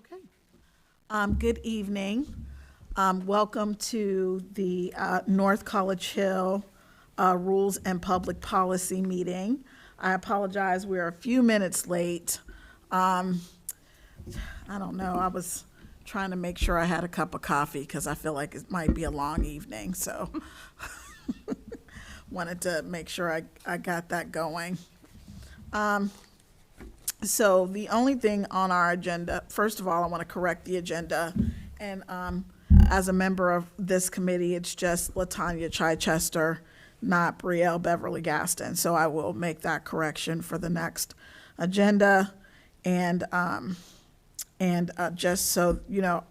Okay. Good evening. Welcome to the North College Hill Rules and Public Policy meeting. I apologize, we're a few minutes late. I don't know, I was trying to make sure I had a cup of coffee because I feel like it might be a long evening, so wanted to make sure I got that going. So the only thing on our agenda, first of all, I want to correct the agenda. And as a member of this committee, it's just LaTanya Chichester, not Brielle Beverly Gaston. So I will make that correction for the next agenda. And just so you know,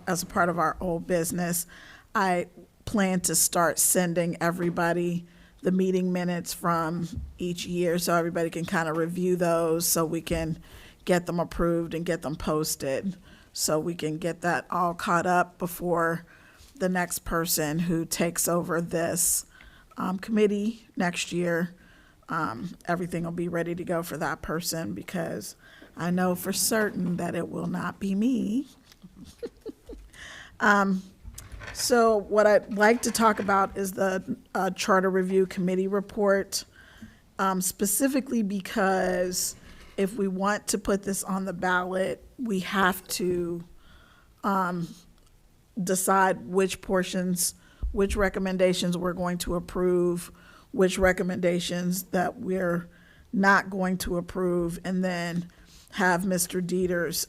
as a part of our old business, I plan to start sending everybody the meeting minutes from each year so everybody can kind of review those so we can get them approved and get them posted so we can get that all caught up before the next person who takes over this committee next year. Everything will be ready to go for that person because I know for certain that it will not be me. So what I'd like to talk about is the Charter Review Committee report, specifically because if we want to put this on the ballot, we have to decide which portions, which recommendations we're going to approve, which recommendations that we're not going to approve, and then have Mr. Dieters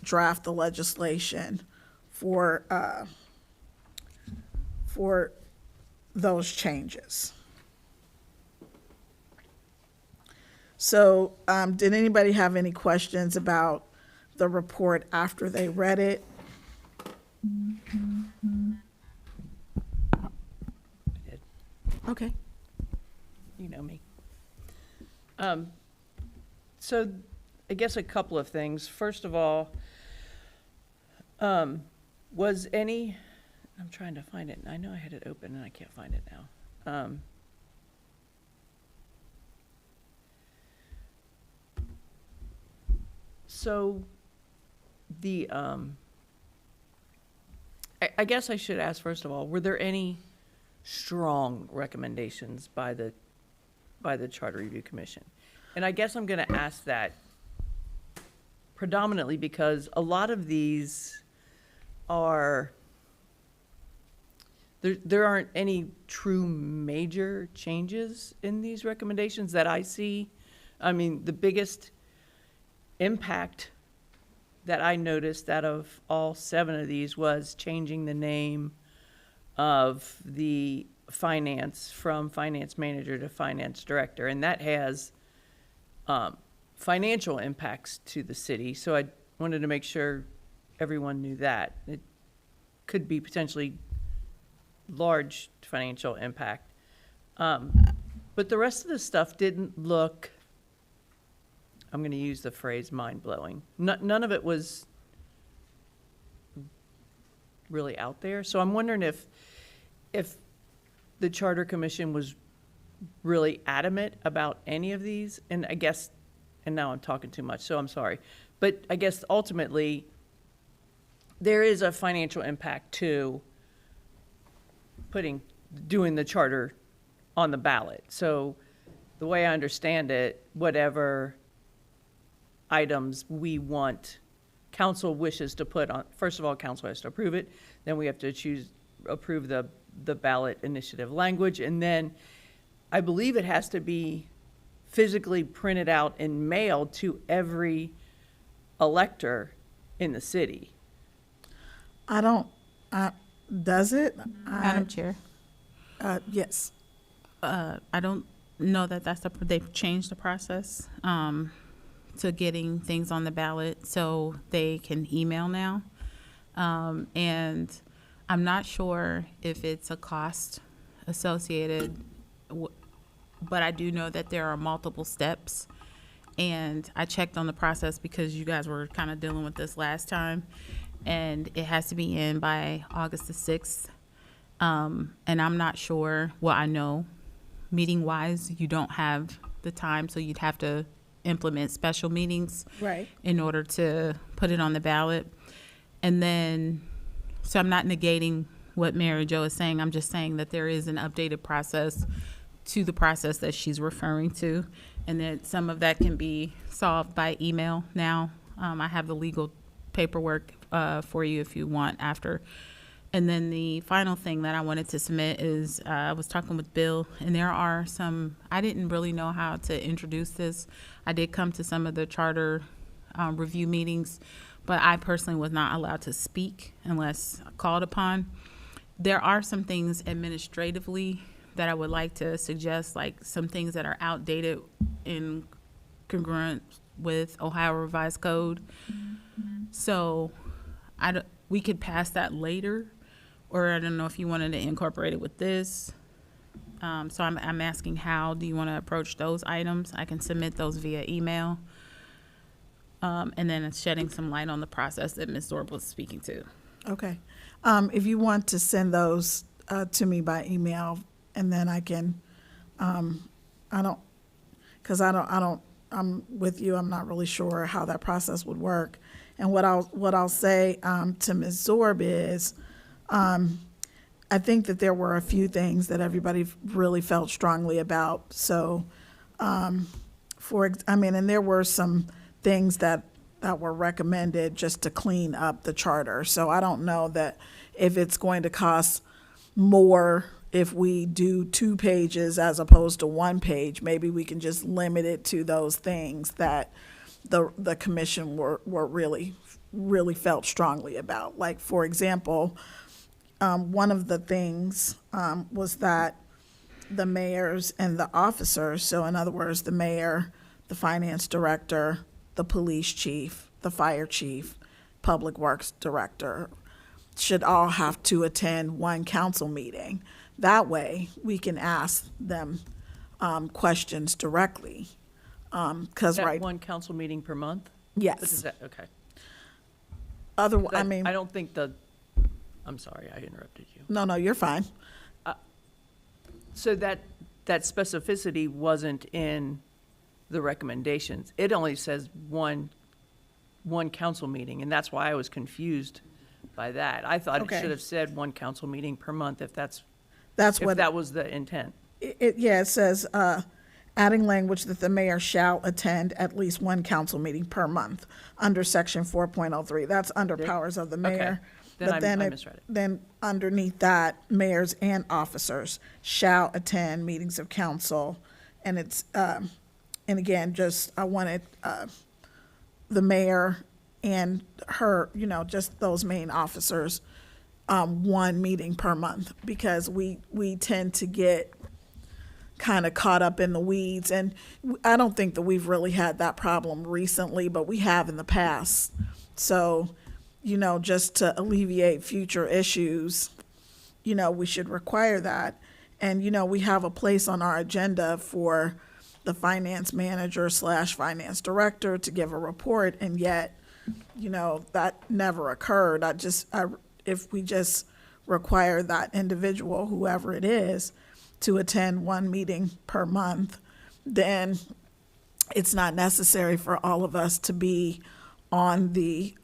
draft the legislation for those changes. So did anybody have any questions about the report after they read it? I did. Okay. You know me. So I guess a couple of things. First of all, was any, I'm trying to find it. I know I had it open and I can't find it now. So the, I guess I should ask first of all, were there any strong recommendations by the Charter Review Commission? And I guess I'm going to ask that predominantly because a lot of these are, there aren't any true major changes in these recommendations that I see. I mean, the biggest impact that I noticed out of all 7 of these was changing the name of the finance from finance manager to finance director. And that has financial impacts to the city. So I wanted to make sure everyone knew that. It could be potentially large financial impact. But the rest of the stuff didn't look, I'm going to use the phrase mind-blowing. None of it was really out there. So I'm wondering if the Charter Commission was really adamant about any of these. And I guess, and now I'm talking too much, so I'm sorry. But I guess ultimately, there is a financial impact to doing the charter on the ballot. So the way I understand it, whatever items we want, council wishes to put on, first of all, council has to approve it, then we have to approve the ballot initiative language, and then I believe it has to be physically printed out and mailed to every elector in the city. Does it? Madam Chair, Yes. I don't know that they've changed the process to getting things on the ballot, so they can email now. And I'm not sure if it's a cost associated, but I do know that there are multiple steps. And I checked on the process because you guys were kind of dealing with this last time. And it has to be in by August the 6th. And I'm not sure, well, I know meeting-wise, you don't have the time, so you'd have to implement special meetings Right. in order to put it on the ballot. And then, so I'm not negating what Mary Jo is saying. I'm just saying that there is an updated process to the process that she's referring to, and that some of that can be solved by email now. I have the legal paperwork for you if you want after. And then the final thing that I wanted to submit is I was talking with Bill, and there are some, I didn't really know how to introduce this. I did come to some of the charter review meetings, but I personally was not allowed to speak unless called upon. There are some things administratively that I would like to suggest, like some things that are outdated in congruent with Ohio Revised Code. So we could pass that later, or I don't know if you wanted to incorporate it with this. So I'm asking, how do you want to approach those items? I can submit those via email. And then it's shedding some light on the process that Ms. Zorb was speaking to. Okay. If you want to send those to me by email, and then I can, I'm with you, I'm not really sure how that process would work. And what I'll say to Ms. Zorb is, I think that there were a few things that everybody really felt strongly about. So, and there were some things that were recommended just to clean up the charter. So I don't know that if it's going to cost more if we do 2 pages as opposed to 1 page. Maybe we can just limit it to those things that the commission were really felt strongly about. Like, for example, one of the things was that the mayors and the officers, so in other words, the mayor, the finance director, the police chief, the fire chief, public works director, should all have to attend 1 council meeting. That way, we can ask them questions directly. Because That right, one council meeting per month? yes. Is that, okay. Otherwise, I That- mean, I don't think I'm sorry, I interrupted you. no, you're fine. So that specificity wasn't in the recommendations. It only says one council meeting, and that's why I was confused by that. I thought it Okay. should have said 1 council meeting per month if That's if what that was the intent. it says, adding language that the mayor shall attend at least 1 council meeting per month under section 4.03. That's under powers of the mayor. Then But I it- misread it. Then underneath that, mayors and officers shall attend meetings of council. And it's, and again, just, I wanted, the mayor and her, just those main officers, 1 meeting per month, because we tend to get kind of caught up in the weeds. And I don't think that we've really had that problem recently, but we have in the past. So, just to alleviate future issues, we should require that. And, we have a place on our agenda for the finance manager / finance director to give a report, and yet, that never occurred. If we just require that individual, whoever it is, to attend 1 meeting per month, then it's not necessary for all of us to be on the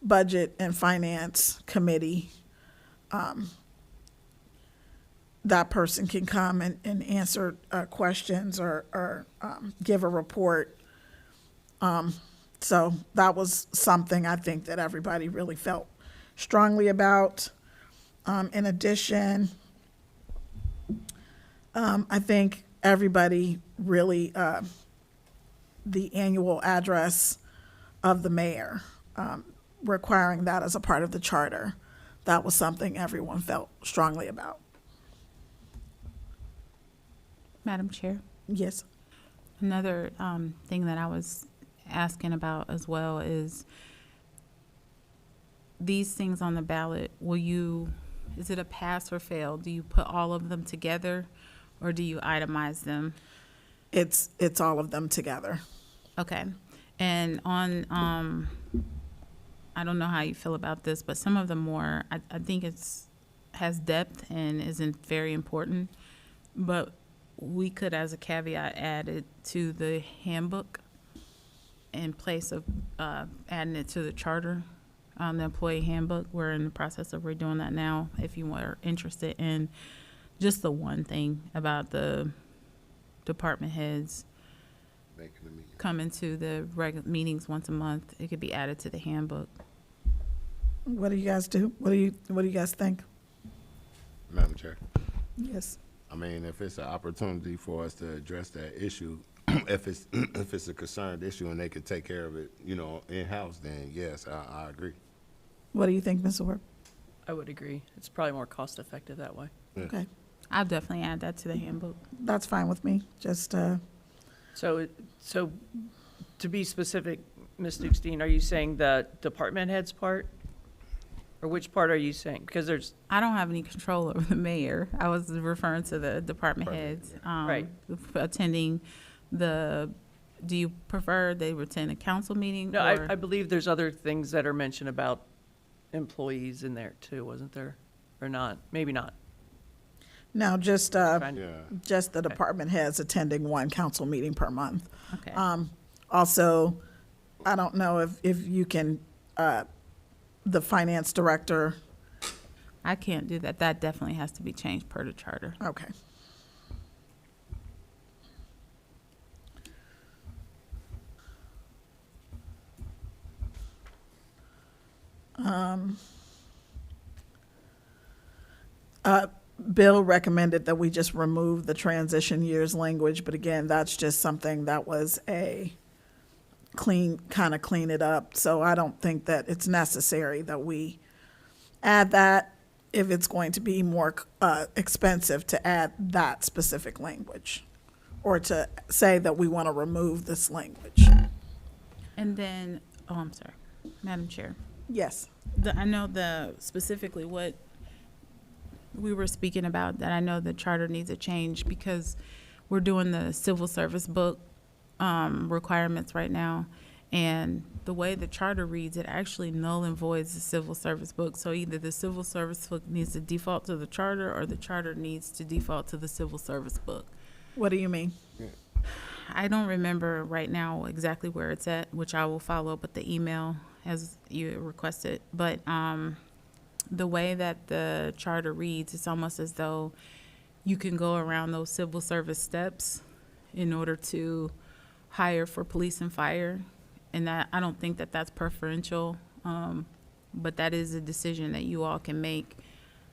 Budget and Finance Committee. That person can come and answer questions or give a report. So that was something I think that everybody really felt strongly about. In addition, I think everybody really, the annual address of the mayor, requiring that as a part of the charter, that was something everyone felt strongly about. Madam Chair, Yes. another thing that I was asking about as well is these things on the ballot, is it a pass or fail? Do you put all of them together, or do you itemize them? It's all of them together. Okay. And on, I don't know how you feel about this, but some of them more, I think has depth and isn't very important. But we could, as a caveat, add it to the handbook in place of adding it to the charter, the employee handbook. We're in the process of redoing that now. If you are interested in just the one thing about the department heads Making the meeting. coming to the meetings once a month, it could be added to the handbook. What do you guys do? What do you guys think? Madam Chair, Yes. I mean, if it's an opportunity for us to address that issue, if it's a concerned issue and they could take care of it, you know, in-house, then yes, I agree. What do you think, Mr. Webb? I would agree. It's probably more cost-effective that way. Yeah. Okay, I'll definitely add that to the handbook. that's fine with me. Just, So to be specific, Ms. Dukestein, are you saying the department heads part? Or which part are you saying? Because there's, I don't have any control over the mayor. I was referring to the department heads. Right. Attending do you prefer they attend a council meeting? no, or- I believe there's other things that are mentioned about employees in there too, wasn't there? Or not? Maybe not. now, just, Trying to- Yeah, just the department heads attending one council meeting per month. Okay. Also, I don't know if you can, the finance director, I can't do that. That definitely has to be changed per the charter. okay. Bill recommended that we just remove the transition years language, but again, that's just something that was a kind of clean it up. So I don't think that it's necessary that we add that if it's going to be more expensive to add that specific language, or to say that we want to remove this language. And then, oh, I'm sorry, Madam Chair. Yes. I know specifically what we were speaking about, that I know the charter needs a change because we're doing the civil service book requirements right now. And the way the charter reads, it actually null and voids the civil service book. So either the civil service book needs to default to the charter, or the charter needs to default to the civil service book. What do you mean? I don't remember right now exactly where it's at, which I will follow up with the email as you requested. But the way that the charter reads, it's almost as though you can go around those civil service steps in order to hire for police and fire. And that, I don't think that that's preferential, but that is a decision that you all can make.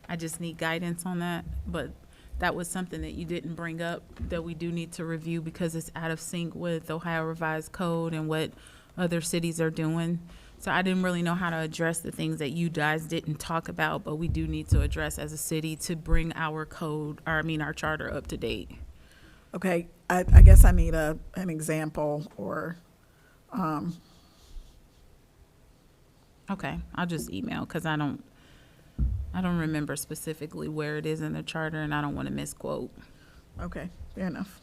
I just need guidance on that. But that was something that you didn't bring up that we do need to review because it's out of sync with Ohio Revised Code and what other cities are doing. So I didn't really know how to address the things that you guys didn't talk about, but we do need to address as a city to bring our our charter up to date. Okay, I guess I need an example or, Okay, I'll just email because I don't remember specifically where it is in the charter, and I don't want to misquote. okay, fair enough.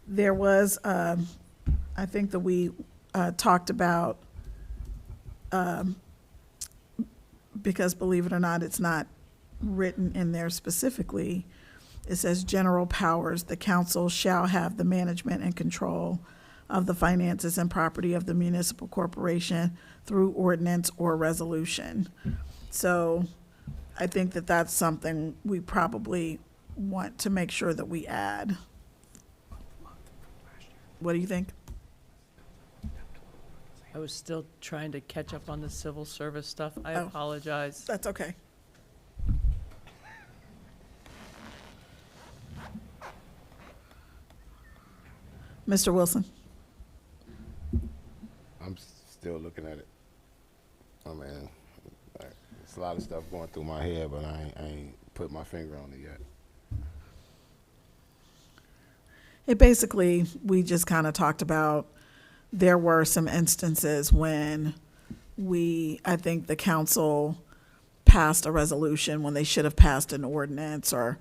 There was, I think that we talked about, because believe it or not, it's not written in there specifically. It says general powers, the council shall have the management and control of the finances and property of the municipal corporation through ordinance or resolution. So I think that that's something we probably want to make sure that we add. What do you think? I was still trying to catch up on the civil service stuff. I Oh. apologize. That's okay. Mr. Wilson? I'm still looking at it. I mean, it's a lot of stuff going through my head, but I ain't put my finger on it yet. It basically, we just kind of talked about, there were some instances when I think the council passed a resolution when they should have passed an ordinance, or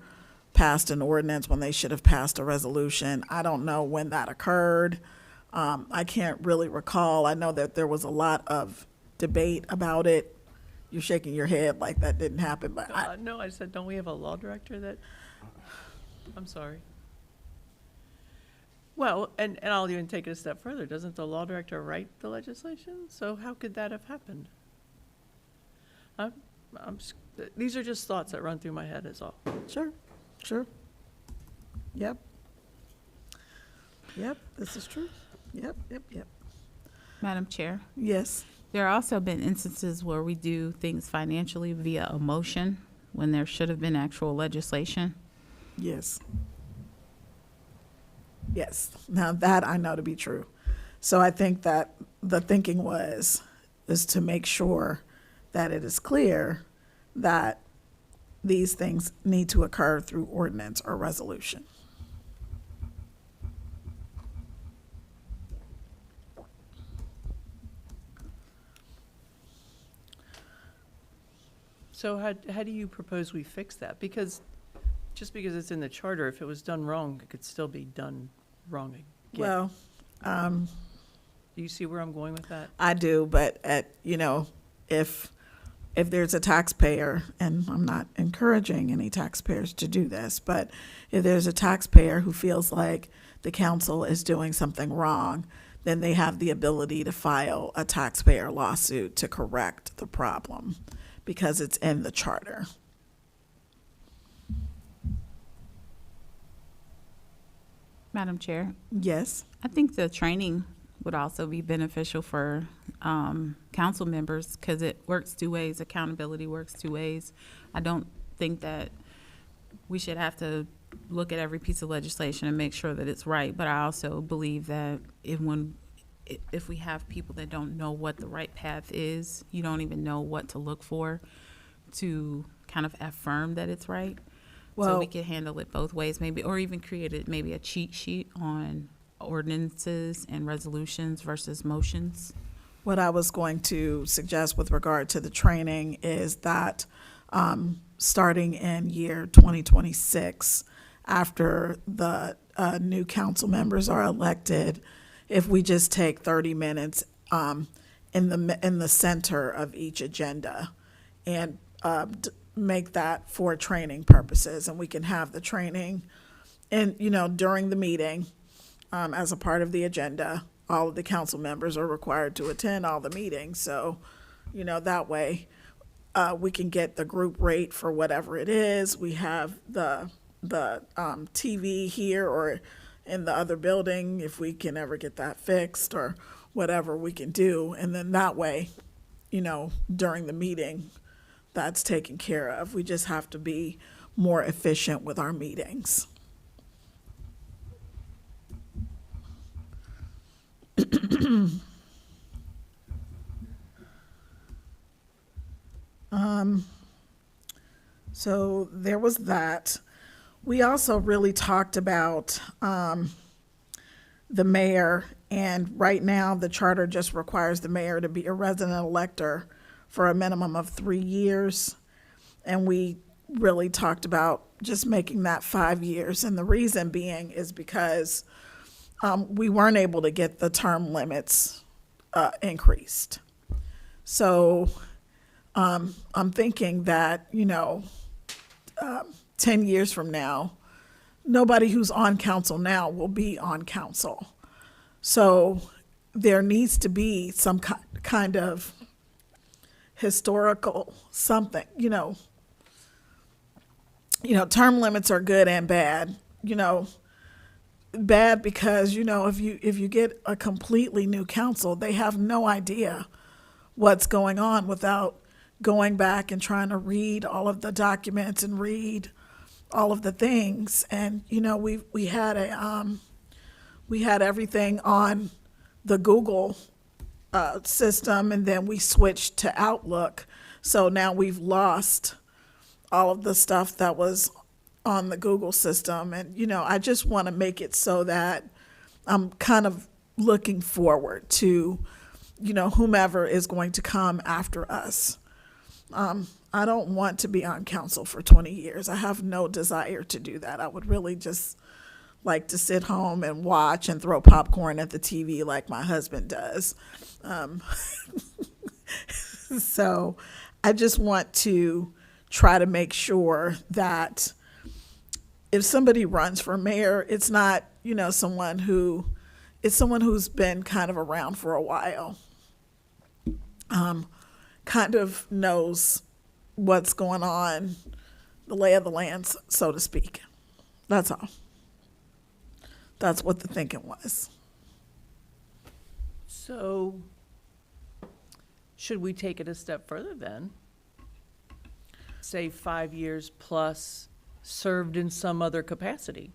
passed an ordinance when they should have passed a resolution. I don't know when that occurred. I can't really recall. I know that there was a lot of debate about it. You're shaking your head like that didn't happen, but No, I said, don't we have a law director that, I'm sorry. Well, and I'll even take it a step further. Doesn't the law director write the legislation? So how could that have happened? These are just thoughts that run through my head is all. sure, sure. Yep. Yep, this is true. Yep. Madam Chair, Yes, there have also been instances where we do things financially via a motion when there should have been actual legislation. yes. Yes, now that I know to be true. So I think that the thinking is to make sure that it is clear that these things need to occur through ordinance or resolution. So how do you propose we fix that? Because, just because it's in the charter, if it was done wrong, it could still be done wrong again. Well, Do you see where I'm going with that? I do, but if there's a taxpayer, and I'm not encouraging any taxpayers to do this, but if there's a taxpayer who feels like the council is doing something wrong, then they have the ability to file a taxpayer lawsuit to correct the problem because it's in the charter. Madam Chair, Yes, I think the training would also be beneficial for council members because it works two ways. Accountability works two ways. I don't think that we should have to look at every piece of legislation and make sure that it's right. But I also believe that if we have people that don't know what the right path is, you don't even know what to look for to kind of affirm that it's right. So Well- we could handle it both ways, maybe, or even create maybe a cheat sheet on ordinances and resolutions versus motions. what I was going to suggest with regard to the training is that starting in year 2026, after the new council members are elected, if we just take 30 minutes in the center of each agenda and make that for training purposes, and we can have the training and during the meeting as a part of the agenda. All of the council members are required to attend all the meetings, so that way we can get the group rate for whatever it is. We have the TV here or in the other building if we can ever get that fixed or whatever we can do, and then that way during the meeting that's taken care of. We just have to be more efficient with our meetings. So there was that. We also really talked about the mayor, and right now the charter just requires the mayor to be a resident elector for a minimum of 3 years. And we really talked about just making that 5 years. And the reason being is because we weren't able to get the term limits increased. So I'm thinking that, 10 years from now, nobody who's on council now will be on council. So there needs to be some kind of historical something, term limits are good and bad, bad because, if you get a completely new council, they have no idea what's going on without going back and trying to read all of the documents and read all of the things. And, we had everything on the Google system, and then we switched to Outlook. So now we've lost all of the stuff that was on the Google system. And, I just want to make it so that I'm kind of looking forward to, whomever is going to come after us. I don't want to be on council for 20 years. I have no desire to do that. I would really just like to sit home and watch and throw popcorn at the TV like my husband does. So I just want to try to make sure that if somebody runs for mayor, it's not, it's someone who's been kind of around for a while, kind of knows what's going on, the lay of the land, so to speak. That's all. That's what the thinking was. So, should we take it a step further then? Say 5 years plus served in some other capacity?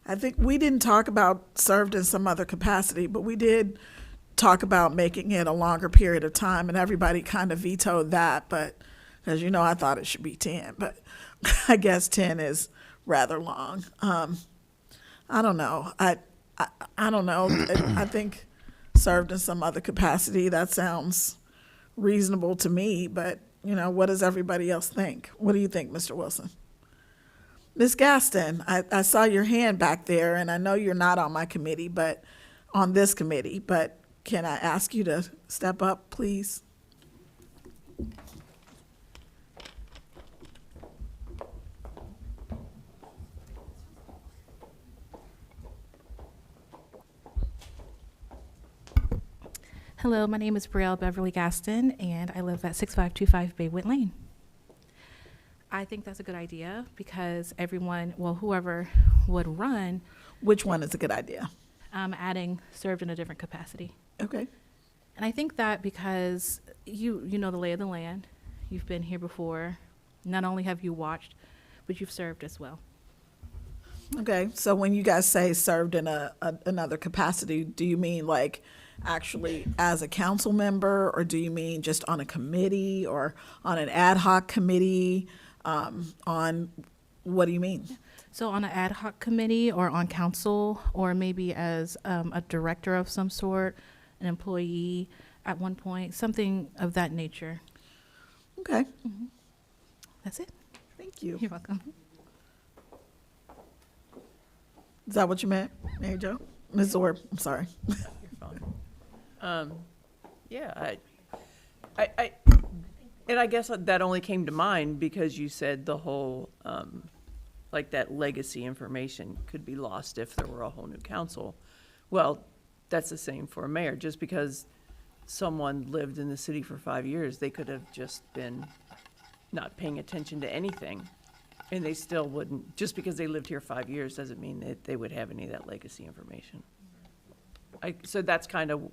I think we didn't talk about served in some other capacity, but we did talk about making it a longer period of time, and everybody kind of vetoed that, but, as you know, I thought it should be 10, but I guess 10 is rather long. I don't know. I don't know. I think served in some other capacity, that sounds reasonable to me, but, what does everybody else think? What do you think, Mr. Wilson? Ms. Gaston, I saw your hand back there, and I know you're not on my committee, but on this committee, but can I ask you to step up, please? Hello, my name is Brielle Beverly Gaston, and I live at 6525 Baywood Lane. I think that's a good idea because whoever would run, Which one is a good idea? adding served in a different capacity. Okay. And I think that because you know the lay of the land, you've been here before, not only have you watched, but you've served as well. Okay, so when you guys say served in another capacity, do you mean like actually as a council member, or do you mean just on a committee or on an ad hoc committee? On what do you mean? So on an ad hoc committee or on council, or maybe as a director of some sort, an employee at one point, something of that nature. Okay, That's it. thank you. You're welcome. Is that what you meant, Mary Jo? Ms. Zorb, I'm sorry. You're fine. Yeah, and I guess that only came to mind because you said the whole, like that legacy information could be lost if there were a whole new council. Well, that's the same for a mayor. Just because someone lived in the city for 5 years, they could have just been not paying attention to anything. And they still wouldn't, just because they lived here 5 years doesn't mean that they would have any of that legacy information. So that's kind of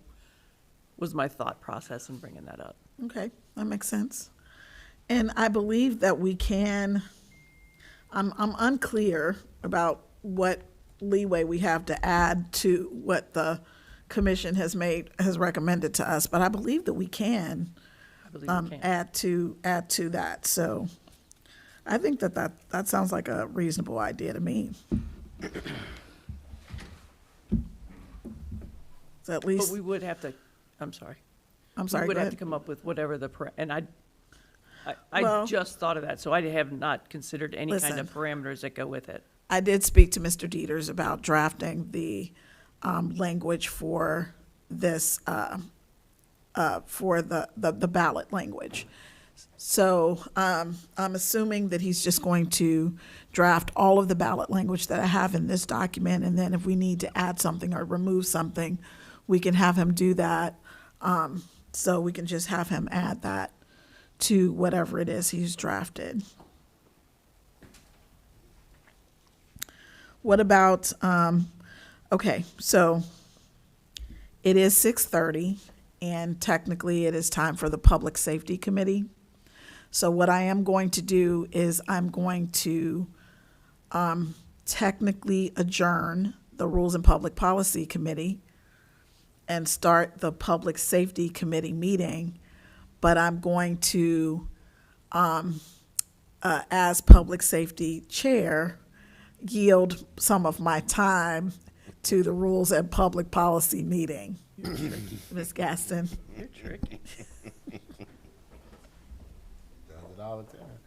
was my thought process in bringing that up. Okay, that makes sense. And I believe that we can, I'm unclear about what leeway we have to add to what the commission has recommended to us, but I believe that we can, I believe we can. add to that. So I think that sounds like a reasonable idea to me. So at But least, we would have to, I'm sorry. I'm sorry, We would go have ahead. to come up with whatever and I Well- just thought of that, so I have not considered any kind of Listen. parameters that go with it. I did speak to Mr. Dieters about drafting the language for this, for the ballot language. So I'm assuming that he's just going to draft all of the ballot language that I have in this document, and then if we need to add something or remove something, we can have him do that. So we can just have him add that to whatever it is he's drafted. What about, okay, so it is 6:30, and technically it is time for the Public Safety Committee. So what I am going to do is I'm going to technically adjourn the Rules and Public Policy Committee and start the Public Safety Committee meeting, but I'm going to, as Public Safety Chair, yield some of my time to the Rules and Public Policy meeting. Ms. Gaston. You're tricky. Does it all the time.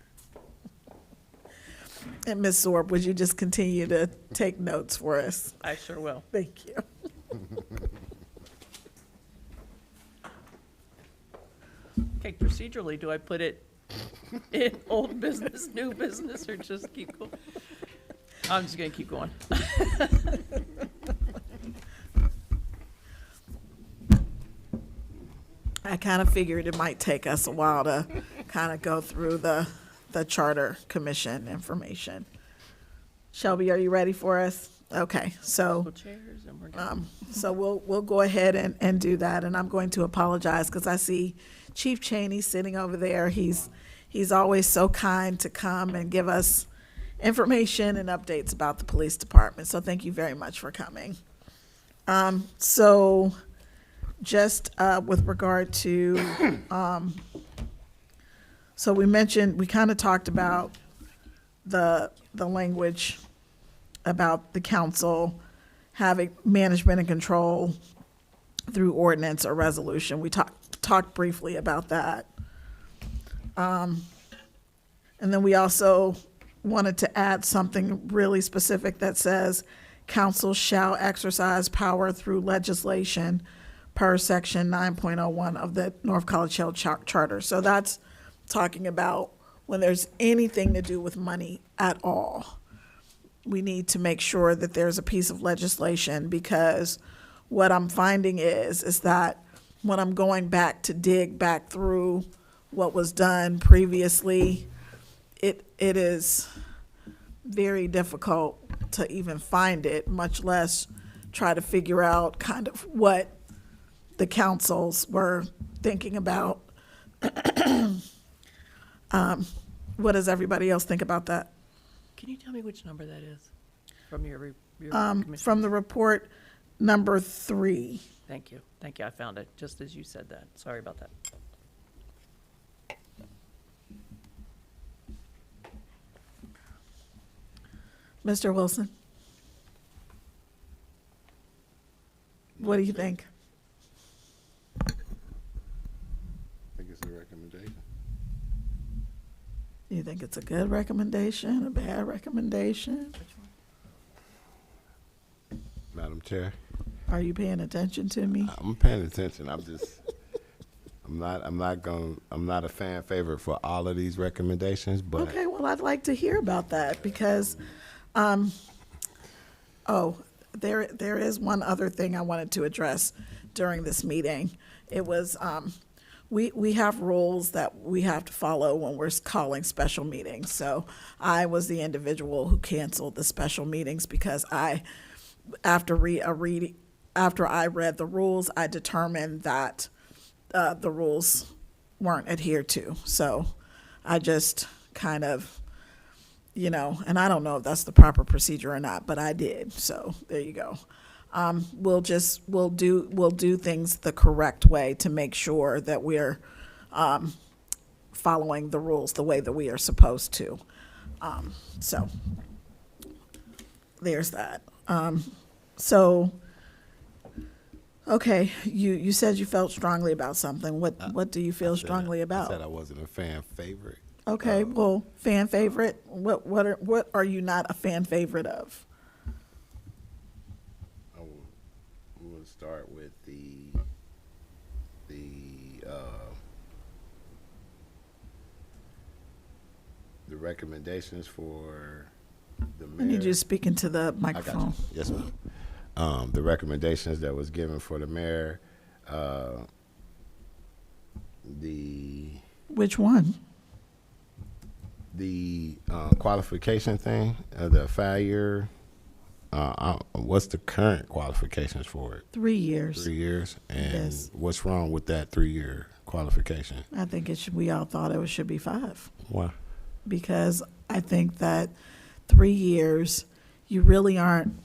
And Ms. Zorb, would you just continue to take notes for us? I sure will. Thank you. Okay, procedurally, do I put it in old business, new business, or just keep going? I'm just gonna keep going. I kind of figured it might take us a while to kind of go through the Charter Commission information. Shelby, are you ready for us? Okay, so. Chairs and we're done. So we'll go ahead and do that, and I'm going to apologize because I see Chief Cheney sitting over there. He's always so kind to come and give us information and updates about the police department. So thank you very much for coming. So just with regard to, so we kind of talked about the language about the council having management and control through ordinance or resolution. We talked briefly about that. And then we also wanted to add something really specific that says, council shall exercise power through legislation per section 9.01 of the North College Hill Charter. So that's talking about when there's anything to do with money at all. We need to make sure that there's a piece of legislation, because what I'm finding is that when I'm going back to dig back through what was done previously, it is very difficult to even find it, much less try to figure out kind of what the councils were thinking about. What does everybody else think about that? Can you tell me which number that is from your commission? From the report number 3. Thank you. Thank you. I found it just as you said that. Sorry about that. Mr. Wilson? What do you think? I think it's a recommendation. Do you think it's a good recommendation, a bad recommendation? Madam Chair, Are you paying attention to me? I'm paying attention. I'm not a fan favorite for all of these recommendations, but Okay, well, I'd like to hear about that because, there is one other thing I wanted to address during this meeting. It was, we have rules that we have to follow when we're calling special meetings. So I was the individual who canceled the special meetings because after I read the rules, I determined that the rules weren't adhered to. So I just kind of, and I don't know if that's the proper procedure or not, but I did. So there you go. We'll do things the correct way to make sure that we're following the rules the way that we are supposed to. So there's that. Okay, you said you felt strongly about something. What do you feel strongly I about? said I wasn't a fan favorite. Okay, well, fan favorite. What are you not a fan favorite of? We'll start with the recommendations for the mayor. I need you to speak into the I got you. microphone. Yes, ma'am. The recommendations that was given for the mayor, Which one? the qualification thing, the 5-year. What's the current qualifications for it? 3 years. 3 years, and Yes. what's wrong with that 3-year qualification? I think we all thought it should be 5, Why? because I think that 3 years, you really aren't.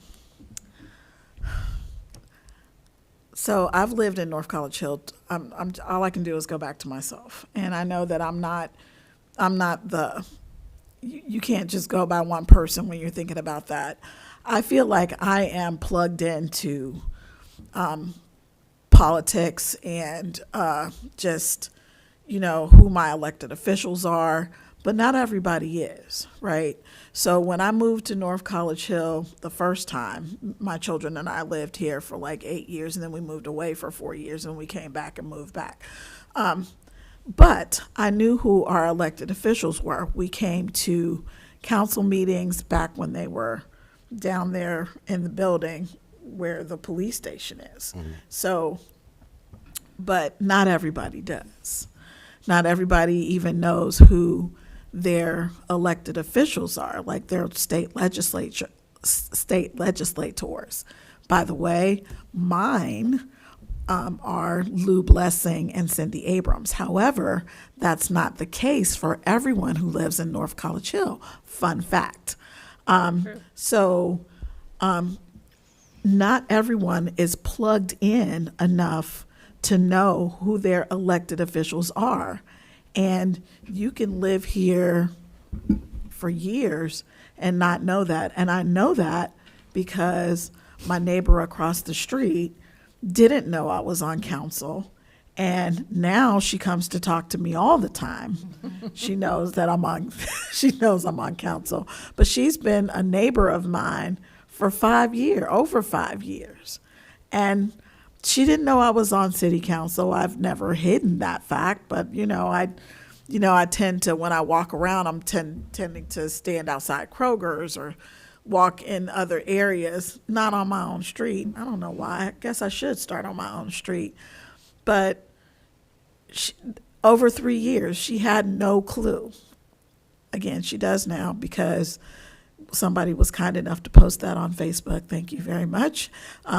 So I've lived in North College Hill. All I can do is go back to myself, and I know that I'm not you can't just go by one person when you're thinking about that. I feel like I am plugged into politics and just, who my elected officials are, but not everybody is, right? So when I moved to North College Hill the first time, my children and I lived here for like 8 years, and then we moved away for 4 years, and we came back and moved back. But I knew who our elected officials were. We came to council meetings back when they were down there in the building where the police station is. So, but not everybody does. Not everybody even knows who their elected officials are, like their state legislators. By the way, mine are Lou Blessing and Cindy Abrams. However, that's not the case for everyone who lives in North College Hill. Fun fact. So not everyone is plugged in enough to know who their elected officials are. And you can live here for years and not know that. And I know that because my neighbor across the street didn't know I was on council. And now she comes to talk to me all the time. She knows that I'm on, she knows I'm on council. But she's been a neighbor of mine for over 5 years. And she didn't know I was on city council. I've never hidden that fact, but I tend to, when I walk around, I'm tending to stand outside Kroger's or walk in other areas, not on my own street. I don't know why. I guess I should start on my own street. But over 3 years, she had no clue. Again, she does now because somebody was kind enough to post that on Facebook. Thank you very much,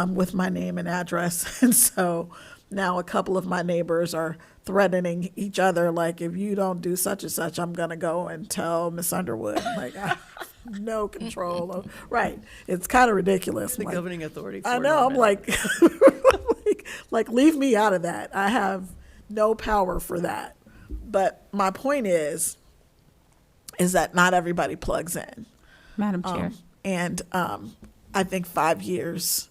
with my name and address. And so now a couple of my neighbors are threatening each other, like, if you don't do such and such, I'm going to go and tell Miss Underwood. Like, I have no control. Right. It's kind of ridiculous. The governing authority. I know. I'm like, like, leave me out of that. I have no power for that. But my point is that not everybody plugs in. Madam Chair. I think 5 years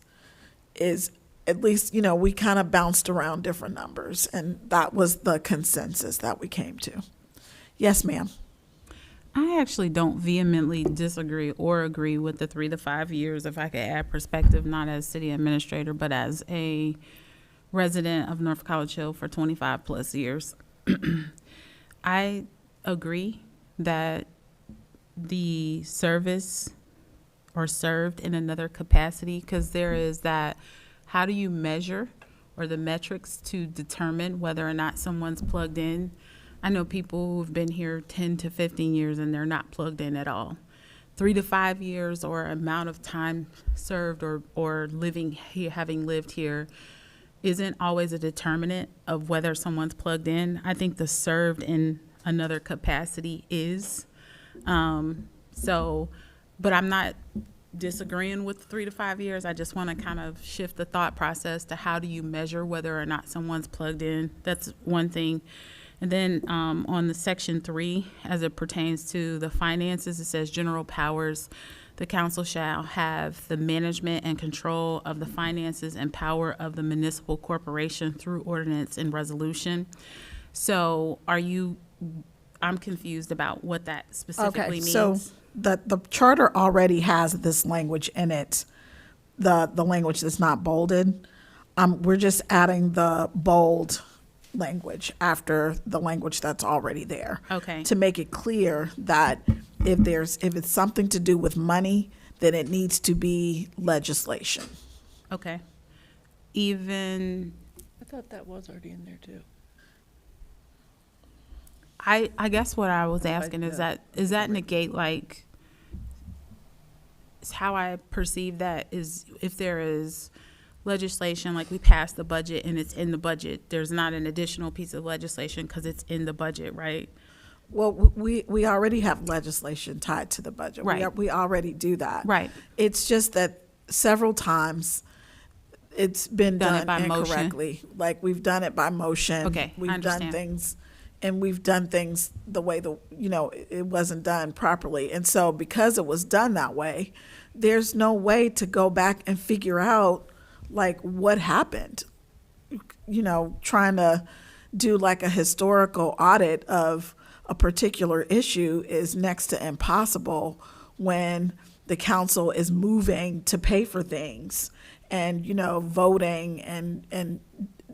is, at least, we kind of bounced around different numbers, and that was the consensus that we came to. Yes, ma'am. I actually don't vehemently disagree or agree with the 3 to 5 years, if I could add perspective, not as city administrator, but as a resident of North College Hill for 25 plus years. I agree that the service or served in another capacity, because there is that, how do you measure, or the metrics to determine whether or not someone's plugged in? I know people who've been here 10 to 15 years and they're not plugged in at all. 3 to 5 years or amount of time served or living here, having lived here, isn't always a determinant of whether someone's plugged in. I think the served in another capacity is. But I'm not disagreeing with 3 to 5 years. I just want to kind of shift the thought process to how do you measure whether or not someone's plugged in. That's one thing. And then on the section 3, as it pertains to the finances, it says general powers. The council shall have the management and control of the finances and power of the municipal corporation through ordinance and resolution. So I'm confused about what that specifically means. So the charter already has this language in it, the language that's not bolded. We're just adding the bold language after the language that's already there. Okay. To make it clear that if it's something to do with money, then it needs to be legislation. Okay. Even, I thought that was already in there too. I guess what I was asking is that negate, like, is how I perceive that is if there is legislation, like we passed the budget and it's in the budget, there's not an additional piece of legislation because it's in the budget, right? Well, we already have legislation tied to the budget. Right. We already do that. Right. It's just that several times it's been Done it by done motion. incorrectly. Like, we've done it by motion. Okay, I We've done understand. things, and we've done things the way it wasn't done properly. And so because it was done that way, there's no way to go back and figure out, like, what happened. Trying to do like a historical audit of, a particular issue is next to impossible when the council is moving to pay for things and, voting and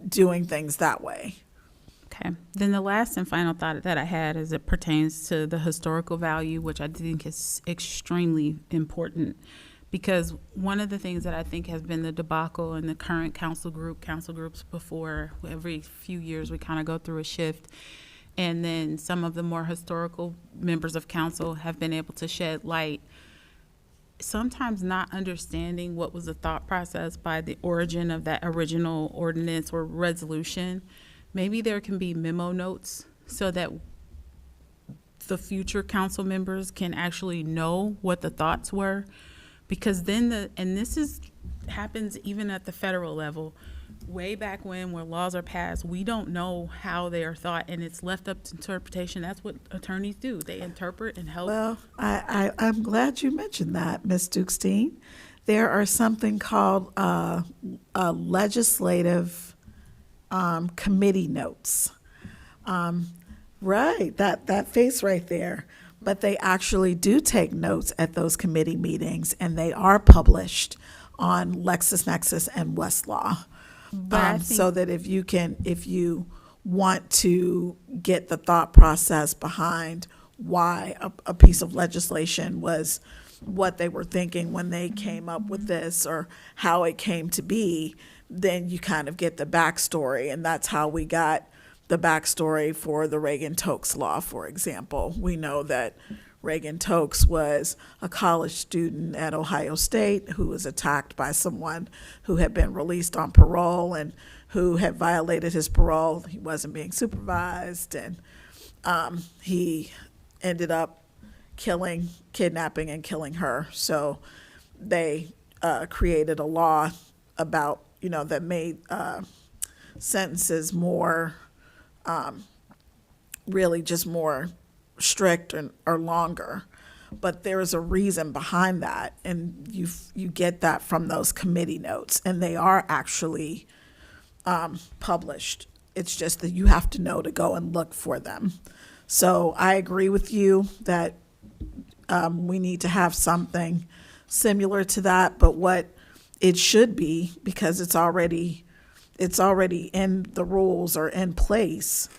doing things that way. Okay. Then the last and final thought that I had as it pertains to the historical value, which I think is extremely important, because one of the things that I think has been the debacle in the current council groups before, every few years we kind of go through a shift, and then some of the more historical members of council have been able to shed light, sometimes not understanding what was the thought process by the origin of that original ordinance or resolution. Maybe there can be memo notes so that the future council members can actually know what the thoughts were. Because then happens even at the federal level, way back when, where laws are passed, we don't know how they are thought, and it's left up to interpretation. That's what attorneys do. They interpret and help. Well, I'm glad you mentioned that, Ms. Dukestein. There are something called legislative committee notes. Right, that face right there. But they actually do take notes at those committee meetings, and they are published on LexisNexis and Westlaw. But I think, So that if you want to get the thought process behind why a piece of legislation was what they were thinking when they came up with this, or how it came to be, then you kind of get the backstory. And that's how we got the backstory for the Reagan-Tokes law, for example. We know that Reagan-Tokes was a college student at Ohio State who was attacked by someone who had been released on parole and who had violated his parole. He wasn't being supervised, and he ended up kidnapping and killing her. So they created a law about, that made sentences more, really just more strict or longer. But there is a reason behind that, and you get that from those committee notes, and they are actually published. It's just that you have to know to go and look for them. So I agree with you that we need to have something similar to that, but what it should be, because it's already in the rules or in place,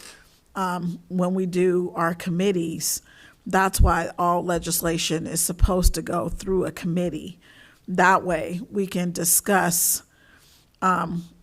when we do our committees, that's why all legislation is supposed to go through a committee. That way we can discuss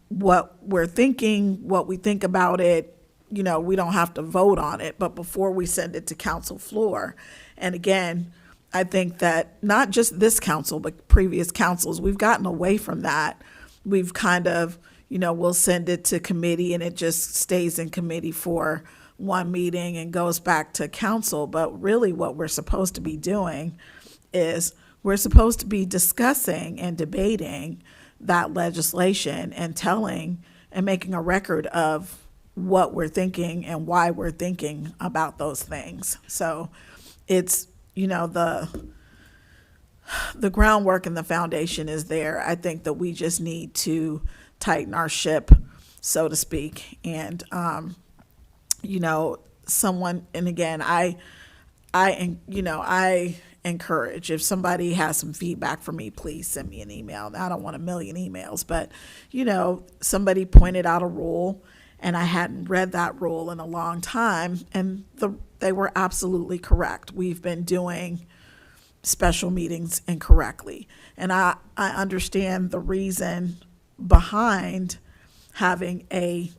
what we're thinking, what we think about it. We don't have to vote on it, but before we send it to council floor. And again, I think that not just this council, but previous councils, we've gotten away from that. We've kind of, we'll send it to committee and it just stays in committee for one meeting and goes back to council. But really what we're supposed to be doing is we're supposed to be discussing and debating that legislation and telling and making a record of what we're thinking and why we're thinking about those things. So it's, the groundwork and the foundation is there. I think that we just need to tighten our ship, so to speak. And, someone, and again, I encourage, if somebody has some feedback for me, please send me an email. I don't want a million emails, but, somebody pointed out a rule and I hadn't read that rule in a long time, and they were absolutely correct. We've been doing special meetings incorrectly. And I understand the reason behind having a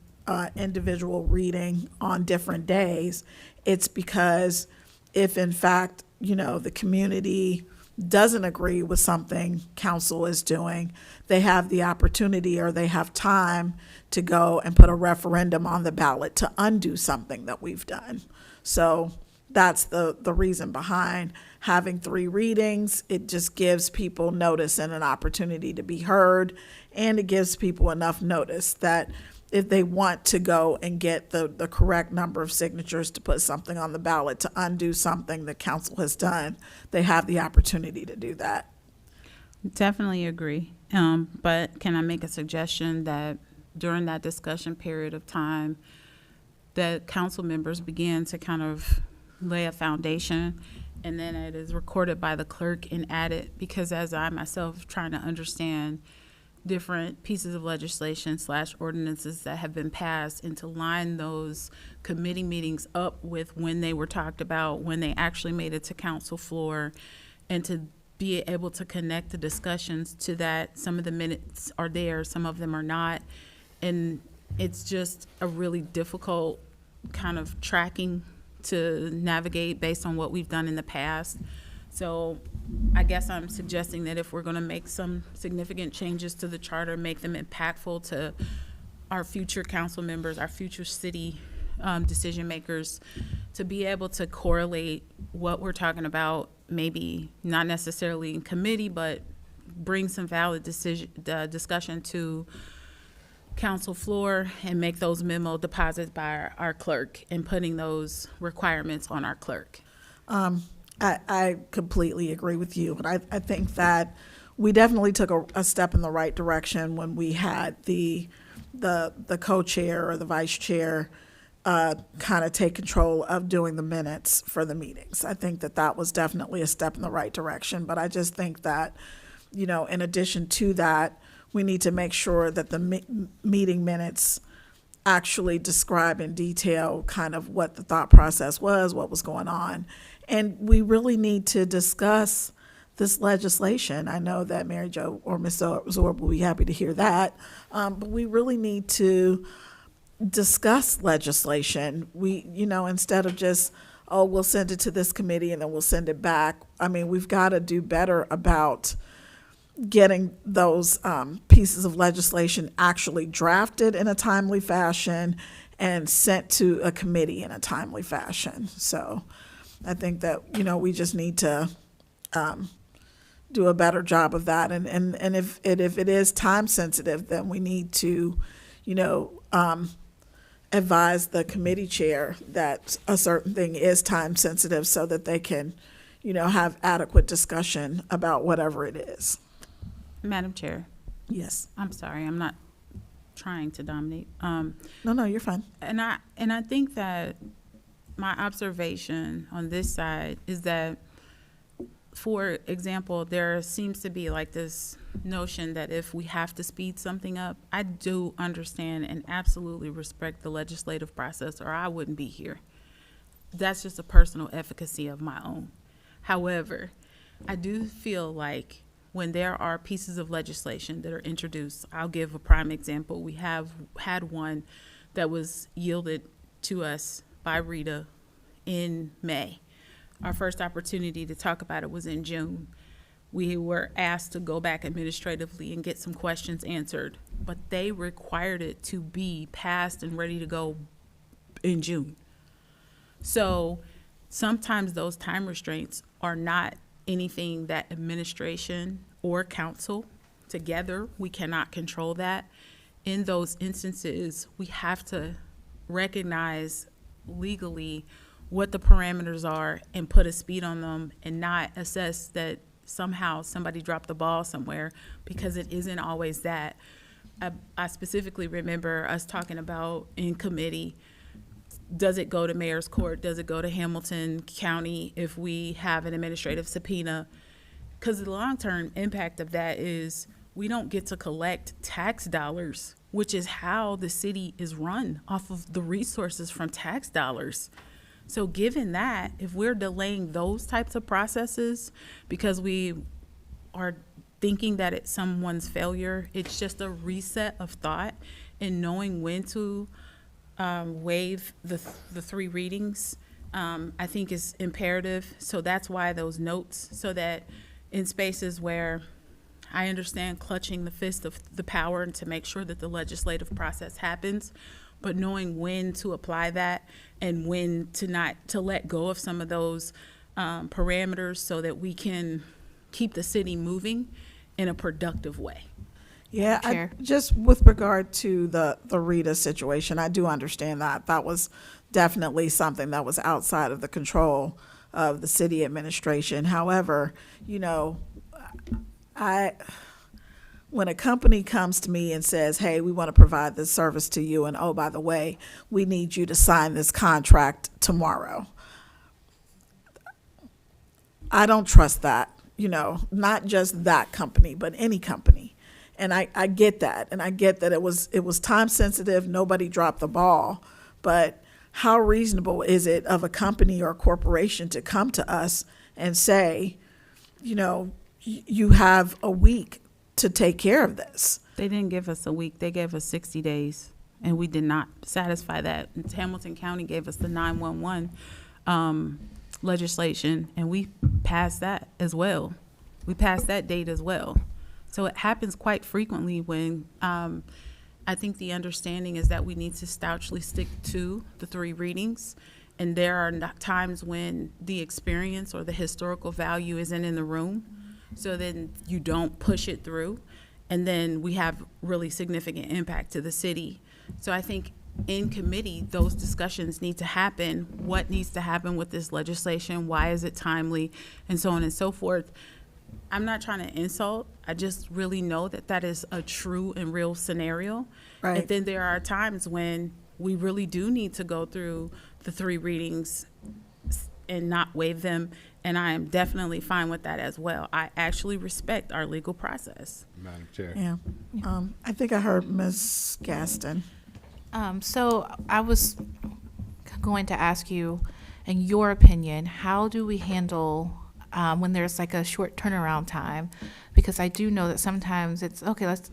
individual reading on different days. It's because if in fact, the community doesn't agree with something council is doing, they have the opportunity or they have time to go and put a referendum on the ballot to undo something that we've done. So that's the reason behind having 3 readings. It just gives people notice and an opportunity to be heard, and it gives people enough notice that if they want to go and get the correct number of signatures to put something on the ballot to undo something that council has done, they have the opportunity to do that. Definitely agree. But can I make a suggestion that during that discussion period of time, that council members begin to kind of lay a foundation, and then it is recorded by the clerk and added, because as I myself trying to understand different pieces of legislation / ordinances that have been passed, and to line those committee meetings up with when they were talked about, when they actually made it to council floor, and to be able to connect the discussions to that. Some of the minutes are there, some of them are not. And it's just a really difficult kind of tracking to navigate based on what we've done in the past. So I guess I'm suggesting that if we're going to make some significant changes to the charter, make them impactful to our future council members, our future city decision makers, to be able to correlate what we're talking about, maybe not necessarily in committee, but bring some valid discussion to council floor and make those memo deposits by our clerk, and putting those requirements on our clerk. I completely agree with you, and I think that we definitely took a step in the right direction when we had the co-chair or the vice chair kind of take control of doing the minutes for the meetings. I think that was definitely a step in the right direction, but I just think that, you know, in addition to that, we need to make sure that the meeting minutes actually describe in detail kind of what the thought process was, what was going on. And we really need to discuss this legislation. I know that Mary Jo or Ms. Zorb will be happy to hear that, but we really need to discuss legislation. We, you know, instead of just, oh, we'll send it to this committee and then we'll send it back. I mean, we've got to do better about getting those pieces of legislation actually drafted in a timely fashion and sent to a committee in a timely fashion. So I think that, you know, we just need to do a better job of that. And if it is time sensitive, then we need to, you know, advise the committee chair that a certain thing is time sensitive so that they can, you know, have adequate discussion about whatever it is. Madam Chair, Yes. I'm sorry, I'm not trying to dominate. No, you're fine. And I think that my observation on this side is that, for example, there seems to be like this notion that if we have to speed something up, I do understand and absolutely respect the legislative process, or I wouldn't be here. That's just a personal efficacy of my own. However, I do feel like when there are pieces of legislation that are introduced, I'll give a prime example. We have had one that was yielded to us by Rita in May. Our first opportunity to talk about it was in June. We were asked to go back administratively and get some questions answered, but they required it to be passed and ready to go in June. So sometimes those time restraints are not anything that administration or council together, we cannot control that. In those instances, we have to recognize legally what the parameters are and put a speed on them, and not assess that somehow somebody dropped the ball somewhere, because it isn't always that. I specifically remember us talking about in committee, does it go to mayor's court? Does it go to Hamilton County if we have an administrative subpoena? Because the long-term impact of that is we don't get to collect tax dollars, which is how the city is run, off of the resources from tax dollars. So given that, if we're delaying those types of processes because we are thinking that it's someone's failure, it's just a reset of thought, and knowing when to waive the three readings, I think is imperative. So that's why those notes, so that in spaces where I understand clutching the fist of the power and to make sure that the legislative process happens, but knowing when to apply that and when to let go of some of those parameters, so that we can keep the city moving in a productive way. Yeah, Chair. just with regard to the Rita situation, I do understand that. That was definitely something that was outside of the control of the city administration. However, you know, when a company comes to me and says, hey, we want to provide this service to you, and oh, by the way, we need you to sign this contract tomorrow, I don't trust that, not just that company, but any company. And I get that. And I get that it was time sensitive. Nobody dropped the ball. But how reasonable is it of a company or a corporation to come to us and say, you have a week to take care of this? They didn't give us a week. They gave us 60 days, and we did not satisfy that. And Hamilton County gave us the 911 legislation, and we passed that as well. We passed that date as well. So it happens quite frequently when I think the understanding is that we need to stoutly stick to the 3 readings. And there are times when the experience or the historical value isn't in the room. So then you don't push it through. And then we have really significant impact to the city. So I think in committee, those discussions need to happen. What needs to happen with this legislation? Why is it timely? And so on and so forth. I'm not trying to insult. I just really know that that is a true and real scenario. Right. And then there are times when we really do need to go through the 3 readings and not waive them. And I am definitely fine with that as well. I actually respect our legal process. Madam Chair. Yeah. I think I heard Ms. Gaston. So I was going to ask you, in your opinion, how do we handle when there's like a short turnaround time? Because I do know that sometimes it's, okay, let's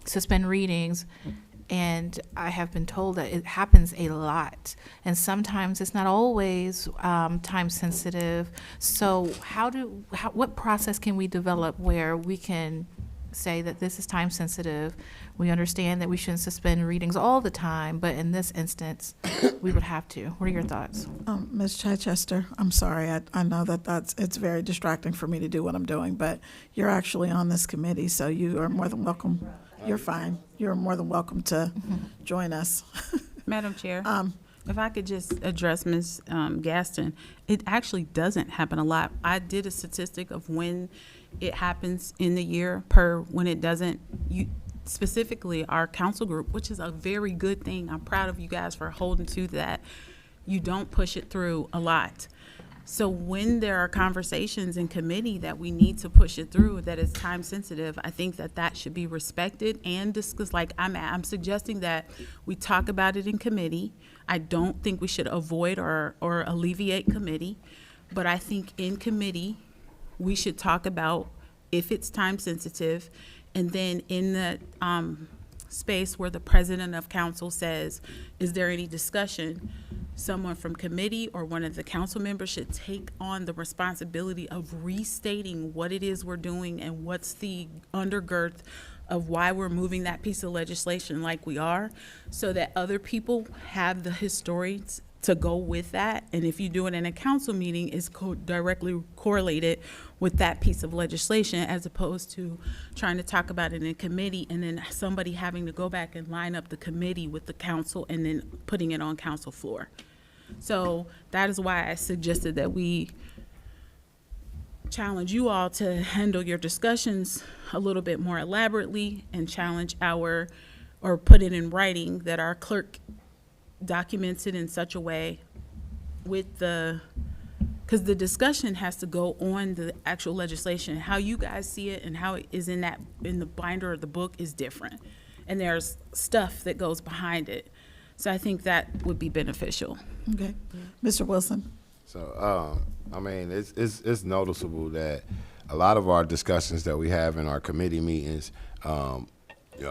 suspend readings. And I have been told that it happens a lot. And sometimes it's not always time sensitive. So what process can we develop where we can say that this is time sensitive? We understand that we shouldn't suspend readings all the time, but in this instance, we would have to. What are your thoughts? Ms. Chichester, I'm sorry. I know that it's very distracting for me to do what I'm doing, but you're actually on this committee, so you are more than welcome. You're fine. You're more than welcome to join us. Madam Chair, if I could just address Ms. Gaston, it actually doesn't happen a lot. I did a statistic of when it happens in the year per when it doesn't. Specifically, our council group, which is a very good thing. I'm proud of you guys for holding to that. You don't push it through a lot. So when there are conversations in committee that we need to push it through, that is time sensitive, I think that should be respected and discussed. Like I'm suggesting that we talk about it in committee. I don't think we should avoid or alleviate committee, but I think in committee, we should talk about if it's time sensitive, and then in the space where the president of council says, is there any discussion? Someone from committee or one of the council members should take on the responsibility of restating what it is we're doing and what's the undergirth of why we're moving that piece of legislation like we are, so that other people have the histories to go with that. And if you do it in a council meeting, it's directly correlated with that piece of legislation, as opposed to trying to talk about it in committee and then somebody having to go back and line up the committee with the council and then putting it on council floor. So that is why I suggested that we challenge you all to handle your discussions a little bit more elaborately and challenge or put it in writing that our clerk documents it in such a way with because the discussion has to go on the actual legislation. How you guys see it and how it is in the binder of the book is different. And there's stuff that goes behind it. So I think that would be beneficial. Okay. Mr. Wilson? So, I mean, it's noticeable that a lot of our discussions that we have in our committee meetings, a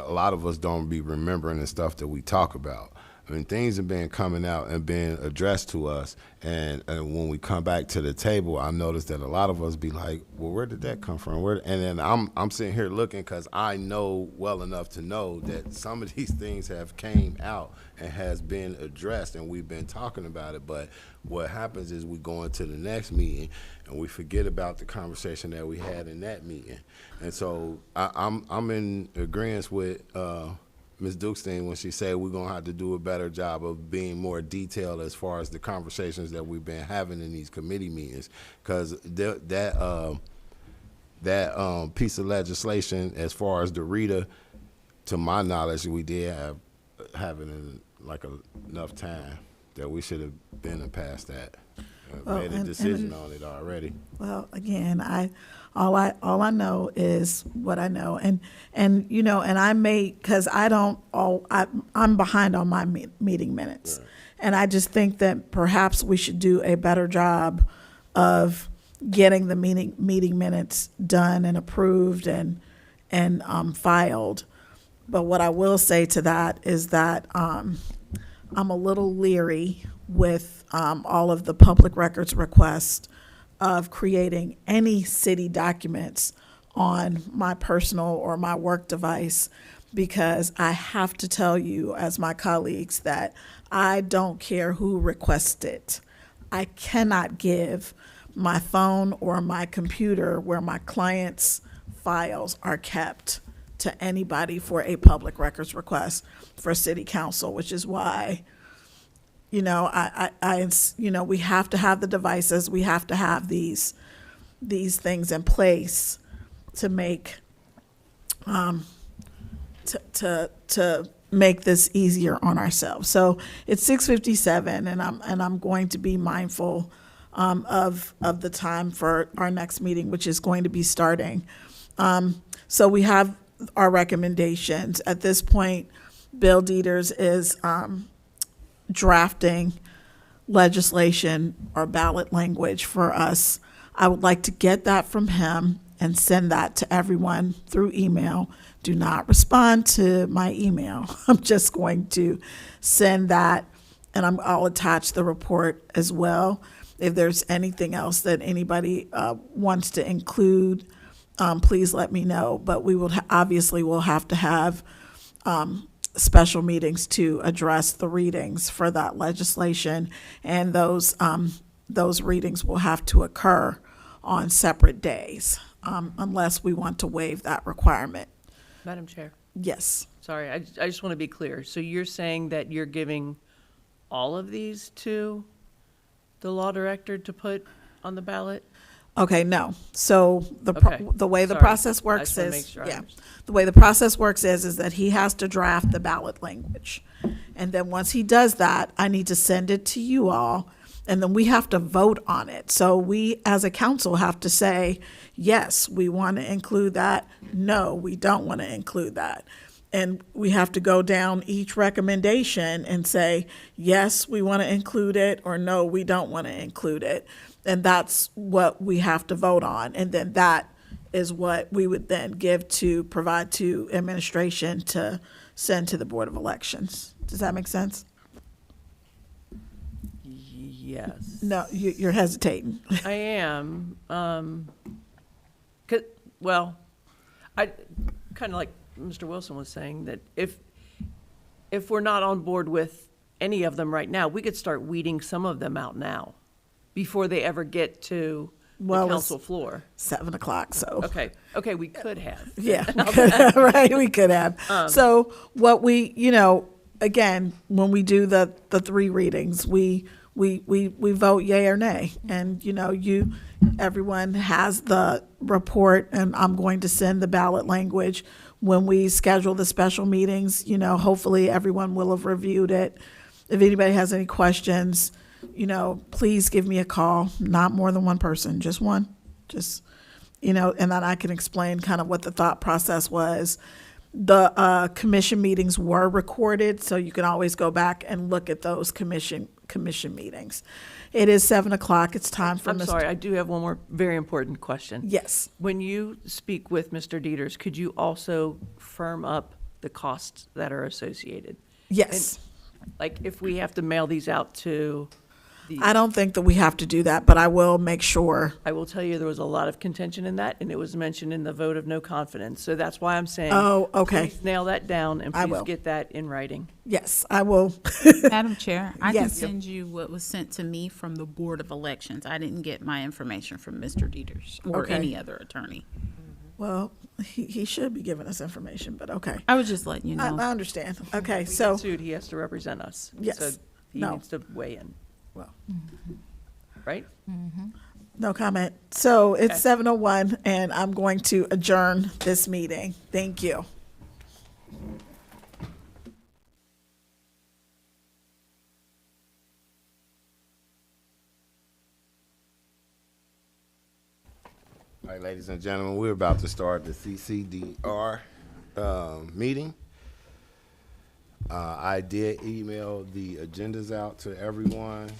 lot of us don't be remembering the stuff that we talk about. I mean, things have been coming out and being addressed to us, and when we come back to the table, I noticed that a lot of us be like, well, where did that come from? And then I'm sitting here looking because I know well enough to know that some of these things have came out and has been addressed, and we've been talking about it. But what happens is we go into the next meeting and we forget about the conversation that we had in that meeting. And so I'm in agreement with Ms. Dukestein when she said we're gonna have to do a better job of being more detailed as far as the conversations that we've been having in these committee meetings, because that piece of legislation, as far as the reader, to my knowledge, we did have it in like enough time that we should have been past that. made a and- decision on it already. Well, again, all I know is what I know, and you know, and I may, because I'm behind on my meeting minutes, and I just think that perhaps we should do a better job of getting the meeting minutes done and approved and filed. But what I will say to that is that I'm a little leery with all of the public records requests of creating any city documents on my personal or my work device, because I have to tell you, as my colleagues, that I don't care who requests it. I cannot give my phone or my computer where my clients' files are kept to anybody for a public records request for city council, which is why, you know, you know, we have to have the devices, we have to have these things in place to make, to make this easier on ourselves. So it's 6:57, and I'm going to be mindful of the time for our next meeting, which is going to be starting. So we have our recommendations. At this point, Bill Dieters is drafting legislation or ballot language for us. I would like to get that from him and send that to everyone through email. Do not respond to my email. I'm just going to send that, and I'll attach the report as well. If there's anything else that anybody wants to include, please let me know. But we will obviously will have to have special meetings to address the readings for that legislation, and those readings will have to occur on separate days, unless we want to waive that requirement. Madam Chair, Yes. sorry, I just want to be clear. So you're saying that you're giving all of these to the law director to put on the ballot? Okay, no. So Okay, the way the sorry. process I works just wanna make is, sure I yeah, understand. the way the process works is that he has to draft the ballot language. And then once he does that, I need to send it to you all, and then we have to vote on it. So we, as a council, have to say, yes, we want to include that. No, we don't want to include that. And we have to go down each recommendation and say, yes, we want to include it, or no, we don't want to include it. And that's what we have to vote on. And then that is what we would then provide to administration to send to the Board of Elections. Does that make sense? Yes. No, you're hesitating. I am. 'Cause, I kind of like Mr. Wilson was saying that if we're not on board with any of them right now, we could start weeding some of them out now before they ever get to the Well, it's- council floor. 7 o'clock, so. Okay, we could have. Yeah, right, we could have. So what we, again, when we do the three readings, we vote yay or nay. And, everyone has the report, and I'm going to send the ballot language. When we schedule the special meetings, hopefully everyone will have reviewed it. If anybody has any questions, please give me a call, not more than one person, just one, and then I can explain kind of what the thought process was. The commission meetings were recorded, so you can always go back and look at those commission meetings. It is 7 o'clock. It's time for I'm Mr. sorry, I do have one more very important question. Yes. When you speak with Mr. Dieters, could you also firm up the costs that are associated? Yes. Like if we have to mail these out to I don't think that we have to do that, but I will make sure. I will tell you, there was a lot of contention in that, and it was mentioned in the vote of no confidence. So that's why I'm saying. Oh, okay. Please nail that down, and I please will. get that in writing. Yes, I will. Madam Chair, I can Yes. send you what was sent to me from the Board of Elections. I didn't get my information from Mr. Dieters or Okay. any other attorney. Well, he should be giving us information, but okay. I was just letting you know. I understand. Okay, If we so, get sued, he has to represent us. Yes. So he No. needs to weigh in, well, right? no comment. So it's Okay. 7:01, and I'm going to adjourn this meeting. Thank you. All right, ladies and gentlemen, we're about to start the CCDR meeting. I did email the agendas out to everyone.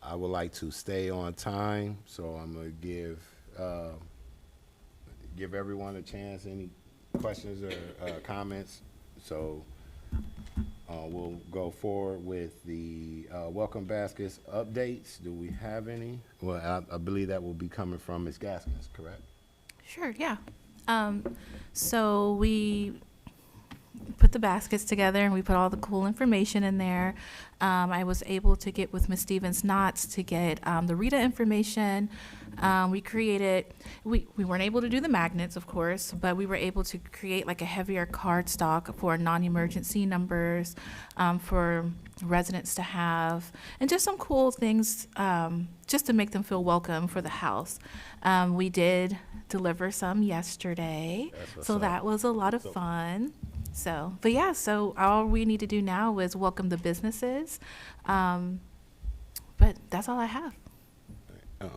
I would like to stay on time, so I'm gonna give everyone a chance. Any questions or comments? So we'll go forward with the welcome baskets updates. Do we have any? Well, I believe that will be coming from Ms. Gaskins, correct? Sure, yeah. So we put the baskets together and we put all the cool information in there. I was able to get with Ms. Stevens Knotts to get the Rita information. We weren't able to do the magnets, of course, but we were able to create like a heavier card stock for non-emergency numbers for residents to have, and just some cool things just to make them feel welcome for the house. We did deliver some yesterday, so that was a lot of fun. So, but yeah, so all we need to do now is welcome the businesses. But that's all I have. I'm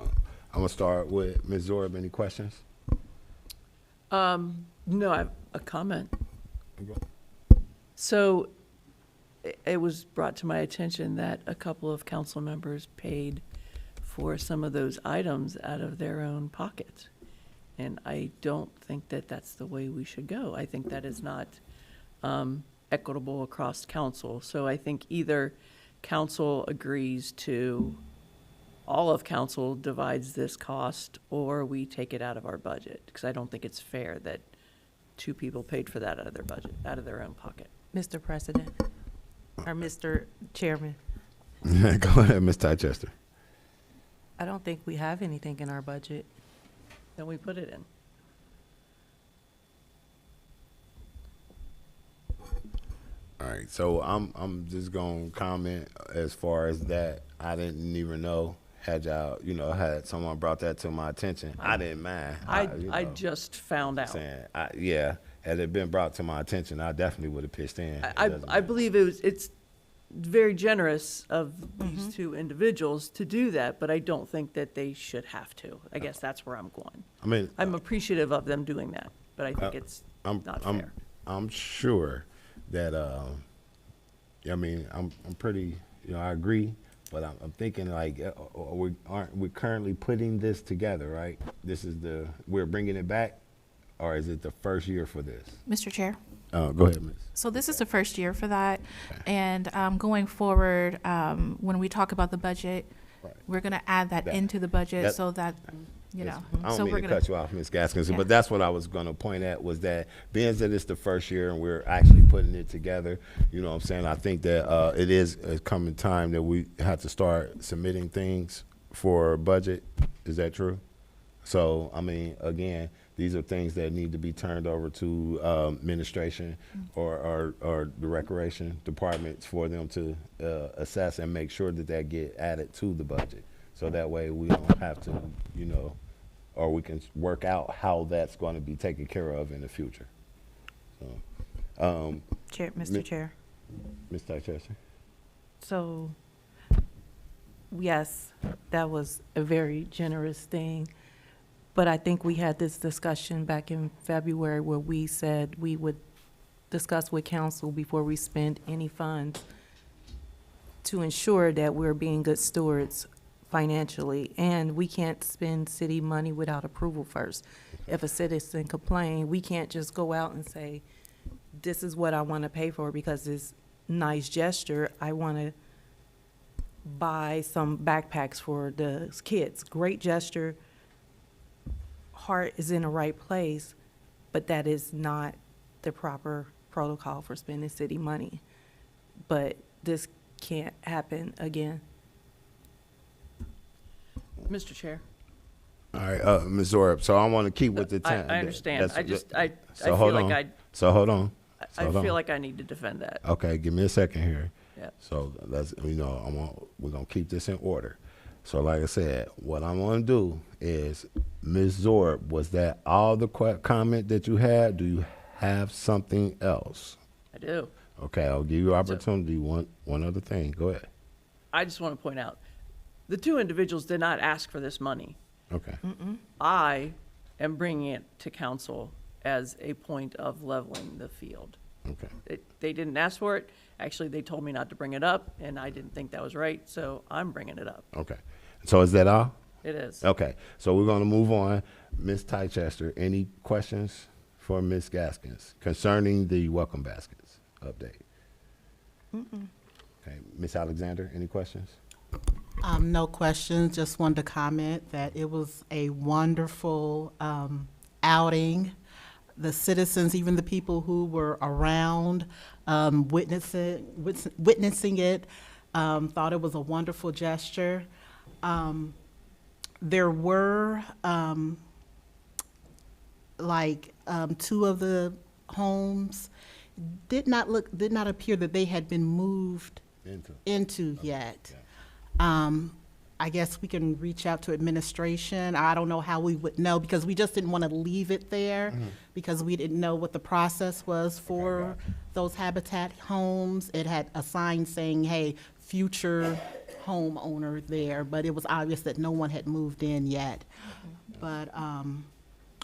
gonna start with Ms. Zorb. Any questions? No, I have a comment. So it was brought to my attention that a couple of council members paid for some of those items out of their own pockets. And I don't think that that's the way we should go. I think that is not equitable across council. So I think either council agrees to, all of council divides this cost, or we take it out of our budget. Because I don't think it's fair that two people paid for that out of their budget, out of their own pocket. Mr. President, or Mr. Chairman, Go ahead, Ms. Chichester. I don't think we have anything in our budget. Then we put it in. All right, so I'm just gonna comment as far as that. I didn't even know. Had y'all, had someone brought that to my attention, I didn't mind. I just found out. Yeah, had it been brought to my attention, I definitely would have pitched in. I believe it's very generous of these two individuals to do that, but I don't think that they should have to. I guess that's where I'm going. I mean, I'm appreciative of them doing that, but I think it's not fair. I'm sure that I'm pretty, I agree, but I'm thinking like, aren't we currently putting this together, right? We're bringing it back, or is it the first year for this? Mr. Chair. Go ahead, Ms. So this is the first year for that. And going forward, when we talk about the budget, we're going to add that into the budget so that, I don't so mean we're to going cut you off, Ms. Gaskins, Yeah. but that's what I was going to point at, was that being that it's the first year and we're actually putting it together, you know what I'm saying? I think that it is a coming time that we have to start submitting things for budget. Is that true? So, I mean, again, these are things that need to be turned over to administration or the recreation departments for them to assess and make sure that get added to the budget. So that way we don't have to, or we can work out how that's going to be taken care of in the future. So, Mr. Chair. Ms. Chichester. So, yes, that was a very generous thing. But I think we had this discussion back in February where we said we would discuss with council before we spend any funds to ensure that we're being good stewards financially. And we can't spend city money without approval first. If a citizen complains, we can't just go out and say, this is what I want to pay for because it's nice gesture. I want to buy some backpacks for the kids. Great gesture. Heart is in the right place, but that is not the proper protocol for spending city money. But this can't happen again. Mr. Chair. All right, Ms. Zorb. So I want to keep with the time. I understand. I So feel hold like on. So hold on. I feel like I need to defend that. Okay, give me a second here. Yeah. So we're gonna keep this in order. So like I said, what I'm gonna do is, Ms. Zorb, was that all the comment that you had? Do you have something else? I do. Okay, I'll give you opportunity. One other thing. Go ahead. I just want to point out, the two individuals did not ask for this money. Okay. I am bringing it to council as a point of leveling the field. Okay. They didn't ask for it. Actually, they told me not to bring it up, and I didn't think that was right, so I'm bringing it up. Okay. So is that all? It is. Okay. So we're going to move on. Ms. Tychester, any questions for Ms. Gaskins concerning the welcome baskets update? Okay. Ms. Alexander, any questions? No questions, just wanted to comment that it was a wonderful outing. The citizens, even the people who were around witnessing it, thought it was a wonderful gesture. There were two of the homes did not appear that they had been moved into yet. I guess we can reach out to administration. I don't know how we would know, because we just didn't want to leave it there because we didn't know what the process was for those Habitat homes. It had a sign saying, hey, future homeowner there, but it was obvious that no one had moved in yet. But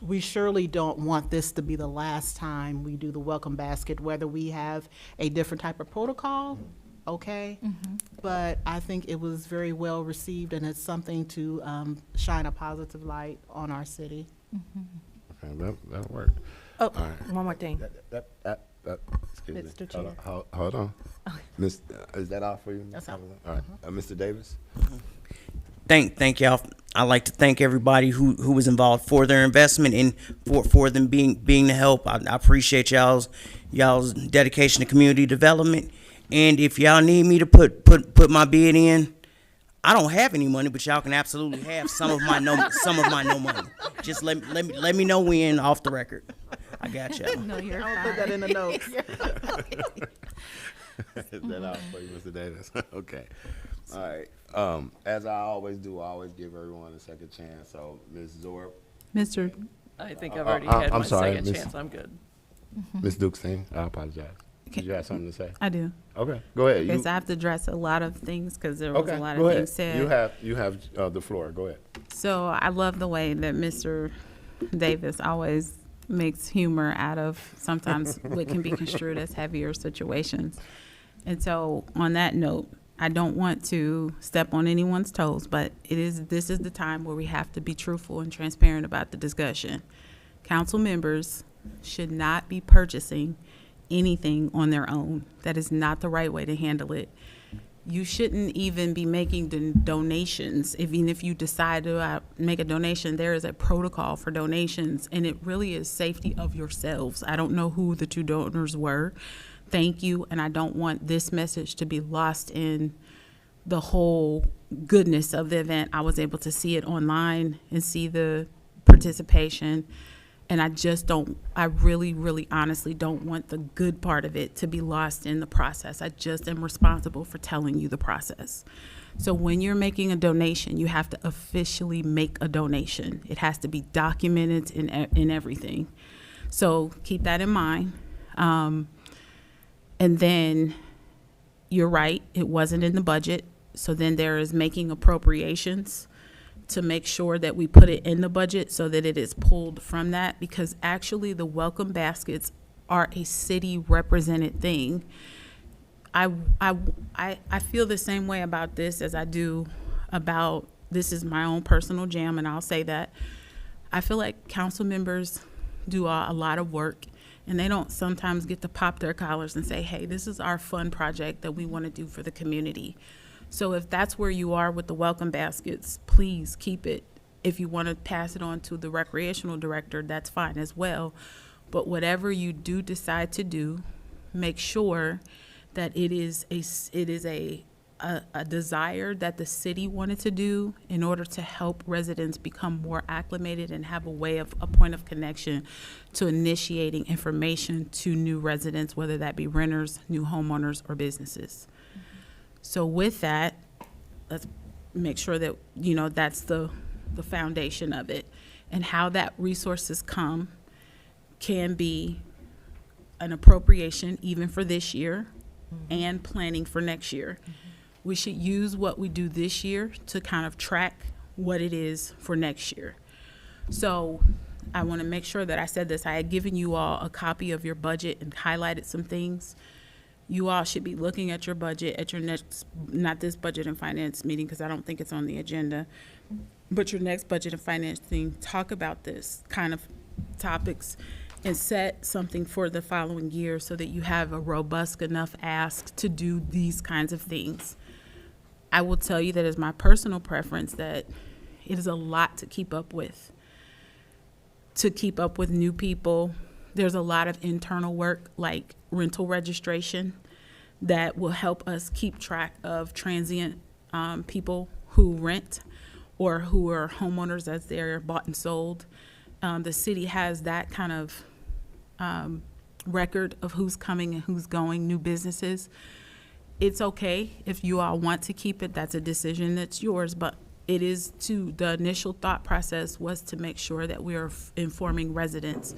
we surely don't want this to be the last time we do the welcome basket, whether we have a different type of protocol. Okay, but I think it was very well received, and it's something to shine a positive light on our city. Okay, that'll work. Oh, All right. one more thing. Excuse me. Mr. Chair. Hold on. Miss, is that all for you? That's all. All right. Mr. Davis? Thank y'all. I'd like to thank everybody who was involved for their investment and for them being the help. I appreciate y'all's dedication to community development. And if y'all need me to put my bid in, I don't have any money, but y'all can absolutely have some of my no money. Just let me know when off the record. I got y'all. No, you're I'll put that in the notes. Is that all for you, Mr. Davis? Okay. All right. As I always do, I always give everyone a second chance. So, Ms. Zorb, Mr. I think I've already had I'm my sorry, second Miss- chance. I'm good. Ms. Dukestein, I apologize. Did you have something to say? I do. Okay, go ahead. Because I have to address a lot of things because there was Okay, a lot go of ahead. things said. You have the floor. Go ahead. So I love the way that Mr. Davis always makes humor out of sometimes what can be construed as heavier situations. And so on that note, I don't want to step on anyone's toes, but this is the time where we have to be truthful and transparent about the discussion. Council members should not be purchasing anything on their own. That is not the right way to handle it. You shouldn't even be making donations. Even if you decide to make a donation, there is a protocol for donations, and it really is safety of yourselves. I don't know who the two donors were. Thank you, and I don't want this message to be lost in the whole goodness of the event. I was able to see it online and see the participation. And I really, really honestly don't want the good part of it to be lost in the process. I just am responsible for telling you the process. So when you're making a donation, you have to officially make a donation. It has to be documented in everything. So keep that in mind. And then you're right, it wasn't in the budget. So then there is making appropriations to make sure that we put it in the budget so that it is pulled from that, because actually the welcome baskets are a city represented thing. I feel the same way about this as I do about, this is my own personal jam, and I'll say that. I feel like council members do a lot of work, and they don't sometimes get to pop their collars and say, hey, this is our fun project that we want to do for the community. So if that's where you are with the welcome baskets, please keep it. If you want to pass it on to the recreational director, that's fine as well. But whatever you do decide to do, make sure that it is a desire that the city wanted to do in order to help residents become more acclimated and have a point of connection to initiating information to new residents, whether that be renters, new homeowners, or businesses. So with that, let's make sure that, that's the foundation of it. And how that resources come can be an appropriation even for this year and planning for next year. we should use what we do this year to kind of track what it is for next year. So I want to make sure that I said this. I had given you all a copy of your budget and highlighted some things. You all should be looking at your budget at your next, not this budget and finance meeting, because I don't think it's on the agenda, but your next budget and finance thing, talk about this kind of topics and set something for the following year so that you have a robust enough ask to do these kinds of things. I will tell you that it's my personal preference that it is a lot to keep up with. To keep up with new people, there's a lot of internal work like rental registration that will help us keep track of transient people who rent or who are homeowners as they're bought and sold. The city has that kind of record of who's coming and who's going, new businesses. It's okay if you all want to keep it, that's a decision that's yours, but it is the initial thought process was to make sure that we are informing residents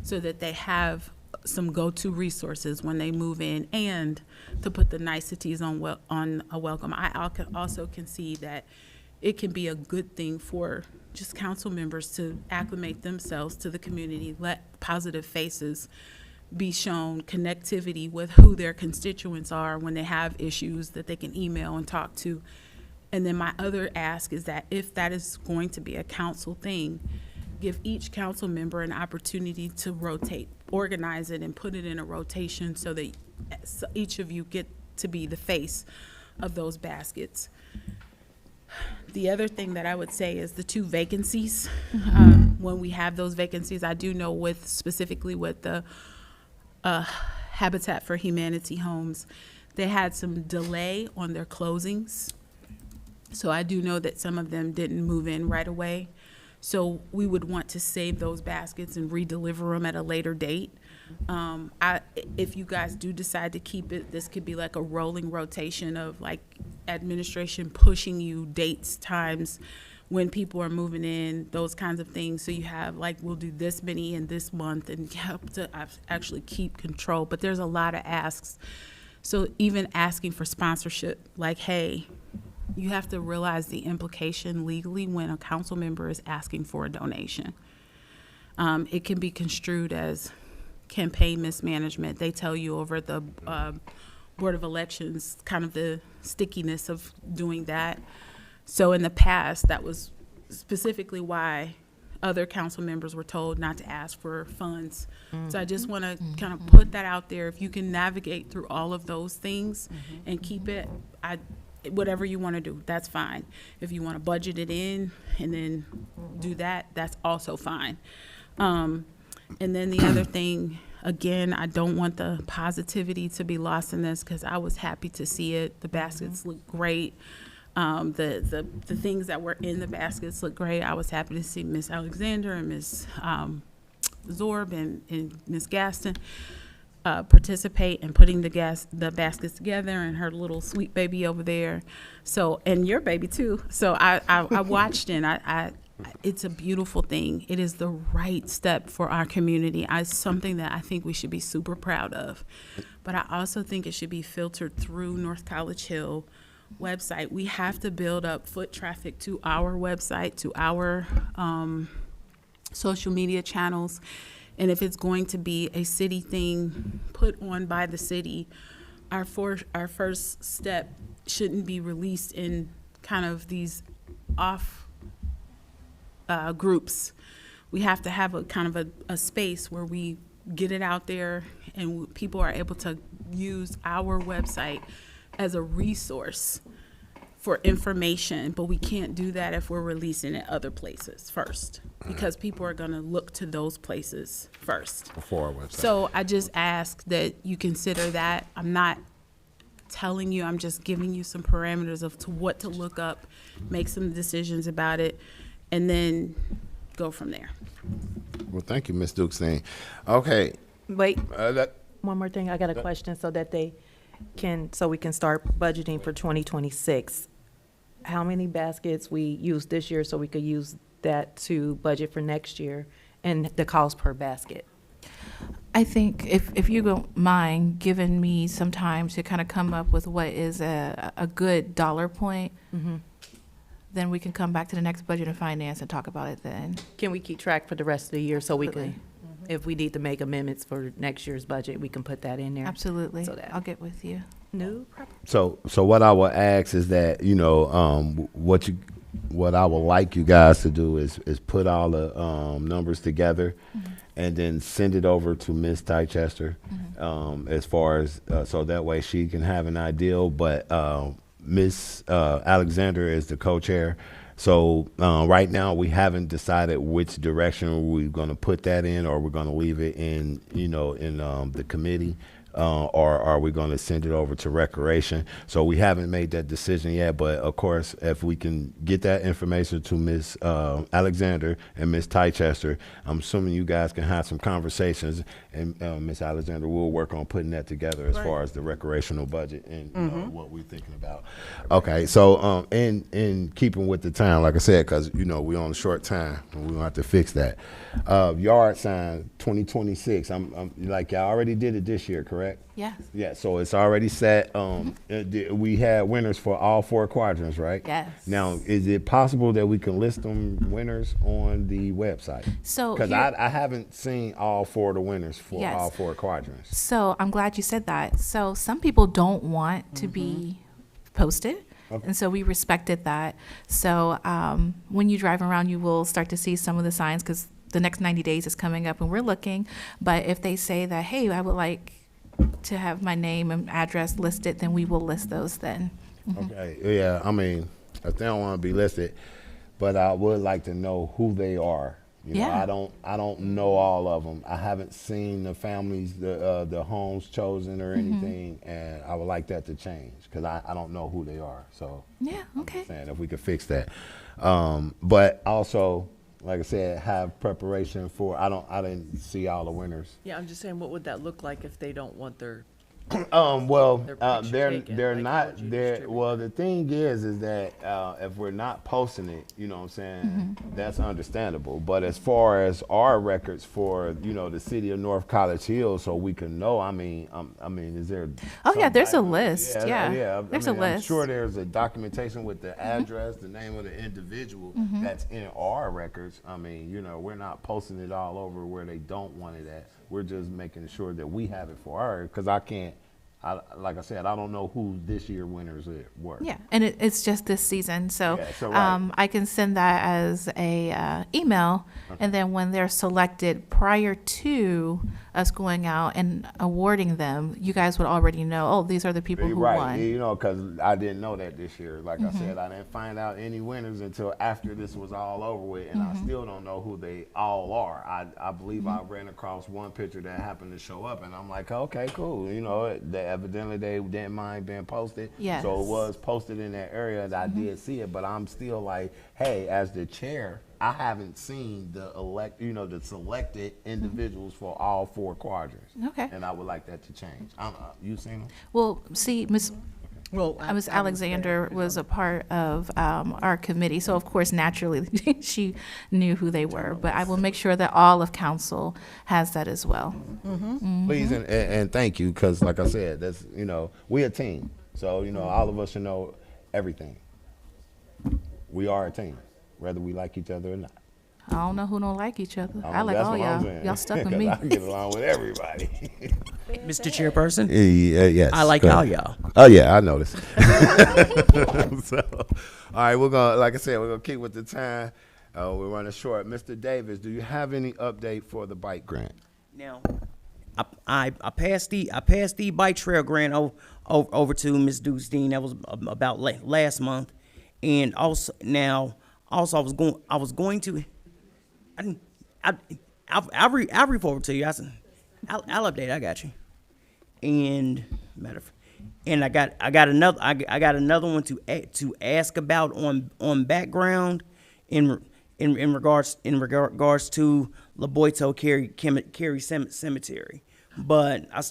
so that they have some go-to resources when they move in and to put the niceties on a welcome. I also can see that it can be a good thing for just council members to acclimate themselves to the community, let positive faces be shown, connectivity with who their constituents are when they have issues that they can email and talk to. And then my other ask is that if that is going to be a council thing, give each council member an opportunity to rotate, organize it and put it in a rotation so that each of you get to be the face of those baskets. The other thing that I would say is the 2 vacancies. When we have those vacancies, I do know specifically with the Habitat for Humanity homes, they had some delay on their closings. So I do know that some of them didn't move in right away. So we would want to save those baskets and redeliver them at a later date. If you guys do decide to keep it, this could be like a rolling rotation of like administration pushing you dates, times when people are moving in, those kinds of things. So you have like, we'll do this many in this month and help to actually keep control. But there's a lot of asks. So even asking for sponsorship, like, hey, you have to realize the implication legally when a council member is asking for a donation. It can be construed as campaign mismanagement. They tell you over at the Board of Elections kind of the stickiness of doing that. So in the past, that was specifically why other council members were told not to ask for funds. So I just want to kind of put that out there. If you can navigate through all of those things and keep it, whatever you want to do, that's fine. If you want to budget it in and then do that, that's also fine. And then the other thing, again, I don't want the positivity to be lost in this because I was happy to see it. The baskets look great. The things that were in the baskets look great. I was happy to see Miss Alexander and Miss Zorb and Miss Gaston participate in putting the baskets together, and her little sweet baby over there. So, and your baby too. So I watched and it's a beautiful thing. It is the right step for our community. It's something that I think we should be super proud of. But I also think it should be filtered through North College Hill website. We have to build up foot traffic to our website, to our social media channels. And if it's going to be a city thing put on by the city, our first step shouldn't be released in kind of these off groups. We have to have a kind of a space where we get it out there and people are able to use our website as a resource for information, but we can't do that if we're releasing it other places first, because people are going to look to those places first. Before our website. So I just ask that you consider that. I'm not telling you, I'm just giving you some parameters of what to look up, make some decisions about it, and then go from there. Well, thank you, Ms. Dukes. Okay. Wait, one more thing. I got a question so that so we can start budgeting for 2026. How many baskets we used this year so we could use that to budget for next year, and the cost per basket? I think if you don't mind giving me some time to kind of come up with what is a good dollar point, then we can come back to the next budget and finance and talk about it then. Can we keep track for the rest of the year so we Absolutely. can, if we need to make amendments for next year's budget, we can put that in there? Absolutely. So that- I'll get with you. No problem. So what I will ask is that, you know, what I would like you guys to do is put all the numbers together and then send it over to Ms. Tychester, as far as so that way she can have an idea. But Ms. Alexander is the co-chair. So right now we haven't decided which direction we're going to put that in, or we're going to leave it in, you know, in the committee. Or are we going to send it over to Recreation? So we haven't made that decision yet, but of course, if we can get that information to Ms. Alexander and Ms. Tychester, I'm assuming you guys can have some conversations, and Ms. Alexander will work on putting that together as far as the recreational budget and you know, what we're thinking about. Okay, so in keeping with the time, like I said, because you know we're on a short time, and we're gonna have to fix that. Yard sign 2026. I'm like y'all already did it this year, correct? Yes. Yeah, so it's already set. We had winners for all 4 quadrants, right? Yes. Now, is it possible that we can list them winners on the website? So Because here- I haven't seen all 4 of the winners for Yes. all 4 quadrants. So I'm glad you said that. So some people don't want to be posted. Okay. And so we respected that. So when you drive around, you will start to see some of the signs because the next 90 days is coming up and we're looking. But if they say that, hey, I would like to have my name and address listed, then we will list those then. Okay, yeah, I mean, if they don't want to be listed, but I would like to know who they are. You know, Yeah. I don't know all of them. I haven't seen the families, the homes chosen or anything, and I would like that to change because I don't know who they are. So Yeah, okay. saying if we could fix that, but also, like I said, have preparation for. I didn't see all the winners. Yeah, I'm just saying, what would that look like if they don't want their, Well, Their picture they're taken, they're like, how not would you there. distribute Well, the thing is that if we're not posting it, you know what I'm saying, that's understandable. But as far as our records for, you know, the city of North College Hill, so we can know. I mean, is there? Oh, yeah, there's a some- list. Yeah. yeah. There's a I'm list. sure there's a documentation with the address, the name of the individual that's in our records. I mean, you know, we're not posting it all over where they don't want it at. We're just making sure that we have it for our, because like I said, I don't know who this year winners were. Yeah, and it's just this season, so, Yeah, so right. I can send that as a email, and then when they're selected prior to us going out and awarding them, you guys would already know, oh, these are the people who Right, won. you know, because I didn't know that this year. Like I said, I didn't find out any winners until after this was all over with, and I still don't know who they all are. I believe I ran across one picture that happened to show up, and I'm like, okay, cool. You know, evidently they didn't mind being posted. Yes. So it was posted in that area, and I did see it, but I'm still like, hey, as the chair, I haven't seen the selected individuals for all 4 quadrants. Okay. And I would like that to change. You seen them? Well, see, Ms. Well, Ms. Alexander was a part of our committee, so of course, naturally, she knew who they were. But I will make sure that all of council has that as well. Please and thank you, because like I said, that's, you know, we a team, so you know all of us should know everything. We are a team, whether we like each other or not. I don't know who don't like each other. I like That's all what I'm y'all. saying. Y'all stuck with 'Cause me. I get along with everybody. Mr. Chairperson, Yes. I like go all ahead. y'all. Oh yeah, I noticed. So, all right, we're gonna, like I said, we're gonna keep with the time. We're running short. Mr. Davis, do you have any update for the bike grant? Now, I passed the bike trail grant over to Ms. Dukestein. That was about last month, and also I was going to. I'll report to you. I'll update. I got you. And I got another one to ask about on background in regards to La Boito Carey Cemetery. But I'm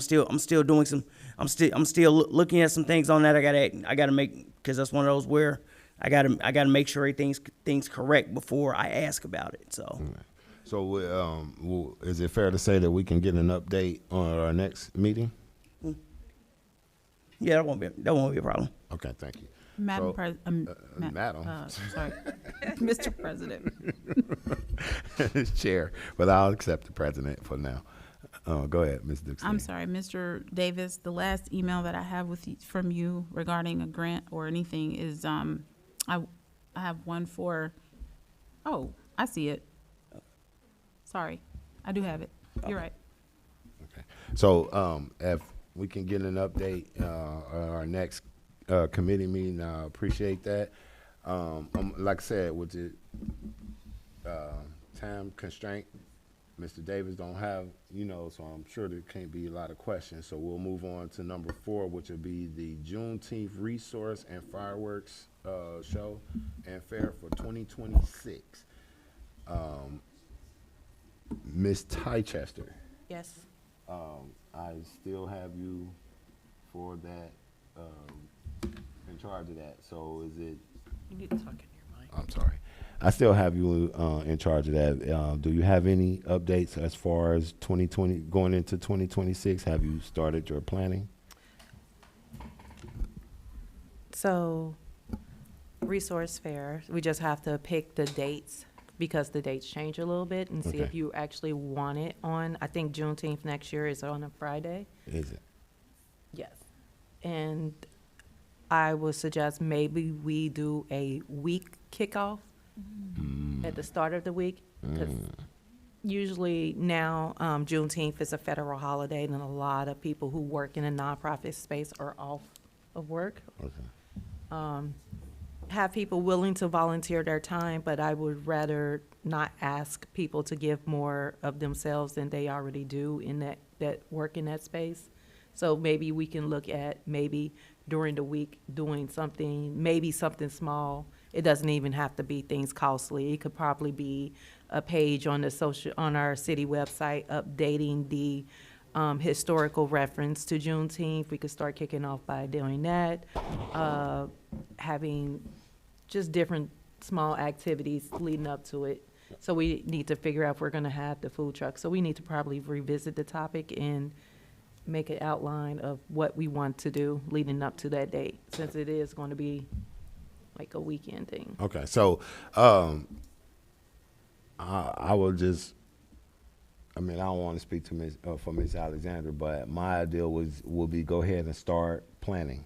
still doing some. I'm still looking at some things on that. I gotta make, because that's one of those where I gotta make sure everything's correct before I ask about it. So. So, is it fair to say that we can get an update on our next meeting? Yeah, that won't be a problem. Okay, thank you. Madam So, President, Madam. sorry, Mr. President. Chair, but I'll accept the president for now. Go ahead, Ms. Dixon. I'm sorry, Mr. Davis, the last email that I have from you regarding a grant or anything is, I have one for, oh, I see it. Sorry, I do have it. You're right. Okay. So, if we can get an update, on our next, committee meeting, I appreciate that. Like I said, with the, time constraint, Mr. Davis don't have, so I'm sure there can't be a lot of questions. So we'll move on to number 4, which will be the Juneteenth Resource and Fireworks show and fair for 2026. Ms. Tychester, Yes. I still have you for that, in charge of that. So is it? You need to talk in your mic. I'm sorry. I still have you in charge of that. Do you have any updates as far as 2020 going into 2026? Have you started your planning? So, resource fair, we just have to pick the dates because the dates change a little bit and see if Okay. you actually want it on, I think Juneteenth next year is on a Friday. Is it? Yes. And I would suggest maybe we do a week kickoff at the start of the week. Because usually now, Juneteenth is a federal holiday and a lot of people who work in a nonprofit space are off of work. Okay. Have people willing to volunteer their time, but I would rather not ask people to give more of themselves than they already do in that work in that space. So maybe we can look at maybe during the week doing something, maybe something small. It doesn't even have to be things costly. It could probably be a page on our city website updating the historical reference to Juneteenth. We could start kicking off by doing that. Having just different small activities leading up to it. So we need to figure out if we're gonna have the food truck. So we need to probably revisit the topic and make an outline of what we want to do leading up to that date, since it is going to be like a weekend thing. Okay. So, I will just. I mean, I don't want to speak to for Ms. Alexander, but my idea will be go ahead and start planning.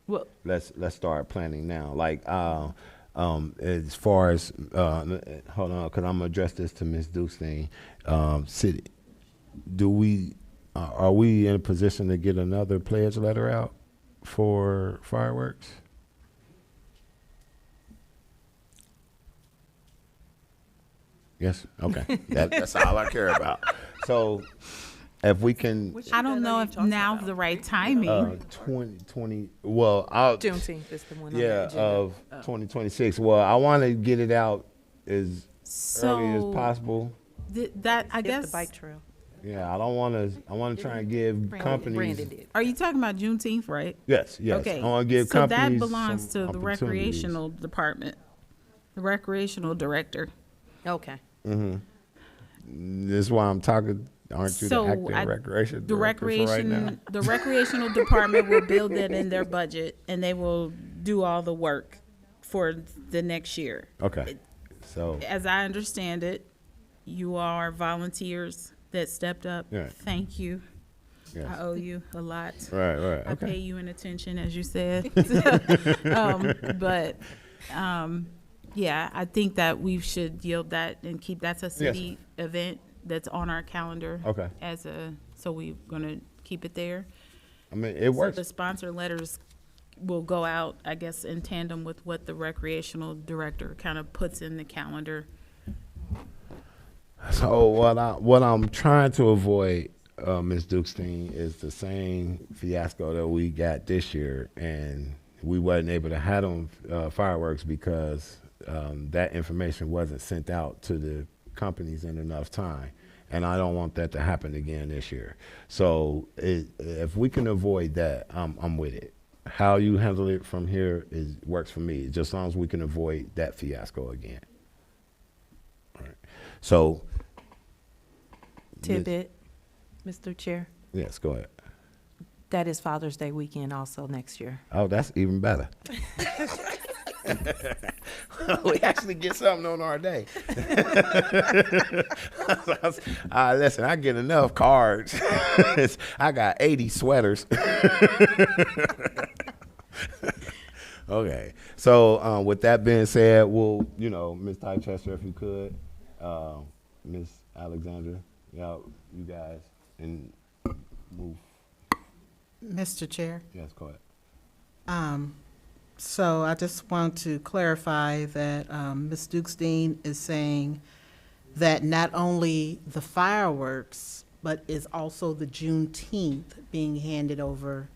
Well, Let's start planning now. Like, as far as hold on, because I'm gonna address this to Ms. Dukestein. City, are we in a position to get another pledge letter out for fireworks? Yes. Okay. That's all I care about. So, if we can. I don't know if now's the right timing. 2020. Well, I'll. Juneteenth is the one on the Yeah, agenda. of 2026. Well, I want to get it out as early as So possible. that, I Skip guess, the bike trail. Yeah, I don't want to. I want to try and give companies. Brandon did. are you talking about Juneteenth, right? Yes. Okay. I want to give so companies. that belongs some to the opportunities. recreational department, the recreational director. Okay. This is why I'm talking. Aren't you So the acting I- recreation The director for right now? the recreational department will build that in their budget, and they will do all the work for the next year. Okay. So As I understand it, you are volunteers that stepped up. Yeah. Thank you. yes. I owe you a lot. Right. I pay Okay. you in attention, as you said. But yeah, I think that we should yield that and keep that's a city event that's on our calendar. Okay. So we're gonna keep it there. I mean, it works. So the sponsor letters will go out, I guess, in tandem with what the recreational director kind of puts in the calendar. So what I'm trying to avoid, Ms. Dukestein, is the same fiasco that we got this year, and we wasn't able to have them fireworks because that information wasn't sent out to the companies in enough time, and I don't want that to happen again this year. So if we can avoid that, I'm with it. How you handle it from here works for me, just as long as we can avoid that fiasco again. All right. So tidbit, Mr. Chair. Yes, go ahead. That is Father's Day weekend also next year. Oh, that's even better. We actually get something on our day. Listen, I get enough cards. I got 80 sweaters. Okay. So with that being said, we'll, Ms. Tykechester, if you could, Ms. Alexandra, you guys, and move. Mr. Chair. Yes, go ahead. So I just want to clarify that Ms. Dukestein is saying that not only the fireworks, but is also the Juneteenth being handed over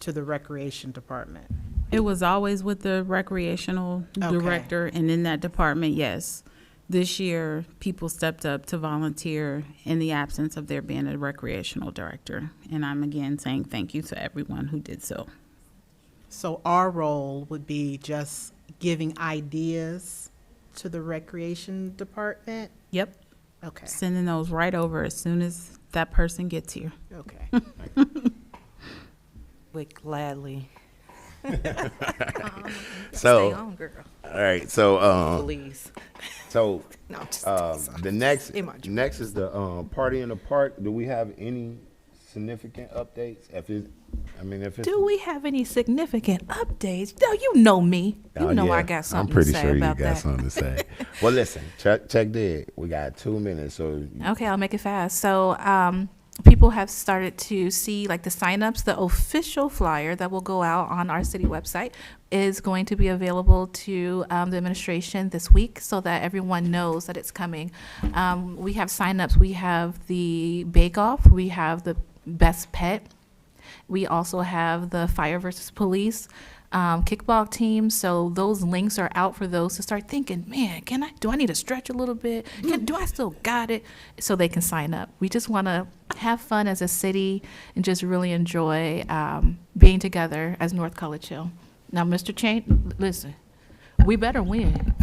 to the Recreation Department. It was always with the recreational Okay. director, and in that department, yes. This year, people stepped up to volunteer in the absence of there being a recreational director. And I'm again saying thank you to everyone who did so. So our role would be just giving ideas to the Recreation Department? Yep. Okay, Sending those right over as soon as that person gets here. okay. Would gladly. So, on, girl. all right. So, Please. so No, just the next In my dreams. next is the party in the park. Do we have any significant updates? If it's Do we have any significant updates? No, you know me. You Oh, know yeah. I got something I'm pretty to say sure you about got that. something to say. Well, listen, check dig. We got 2 minutes, so Okay, I'll make it fast. So, people have started to see like the signups. The official flyer that will go out on our city website is going to be available to the administration this week so that everyone knows that it's coming. We have signups. We have the Bake Off. We have the Best Pet. We also have the Fire versus Police kickball team. So those links are out for those to start thinking, man, do I need to stretch a little bit? Do I still got it? So they can sign up. We just want to have fun as a city and just really enjoy being together as North College Hill. Now, Mr. Chain, listen, we better win.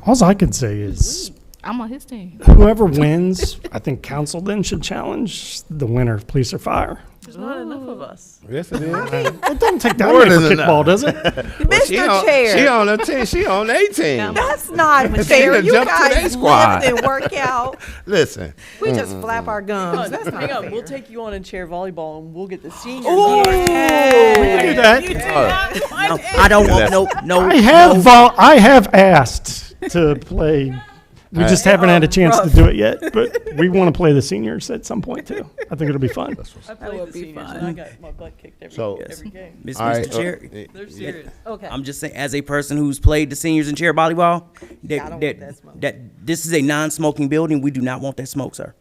All I can say is I'm on his team. whoever wins, I think council then should challenge the winner of police or fire. There's not enough of us. yes, it is. It doesn't take that More many for than kickball, does it? Mr. Chair. She on a team. She on 18. That's not She fair. done You jumped to they guys squad. live and work out. Listen, We just flap our gums. Hang That's on, not hang on. fair. We'll take you on and chair volleyball, and we'll get the seniors. We can do that. No, I don't want no. I have asked to play. We just haven't had a chance to do it yet, but we want to play the seniors at some point too. I think it'll be fun. I played the seniors, and I got my butt kicked every game. Mr. all right. Chair, They're serious. Okay. I'm just saying, as a person who's played the seniors in chair volleyball, don't want that smoke. that this is a non-smoking building. We do not want that smoke, sir.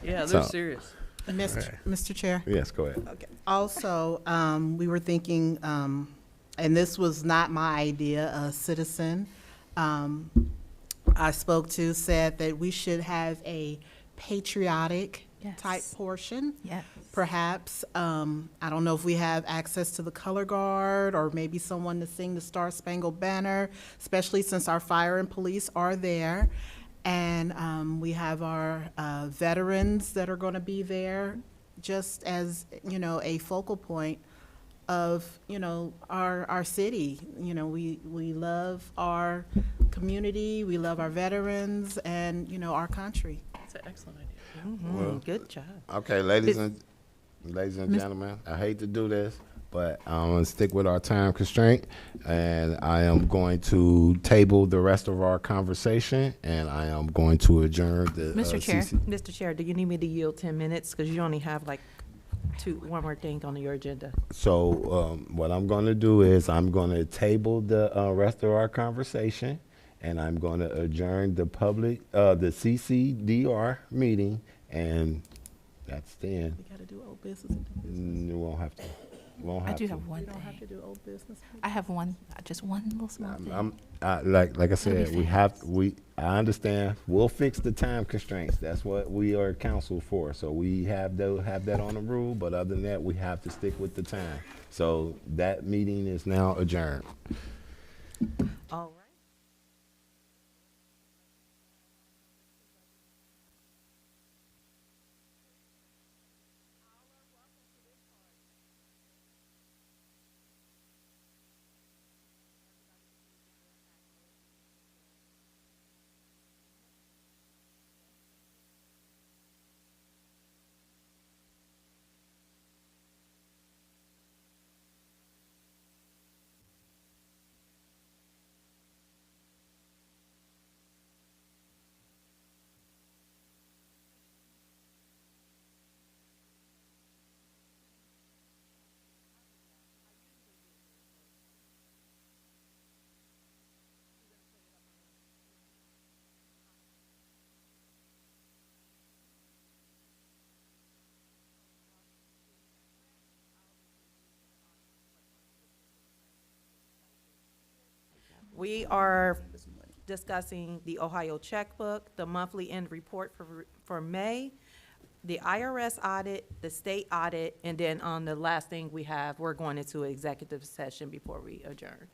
Yeah, they're So- serious. Mr. Chair? yes, go ahead. Also, we were thinking, and this was not my idea, a citizen I spoke to said that we should have a patriotic Yes. type portion. Yes. Perhaps, I don't know if we have access to the color guard or maybe someone to sing the Star Spangled Banner, especially since our fire and police are there. And we have our veterans that are going to be there just as, a focal point of, our city. We love our community, we love our veterans and, our country. That's an excellent idea. Well, Good job. okay, ladies and gentlemen, I hate to do this, but I'm gonna stick with our time constraint, and I am going to table the rest of our conversation, and I am going to adjourn the Mr. Chair. CC. Mr. Chair, do you need me to yield 10 minutes? Because you only have like one more thing on your agenda. So what I'm going to do is I'm going to table the rest of our conversation, and I'm going to adjourn the the CCDR meeting, and that's the end. We got to do old business. You won't have to. Won't I have do to. have one We don't have to thing. do old business. I have just one little small thing. Like I said, I understand. We'll fix the time constraints. That's what we are council for. So we have that on the rule. But other than that, we have to stick with the time. So that meeting is now adjourned. All right. We are discussing the Ohio checkbook, the monthly end report for May, the IRS audit, the state audit, and then on the last thing we have, we're going into executive session before we adjourn.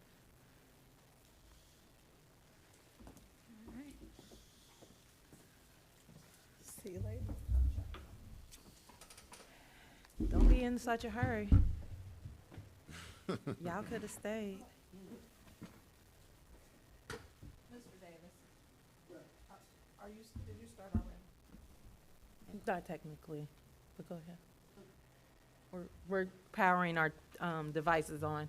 See you later. Don't be in such a hurry. Y'all could have stayed. Mr. Davis, did you start already? Not technically, but go ahead. We're powering our devices on.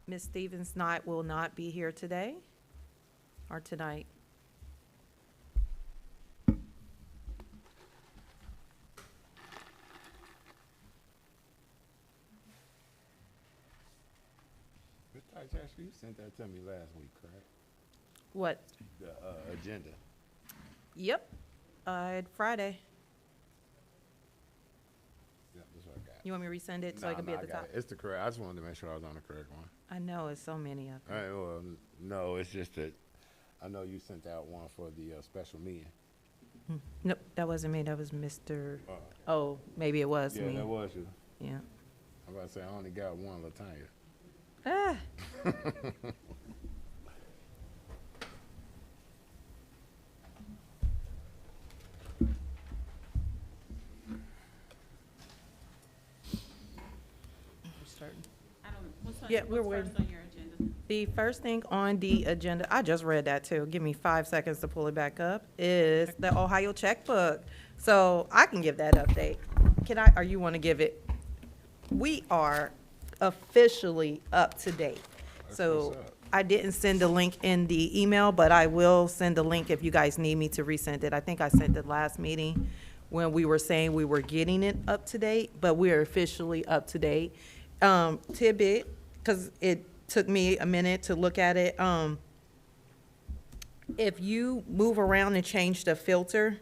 Ms. Stevens Knight will not be here today or tonight. Mr. Tasker, you sent that to me last week, correct? What? The agenda. Yep, Friday. Yeah, that's what I got. You want me to resend it so I can be at the got top? it. It's the correct. I just wanted to make sure I was on the correct one. I know, it's so many of them. All right, well, no, it's just that I know you sent out one for the special meeting. Nope, that wasn't me, that was Mr., Uh, oh, maybe it was yeah, me. that was you. Yeah. I'm about to say I only got one, Latanya. Ah. Yeah, we're waiting. The first thing on the agenda, I just read that too, give me 5 seconds to pull it back up, is the Ohio checkbook. So I can give that update. Can I, or you want to give it? We are officially up to date. So what's up. I didn't send the link in the email, but I will send the link if you guys need me to resend it. I think I sent it last meeting when we were saying we were getting it up to date, but we are officially up to date. Tidbit, because it took me a minute to look at it. If you move around and change the filter,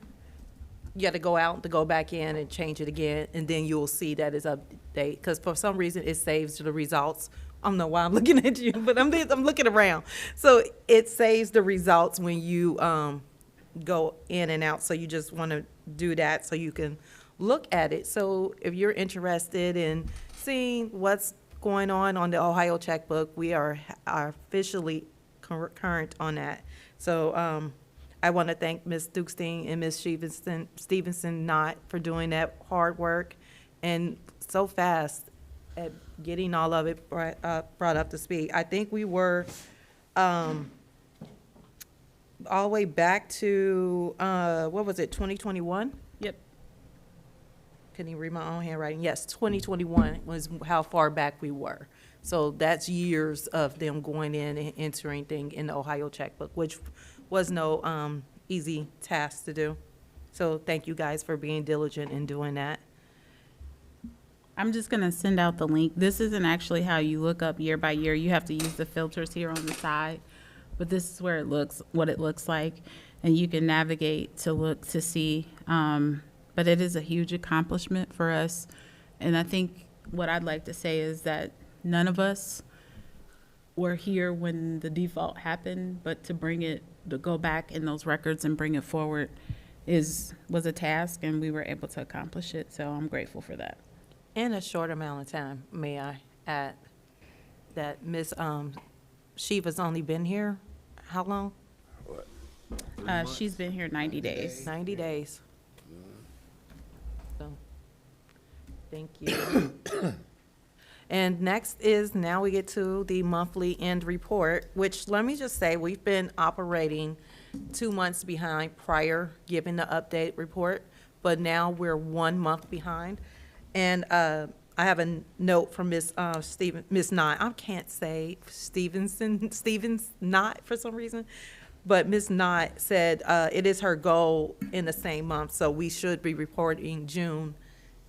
you got to go out to go back in and change it again, and then you'll see that it's update. Because for some reason it saves the results. I don't know why I'm looking at you, but I'm looking around. So it saves the results when you go in and out. So you just want to do that so you can look at it. So if you're interested in seeing what's going on the Ohio checkbook, we are officially current on that. So I want to thank Ms. Dukestein and Ms. Stevenson Knott for doing that hard work and so fast at getting all of it brought up to speed. I think we were all the way back to, what was it, 2021? Yep. Couldn't even read my own handwriting. Yes, 2021 was how far back we were. So that's years of them going in and entering things in the Ohio checkbook, which was no easy task to do. So thank you guys for being diligent in doing that. I'm just gonna send out the link. This isn't actually how you look up year by year. You have to use the filters here on the side, but this is where it looks, what it looks like, and you can navigate to look to see. But it is a huge accomplishment for us, and I think what I'd like to say is that none of us were here when the default happened, but to go back in those records and bring it forward was a task, and we were able to accomplish it. So I'm grateful for that. In a short amount of time, may I add, that Ms. Shiva's only been here, how long? She's been here 90 days. 90 days. So, thank you. And next is, now we get to the monthly end report, which, let me just say, we've been operating 2 months behind prior giving the update report, but now we're 1 month behind. And I have a note from Ms. Knott. I can't say Stevens Knott for some reason, but Ms. Knott said it is her goal in the same month, so we should be reporting June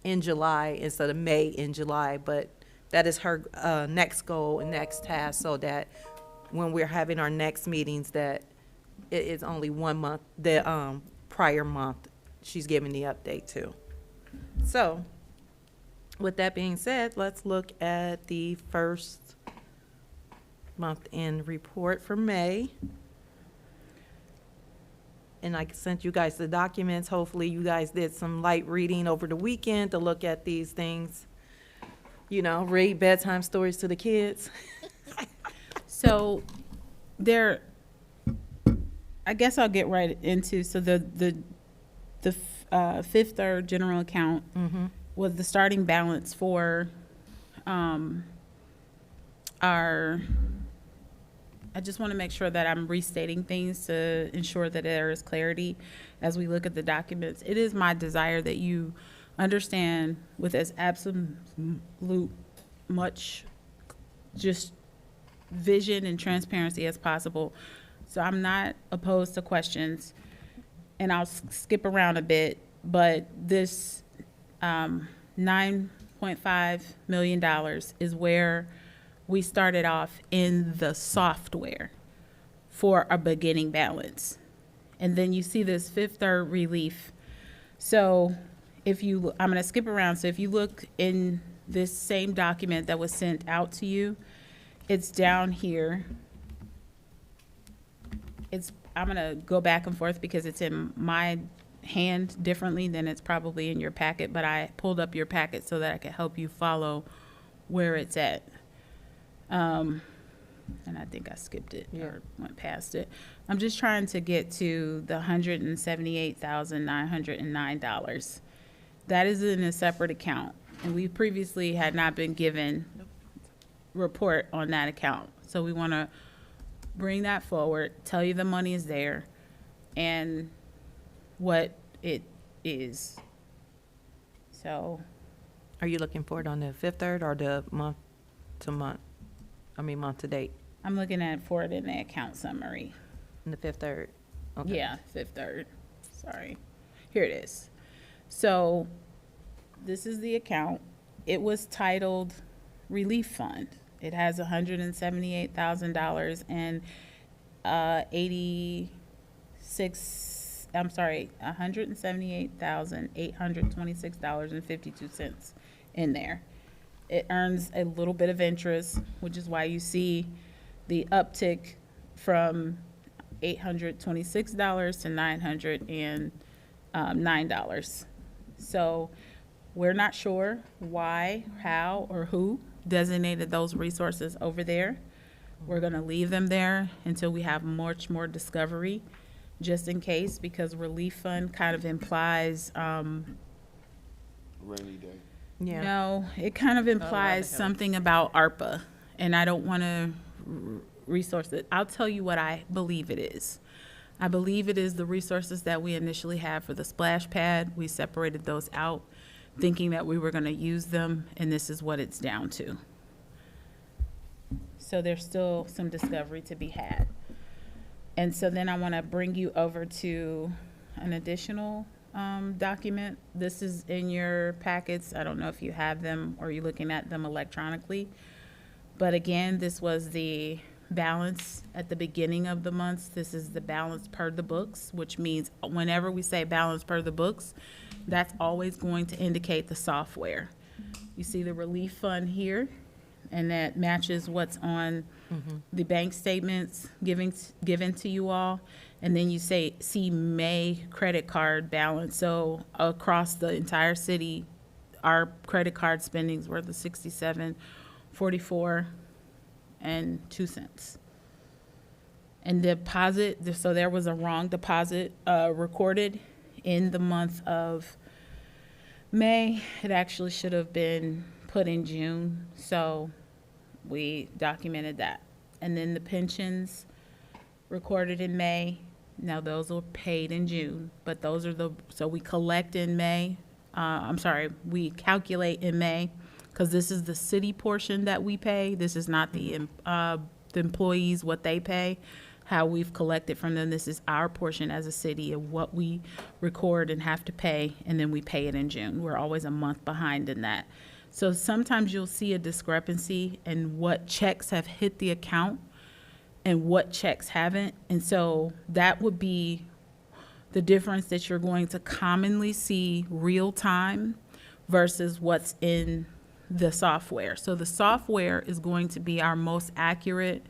in July instead of May in July. But that is her next goal and next task, so that when we're having our next meetings, that it is only 1 month, the prior month she's giving the update to. So With that being said, let's look at the first month-end report for May. And I sent you guys the documents. Hopefully you guys did some light reading over the weekend to look at these things. You know, read bedtime stories to the kids. So there, I guess I'll get right into, so the Fifth Third general account was the starting balance for our, I just want to make sure that I'm restating things to ensure that there is clarity as we look at the documents. It is my desire that you understand with as absolute much just vision and transparency as possible. So I'm not opposed to questions, and I'll skip around a bit, but this $9.5 million is where we started off in the software for a beginning balance. And then you see this Fifth Third relief. So if you, I'm gonna skip around. So if you look in this same document that was sent out to you, it's down here. I'm gonna go back and forth because it's in my hand differently than it's probably in your packet, but I pulled up your packet so that I could help you follow where it's at. And I think I skipped it or went past it. I'm just trying to get to the $178,909. That is in a separate account, and we previously had not been given report on that account. So we want to bring that forward, tell you the money is there and what it is. So Are you looking for it on the Fifth Third or the month to date? I'm looking at for it in the account summary. In the Fifth Third? Okay. Yeah, Fifth Third. Sorry. Here it is. So this is the account. It was titled Relief Fund. It has $178,000 and $178,826.52 in there. It earns a little bit of interest, which is why you see the uptick from $826 to $909. So we're not sure why, how, or who designated those resources over there. We're gonna leave them there until we have much more discovery, just in case, because relief fund kind of implies, Rainy day. Yeah. no, it kind of implies something about ARPA, and I don't wanna resource it. I'll tell you what I believe it is. I believe it is the resources that we initially had for the splash pad. We separated those out, thinking that we were gonna use them, and this is what it's down to. So there's still some discovery to be had. And so then I wanna bring you over to an additional document. This is in your packets. I don't know if you have them or you're looking at them electronically. But again, this was the balance at the beginning of the months. This is the balance per the books, which means whenever we say balance per the books, that's always going to indicate the software. You see the relief fund here, and that matches what's on the bank statements given to you all. And then you see May credit card balance. So across the entire city, our credit card spendings were the $67.44 and 2 cents. And deposit, so there was a wrong deposit recorded in the month of May. It actually should have been put in June, so we documented that. And then the pensions recorded in May. Now those were paid in June, but those are so we collect in May. We calculate in May, because this is the city portion that we pay. This is not the employees, what they pay, how we've collected from them. This is our portion as a city of what we record and have to pay, and then we pay it in June. We're always a month behind in that. So sometimes you'll see a discrepancy in what checks have hit the account and what checks haven't. And so that would be the difference that you're going to commonly see real time versus what's in the software. So the software is going to be our most accurate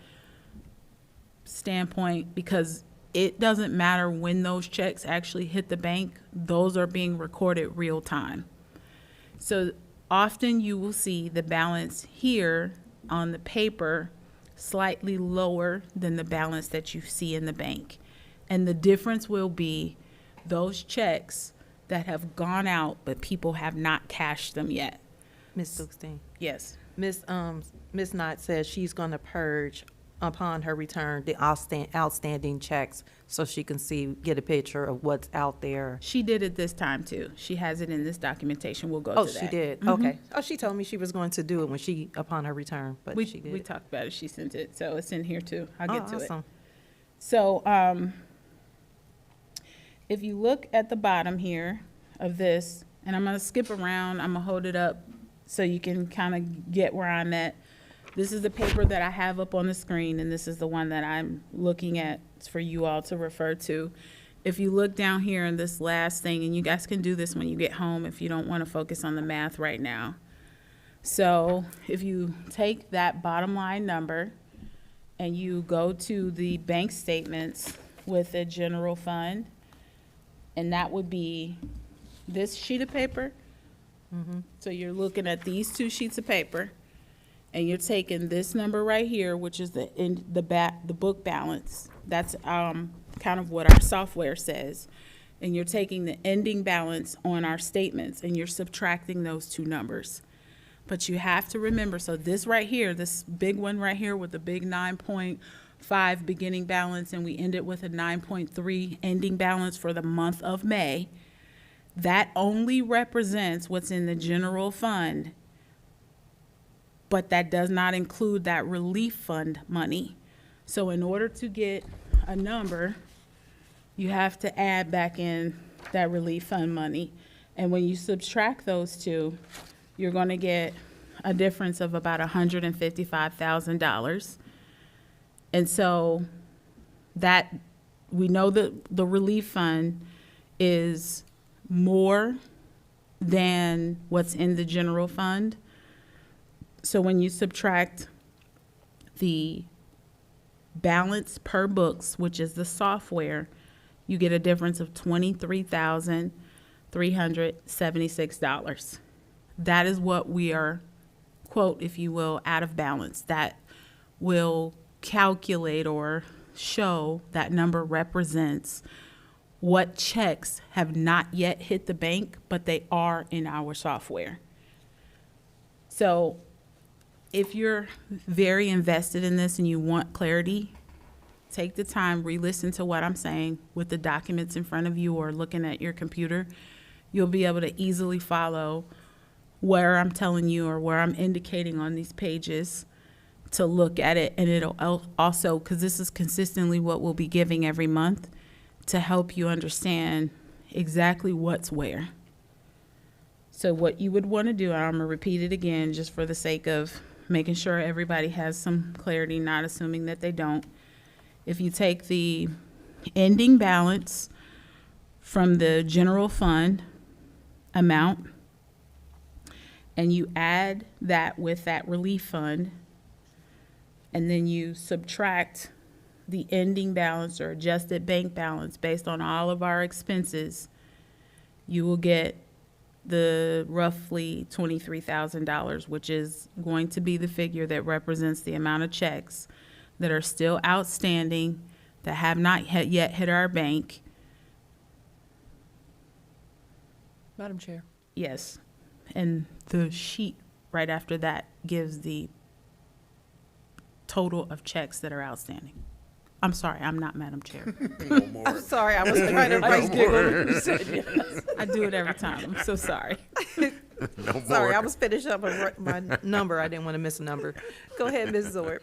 standpoint because it doesn't matter when those checks actually hit the bank. Those are being recorded real time. So often you will see the balance here on the paper slightly lower than the balance that you see in the bank. And the difference will be those checks that have gone out, but people have not cashed them yet. Ms. Silkstein, Yes. Ms. Knott says she's going to purge upon her return the outstanding checks so she can get a picture of what's out there. She did it this time too. She has it in this documentation. We'll go Oh, to that. she did? Okay. Oh, she told me she was going to do it upon her return, but she did. We talked about it. She sent it. So it's in here too. I'll get to it. Awesome. So, if you look at the bottom here of this, and I'm gonna skip around, I'm gonna hold it up so you can kind of get where I'm at. This is the paper that I have up on the screen, and this is the one that I'm looking at for you all to refer to. If you look down here in this last thing, and you guys can do this when you get home if you don't want to focus on the math right now. So if you take that bottom line number and you go to the bank statements with the general fund, and that would be this sheet of paper. So you're looking at these two sheets of paper, and you're taking this number right here, which is the book balance. That's kind of what our software says. And you're taking the ending balance on our statements, and you're subtracting those two numbers. But you have to remember, so this right here, this big one right here with the big 9.5 beginning balance, and we end it with a 9.3 ending balance for the month of May, that only represents what's in the general fund, but that does not include that relief fund money. So in order to get a number, you have to add back in that relief fund money. And when you subtract those two, you're going to get a difference of about $155,000. And so that, we know that the relief fund is more than what's in the general fund. So when you subtract the balance per books, which is the software, you get a difference of $23,376. That is what we are, quote, if you will, out of balance. That will calculate or show that number represents what checks have not yet hit the bank, but they are in our software. So if you're very invested in this and you want clarity, take the time, re-listen to what I'm saying with the documents in front of you or looking at your computer. You'll be able to easily follow where I'm telling you or where I'm indicating on these pages to look at it. And it'll also, because this is consistently what we'll be giving every month, to help you understand exactly what's where. So what you would want to do, and I'm going to repeat it again just for the sake of making sure everybody has some clarity, not assuming that they don't. If you take the ending balance from the general fund amount and you add that with that relief fund, and then you subtract the ending balance or adjusted bank balance based on all of our expenses, you will get the roughly $23,000, which is going to be the figure that represents the amount of checks that are still outstanding, that have not yet hit our bank. Madam Chair. Yes. And the sheet right after that gives the total of checks that are outstanding. I'm sorry, I'm not Madam Chair. I'm sorry, I was trying to I just giggled. You said yes. I do it every time. I'm so sorry. Sorry, I was finishing up my number. I didn't want to miss a number. Go ahead, Ms. Zorb.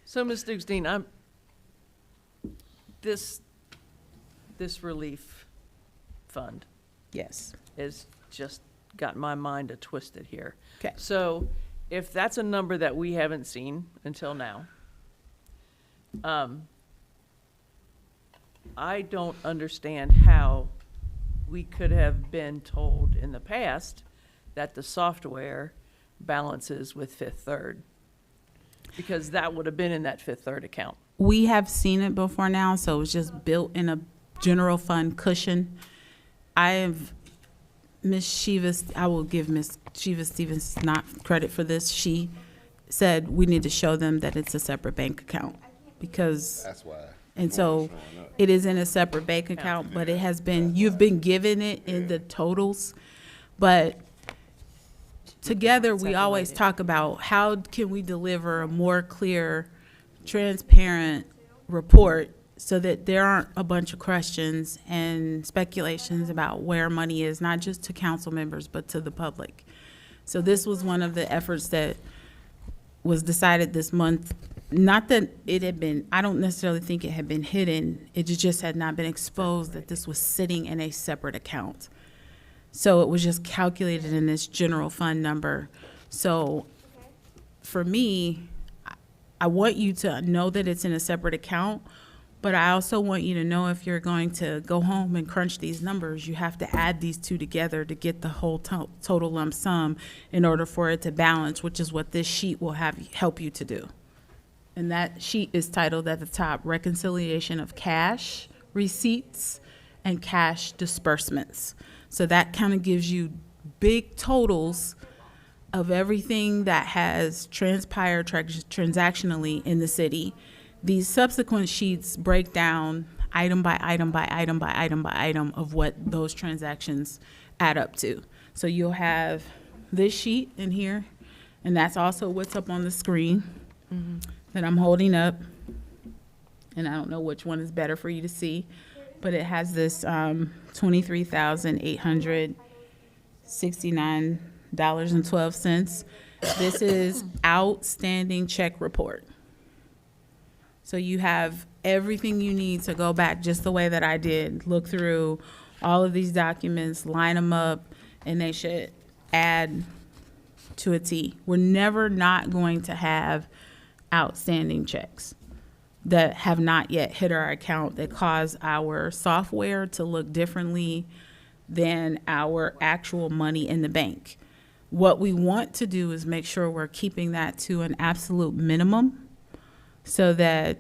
So, Ms. Dugstein, this relief fund Yes. has just got my mind twisted here. Okay. So, if that's a number that we haven't seen until now, I don't understand how we could have been told in the past that the software balances with Fifth Third, because that would have been in that Fifth Third account. We have seen it before now, so it was just built in a general fund cushion. I will give Miss Shiva Stevens not credit for this. She said we need to show them that it's a separate bank account because, That's why. and so it is in a separate bank account, but it has been, you've been given it in the totals. But together, we always talk about how can we deliver a more clear, transparent report so that there aren't a bunch of questions and speculations about where money is, not just to council members, but to the public. So this was one of the efforts that was decided this month. Not that it had been, I don't necessarily think it had been hidden, it just had not been exposed that this was sitting in a separate account. So it was just calculated in this general fund number. So for me, I want you to know that it's in a separate account, but I also want you to know if you're going to go home and crunch these numbers, you have to add these two together to get the whole total lump sum in order for it to balance, which is what this sheet will help you to do. And that sheet is titled at the top, Reconciliation of Cash Receipts and Cash Disbursements. So that kind of gives you big totals of everything that has transpired transactionally in the city. These subsequent sheets break down item by item by item by item by item of what those transactions add up to. So you'll have this sheet in here, and that's also what's up on the screen that I'm holding up. And I don't know which one is better for you to see, but it has this $23,869.12. This is outstanding check report. So you have everything you need to go back just the way that I did, look through all of these documents, line them up, and they should add to a T. We're never not going to have outstanding checks that have not yet hit our account that cause our software to look differently than our actual money in the bank. What we want to do is make sure we're keeping that to an absolute minimum so that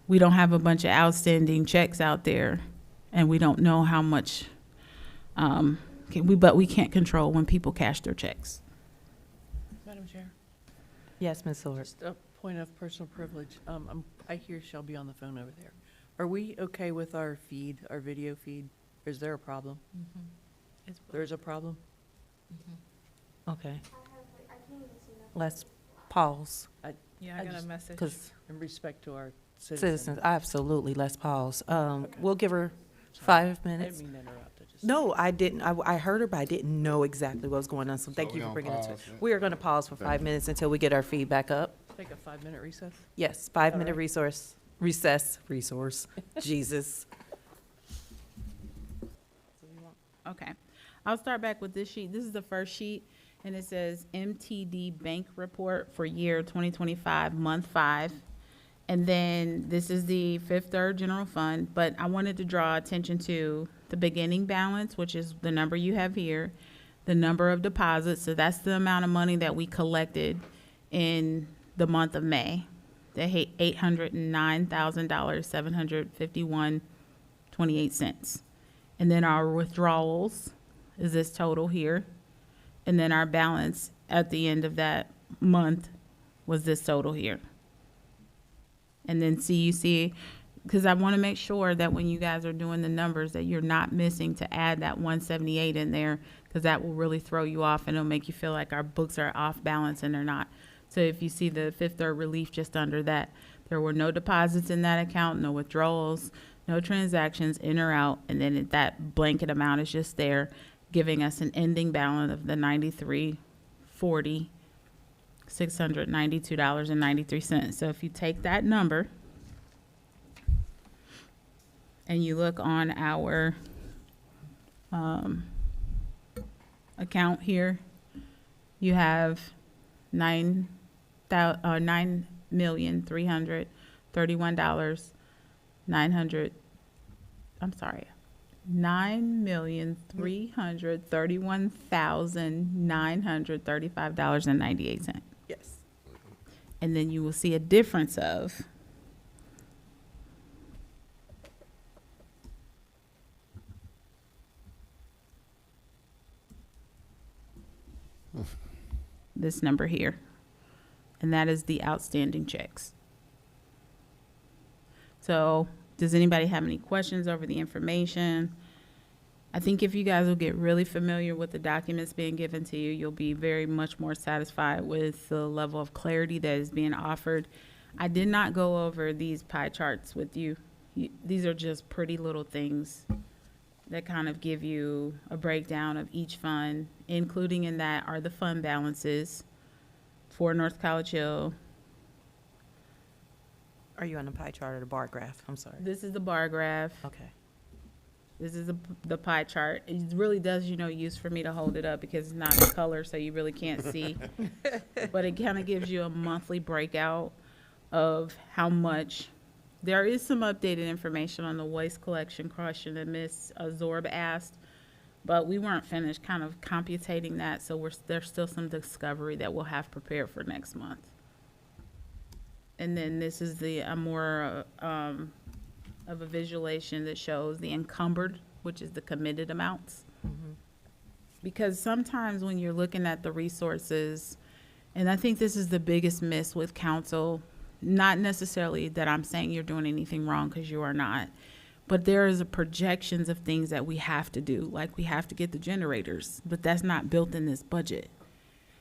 we don't have a bunch of outstanding checks out there and we don't know how much, but we can't control when people cash their checks. Madam Chair, Yes, Ms. Sword. just a point of personal privilege. I hear Shelby on the phone over there. Are we okay with our feed, our video feed? Is there a problem? There's a problem? Okay. Let's pause, Yeah, I got a message. because In respect to our citizens. citizens, absolutely, let's pause. We'll give her 5 I minutes. didn't mean to interrupt. I just- No, I didn't. I heard her, but I didn't know exactly what was going on, so thank you for bringing it to us. We are going to pause for 5 minutes until we get our feedback up. Take a 5-minute recess? Yes, 5-minute right. resource, Jesus. Okay. I'll start back with this sheet. This is the first sheet, and it says MTD Bank Report for year 2025, month 5. And then this is the Fifth Third General Fund, but I wanted to draw attention to the beginning balance, which is the number you have here, the number of deposits. So that's the amount of money that we collected in the month of May, the $809,751.28. And then our withdrawals is this total here. And then our balance at the end of that month was this total here. And then CUC, because I want to make sure that when you guys are doing the numbers that you're not missing to add that 178 in there, because that will really throw you off and it'll make you feel like our books are off balance and they're not. So if you see the Fifth Third relief just under that, there were no deposits in that account, no withdrawals, no transactions in or out, and then that blanket amount is just there, giving us an ending balance of the $93.40, $692.93. So if you take that number and you look on our account here, you have $9,331,900. I'm sorry, $9,331,935.98. Yes. And then you will see a difference of this number here. And that is the outstanding checks. So, does anybody have any questions over the information? I think if you guys will get really familiar with the documents being given to you, you'll be very much more satisfied with the level of clarity that is being offered. I did not go over these pie charts with you. These are just pretty little things that kind of give you a breakdown of each fund. Including in that are the fund balances for North College Hill. Are you on the pie chart or the bar graph? I'm sorry. This is the bar graph. Okay. This is the pie chart. It really does, use for me to hold it up because it's not in color, so you really can't see. But it kind of gives you a monthly breakout of how much. There is some updated information on the waste collection question that Ms. Zorb asked, but we weren't finished kind of computating that, so there's still some discovery that we'll have prepared for next month. And then this is the more of a visualization that shows the encumbered, which is the committed amounts. Because sometimes when you're looking at the resources, and I think this is the biggest miss with council, not necessarily that I'm saying you're doing anything wrong, because you are not, but there is a projections of things that we have to do, like we have to get the generators, but that's not built in this budget.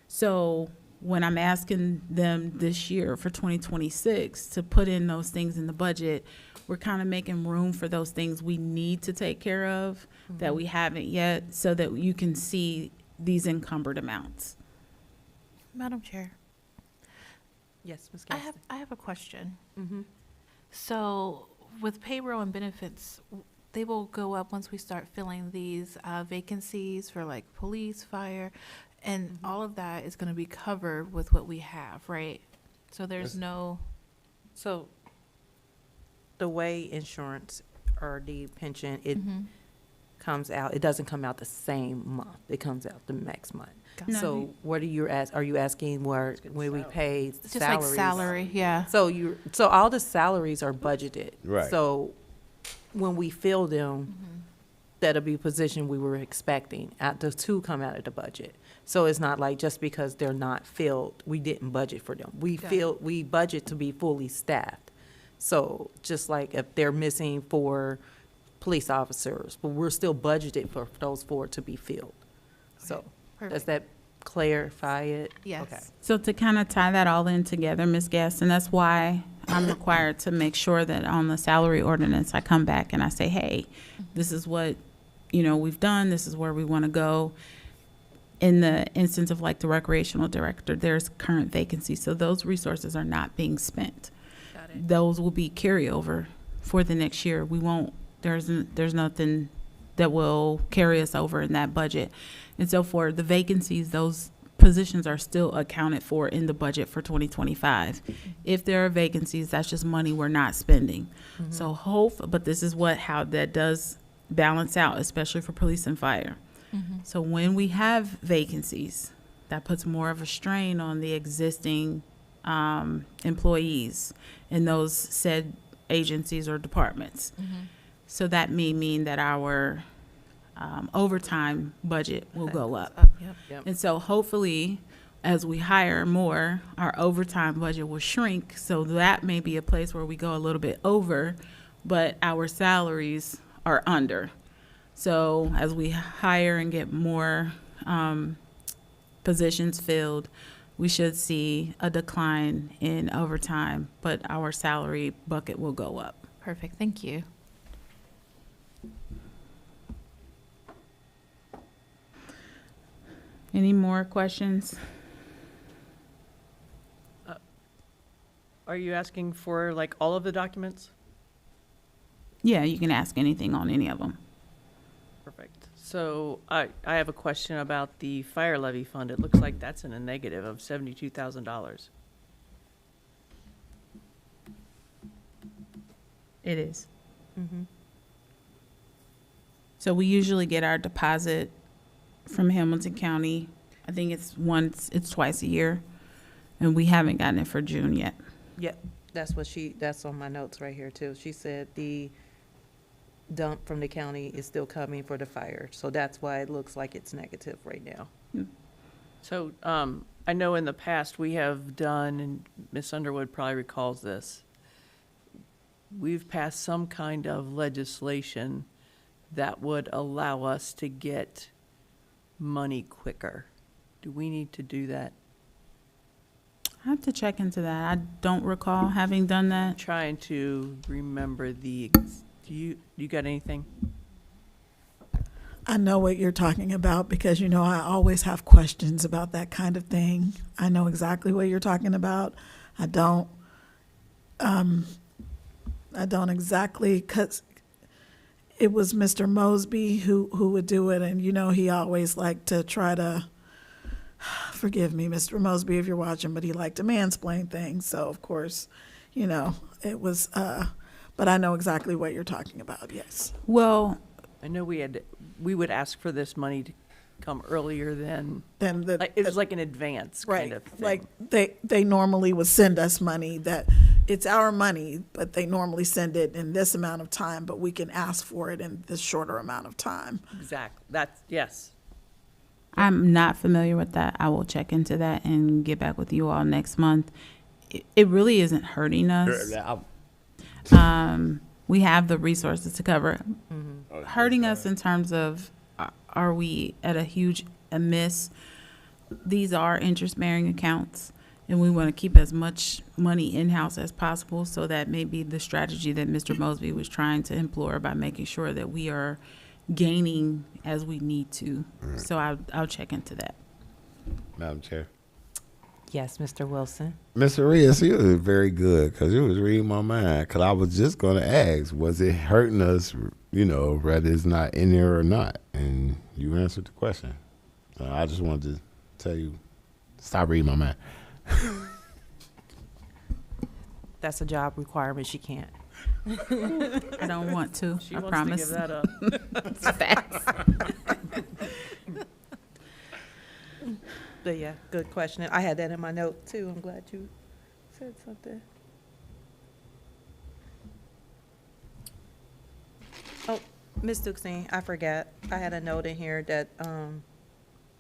So when I'm asking them this year for 2026 to put in those things in the budget, we're kind of making room for those things we need to take care of that we haven't yet, so that you can see these encumbered amounts. Madam Chair, Yes, Ms. I Gaston. have a question. Mm-hmm. So with payroll and benefits, they will go up once we start filling these vacancies for like police, fire, and all of that is going to be covered with what we have, right? So there's no. So the way insurance or the pension, it comes out, it doesn't come out the same month. It comes out the next month. No, So what are you asking where we pay Just salaries? like salary, yeah. So all the salaries are budgeted. Right. So when we fill them, that'll be a position we were expecting to come out of the budget. So it's not like just because they're not filled, we didn't budget for them. We budget to be fully staffed. So just like if they're missing 4 police officers, but we're still budgeted for those 4 to be filled. So does Perfect. that clarify it? Yes. Okay. So to kind of tie that all in together, Ms. Gaston, that's why I'm required to make sure that on the salary ordinance, I come back and I say, hey, this is what, we've done, this is where we want to go. In the instance of like the recreational director, there's current vacancies, so those resources are not being spent. Got it. Those will be carryover for the next year. We won't, there's nothing that will carry us over in that budget. And so for the vacancies, those positions are still accounted for in the budget for 2025. If there are vacancies, that's just money we're not spending. So but this is how that does balance out, especially for police and fire. So when we have vacancies, that puts more of a strain on the existing employees in those said agencies or departments. So that may mean that our overtime budget will go up. Yep. And so hopefully, as we hire more, our overtime budget will shrink. So that may be a place where we go a little bit over, but our salaries are under. So as we hire and get more positions filled, we should see a decline in overtime, but our salary bucket will go up. Perfect. Thank you. Any more questions? Are you asking for like all of the documents? Yeah, you can ask anything on any of them. Perfect. So I have a question about the fire levy fund. It looks like that's in a negative of $72,000. It is. So we usually get our deposit from Hamilton County. I think it's twice a year, and we haven't gotten it for June yet. Yep, that's on my notes right here too. She said the dump from the county is still coming for the fire, so that's why it looks like it's negative right now. So, I know in the past we have done, and Ms. Underwood probably recalls this, we've passed some kind of legislation that would allow us to get money quicker. Do we need to do that? I have to check into that. I don't recall having done that. Trying to remember do you got anything? I know what you're talking about because, you know, I always have questions about that kind of thing. I know exactly what you're talking about. I don't exactly, because it was Mr. Mosby who would do it, and, you know, he always liked to try to, forgive me, Mr. Mosby, if you're watching, but he liked to mansplain things. So, of course, you know, it was, but I know exactly what you're talking about, yes. Well, I know we would ask for this money to come earlier than Then it was like an advance kind of thing. Like they normally would send us money that it's our money, but they normally send it in this amount of time, but we can ask for it in this shorter amount of time. Exactly. That's, yes. I'm not familiar with that. I will check into that and get back with you all next month. It really isn't hurting us. We have the resources to cover it. Hurting us in terms of, are we at a huge miss? These are interest-bearing accounts, and we want to keep as much money in-house as possible, so that may be the strategy that Mr. Mosby was trying to employ by making sure that we are gaining as we need to. So I'll check into that. Madam Chair. Yes, Mr. Wilson. Ms. Arias, you was very good because you was reading my mind. Because I was just going to ask, was it hurting us, you know, whether it's not in there or not? And you answered the question. So I just wanted to tell you, stop reading my mind. That's a job requirement. She can't. I don't want to. She I wants promise. to give that up. It's facts. But yeah, good question. I had that in my note too. I'm glad you said something. Oh, Ms. Duxine, I forgot. I had a note in here that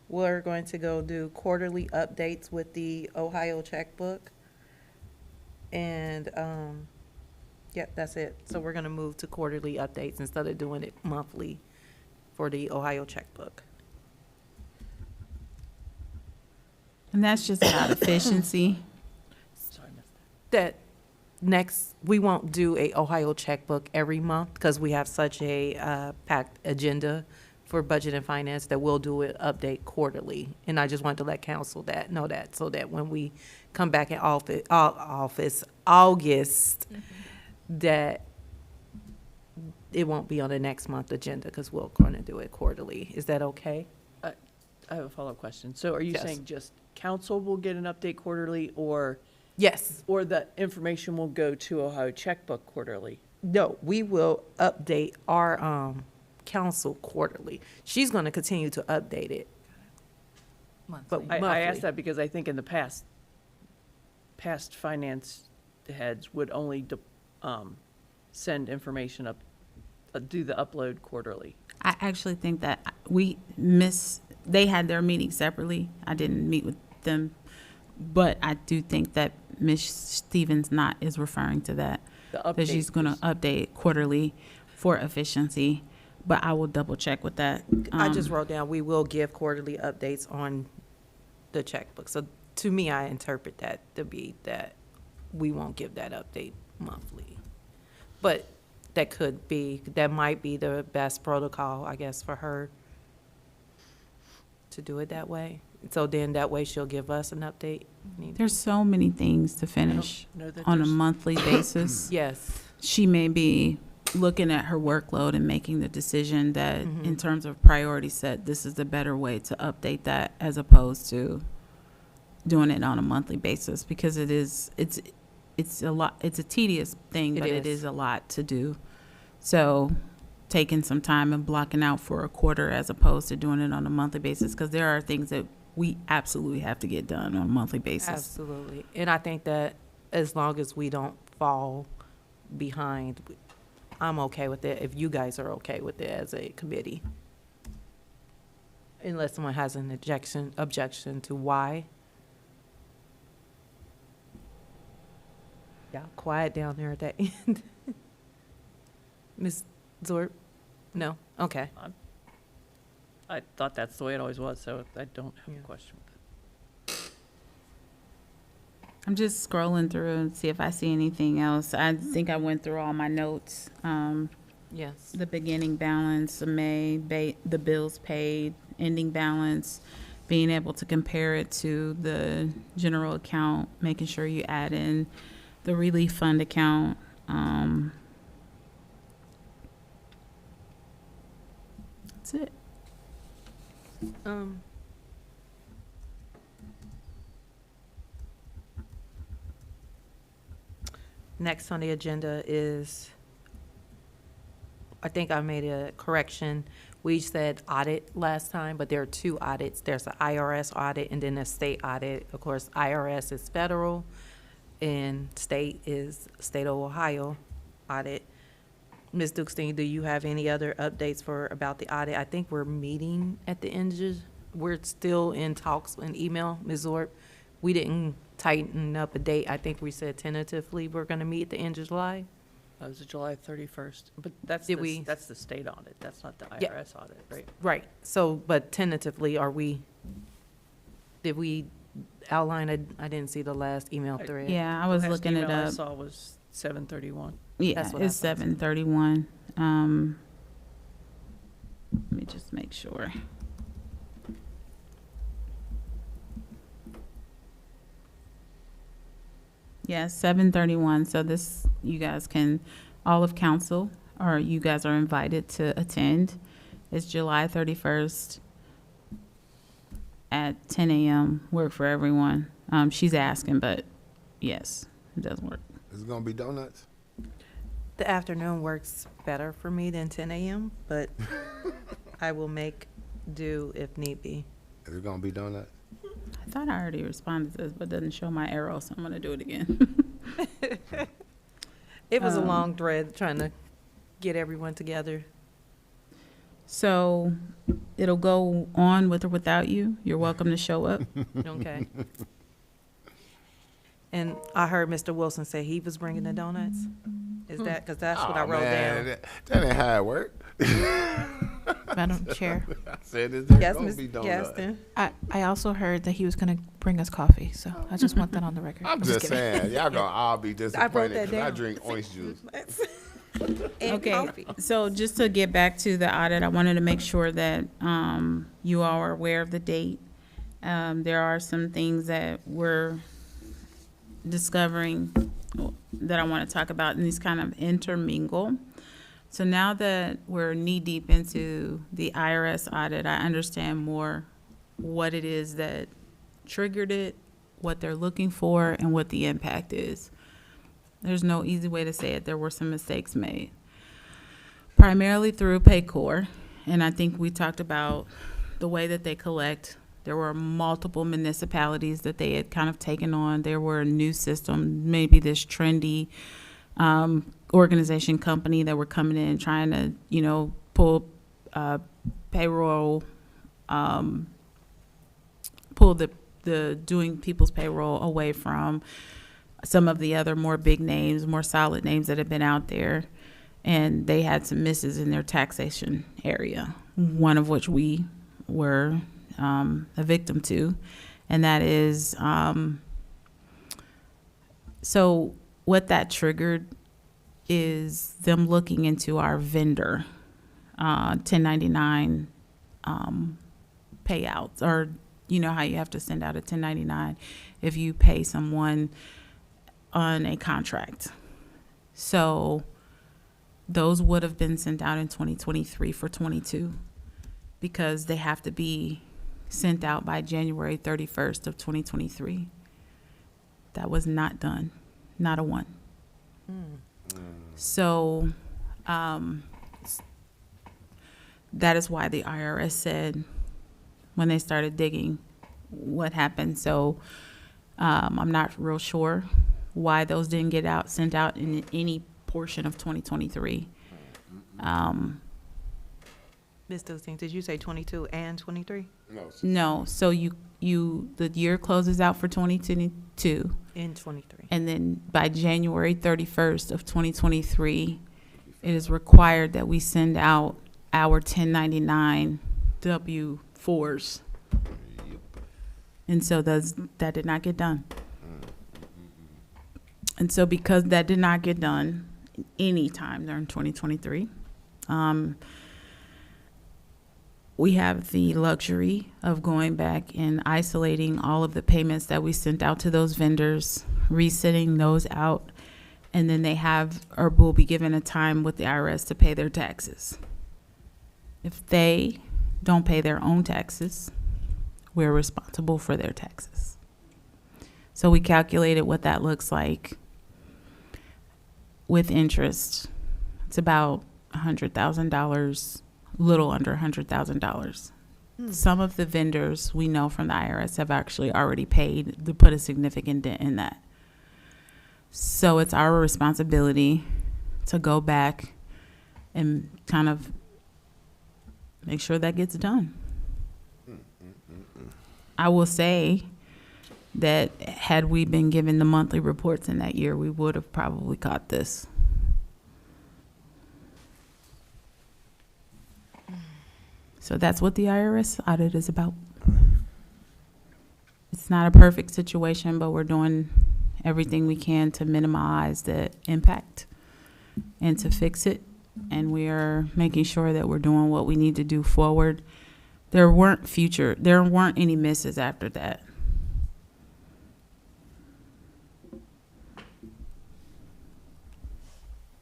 we're going to go do quarterly updates with the Ohio checkbook. And yep, that's it. So we're going to move to quarterly updates instead of doing it monthly for the Ohio checkbook. And that's just about efficiency. Sorry, I missed That next, we won't do a Ohio checkbook every month because we have such a packed agenda for budget and finance that we'll do an update quarterly. And I just wanted to let council know that, so that when we come back in August, that it won't be on the next month agenda because we're going to do it quarterly. Is that okay? I have a follow-up question. So are you Yes. saying just council will get an update quarterly, or Yes. the information will go to Ohio Checkbook quarterly? No, we will update our council quarterly. She's going to continue to update it. But I monthly. asked that because I think in the past finance heads would only send information up, do the upload quarterly. I actually think that they had their meeting separately. I didn't meet with them, but I do think that Ms. Stevens is referring to that. That she's going to update quarterly for efficiency, but I will double check with that. I just wrote down, we will give quarterly updates on the checkbook. So to me, I interpret that to be that we won't give that update monthly. But that might be the best protocol, I guess, for her to do it that way. So then that way she'll give us an update. There's so many things to finish know that on a there's- monthly basis. Yes. She may be looking at her workload and making the decision that in terms of priority set, this is the better way to update that as opposed to doing it on a monthly basis, because it's a lot, it's a tedious thing, but it is a lot to do. So taking some time and blocking out for a quarter as opposed to doing it on a monthly basis, because there are things that we absolutely have to get done on a monthly basis. Absolutely. And I think that as long as we don't fall behind, I'm okay with it, if you guys are okay with it as a committee. Unless someone has an objection to why. Yeah, quiet down there at that end. Ms. Zorp? No? Okay. I thought that's the way it always was, so I don't have Yeah. a question with that. I'm just scrolling through and see if I see anything else. I think I went through all my notes. Yes. The beginning balance, the bills paid, ending balance, being able to compare it to the general account, making sure you add in the relief fund account. That's it. Next on the agenda is, I think I made a correction. We said audit last time, but there are two audits. There's an IRS audit and then a state audit. Of course, IRS is federal and state is State of Ohio audit. Ms. Dukestein, do you have any other updates about the audit? I think we're meeting at the end of, we're still in talks and email, Ms. Zorp. We didn't tighten up a date. I think we said tentatively we're gonna meet at the end of July. That was July 31st, but that's Did we- that's the state audit, that's not the Yeah. IRS audit, right? Right, so, but tentatively, did we outline, I didn't see the last email thread. Yeah, I was Last looking it email I up. saw was 7/31. Yeah, That's what I it's thought. 7:31. Let me just make sure. Yeah, 7:31. So this, you guys can, all of council, or you guys are invited to attend. It's July 31st at 10 a.m. Work for everyone. She's asking, but yes, it does work. Is it gonna be donuts? The afternoon works better for me than 10 a.m., but I will make do if need be. Is it gonna be donuts? I thought I already responded to this, but it doesn't show my arrow, so I'm gonna do it again. It was a long thread trying to get everyone together. So it'll go on with or without you. You're welcome to show up. Okay. And I heard Mr. Wilson say he was bringing the donuts. Is that, because that's what I Aw, wrote man, down. That ain't how it work. Madam Chair, I said it's Yes, gonna Ms. be donuts. Gaston. I also heard that he was going to bring us coffee, so I just want that on the record. I'm just kidding. saying, y'all gonna all be disappointed that because I down. drink orange juice. And Okay, coffee. so just to get back to the audit, I wanted to make sure that you all are aware of the date. There are some things that we're discovering that I want to talk about, and these kind of intermingle. So now that we're knee-deep into the IRS audit, I understand more what it is that triggered it, what they're looking for, and what the impact is. There's no easy way to say it. There were some mistakes made, primarily through Paycor, and I think we talked about the way that they collect. There were multiple municipalities that they had kind of taken on. There were a new system, maybe this trendy organization company that were coming in trying to, pull payroll, pull the doing people's payroll away from some of the other more big names, more solid names that have been out there. And they had some misses in their taxation area, one of which we were a victim to. And that is, so what that triggered is them looking into our vendor 1099 payouts, or you know how you have to send out a 1099 if you pay someone on a contract. So those would have been sent out in 2023 for 22 because they have to be sent out by January 31st of 2023. That was not done, not a one. So that is why the IRS said when they started digging what happened. So I'm not real sure why those didn't get sent out in any portion of 2023. Ms. Delphine, did you say 22 and 23? No, so the year closes out for 2022, In 23. and then by January 31st of 2023, it is required that we send out our 1099 W-4s. And so that did not get done. And so because that did not get done any time during 2023, we have the luxury of going back and isolating all of the payments that we sent out to those vendors, resending those out, and then they have or will be given a time with the IRS to pay their taxes. If they don't pay their own taxes, we're responsible for their taxes. So we calculated what that looks like with interest. It's about $100,000, little under $100,000. Some of the vendors we know from the IRS have actually already paid to put a significant dent in that. So it's our responsibility to go back and kind of make sure that gets done. I will say that had we been given the monthly reports in that year, we would have probably caught this. So that's what the IRS audit is about. It's not a perfect situation, but we're doing everything we can to minimize the impact and to fix it. And we are making sure that we're doing what we need to do forward. There weren't any misses after that.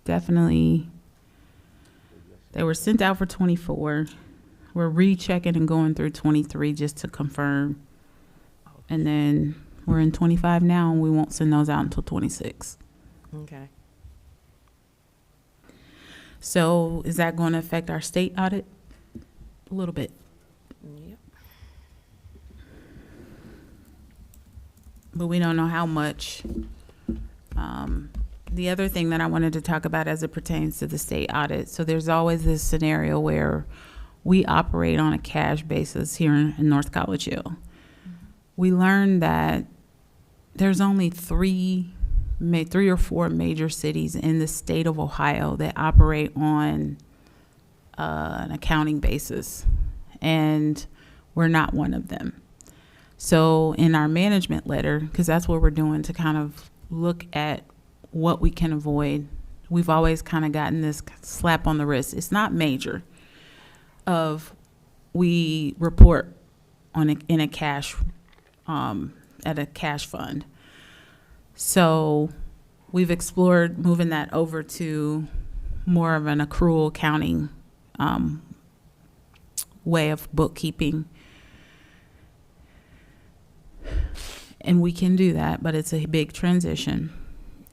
Definitely, they were sent out for 24. We're rechecking and going through 23 just to confirm. And then we're in 25 now, and we won't send those out until 26. Okay. So is that going to affect our state audit? A little bit. Yep. But we don't know how much. The other thing that I wanted to talk about as it pertains to the state audit, so there's always this scenario where we operate on a cash basis here in North College Hill. We learned that there's only three or four major cities in the state of Ohio that operate on an accounting basis, and we're not one of them. So in our management letter, because that's what we're doing to kind of look at what we can avoid, we've always kind of gotten this slap on the wrist. It's not major. We report on in a cash at a cash fund. So we've explored moving that over to more of an accrual accounting way of bookkeeping. And we can do that, but it's a big transition.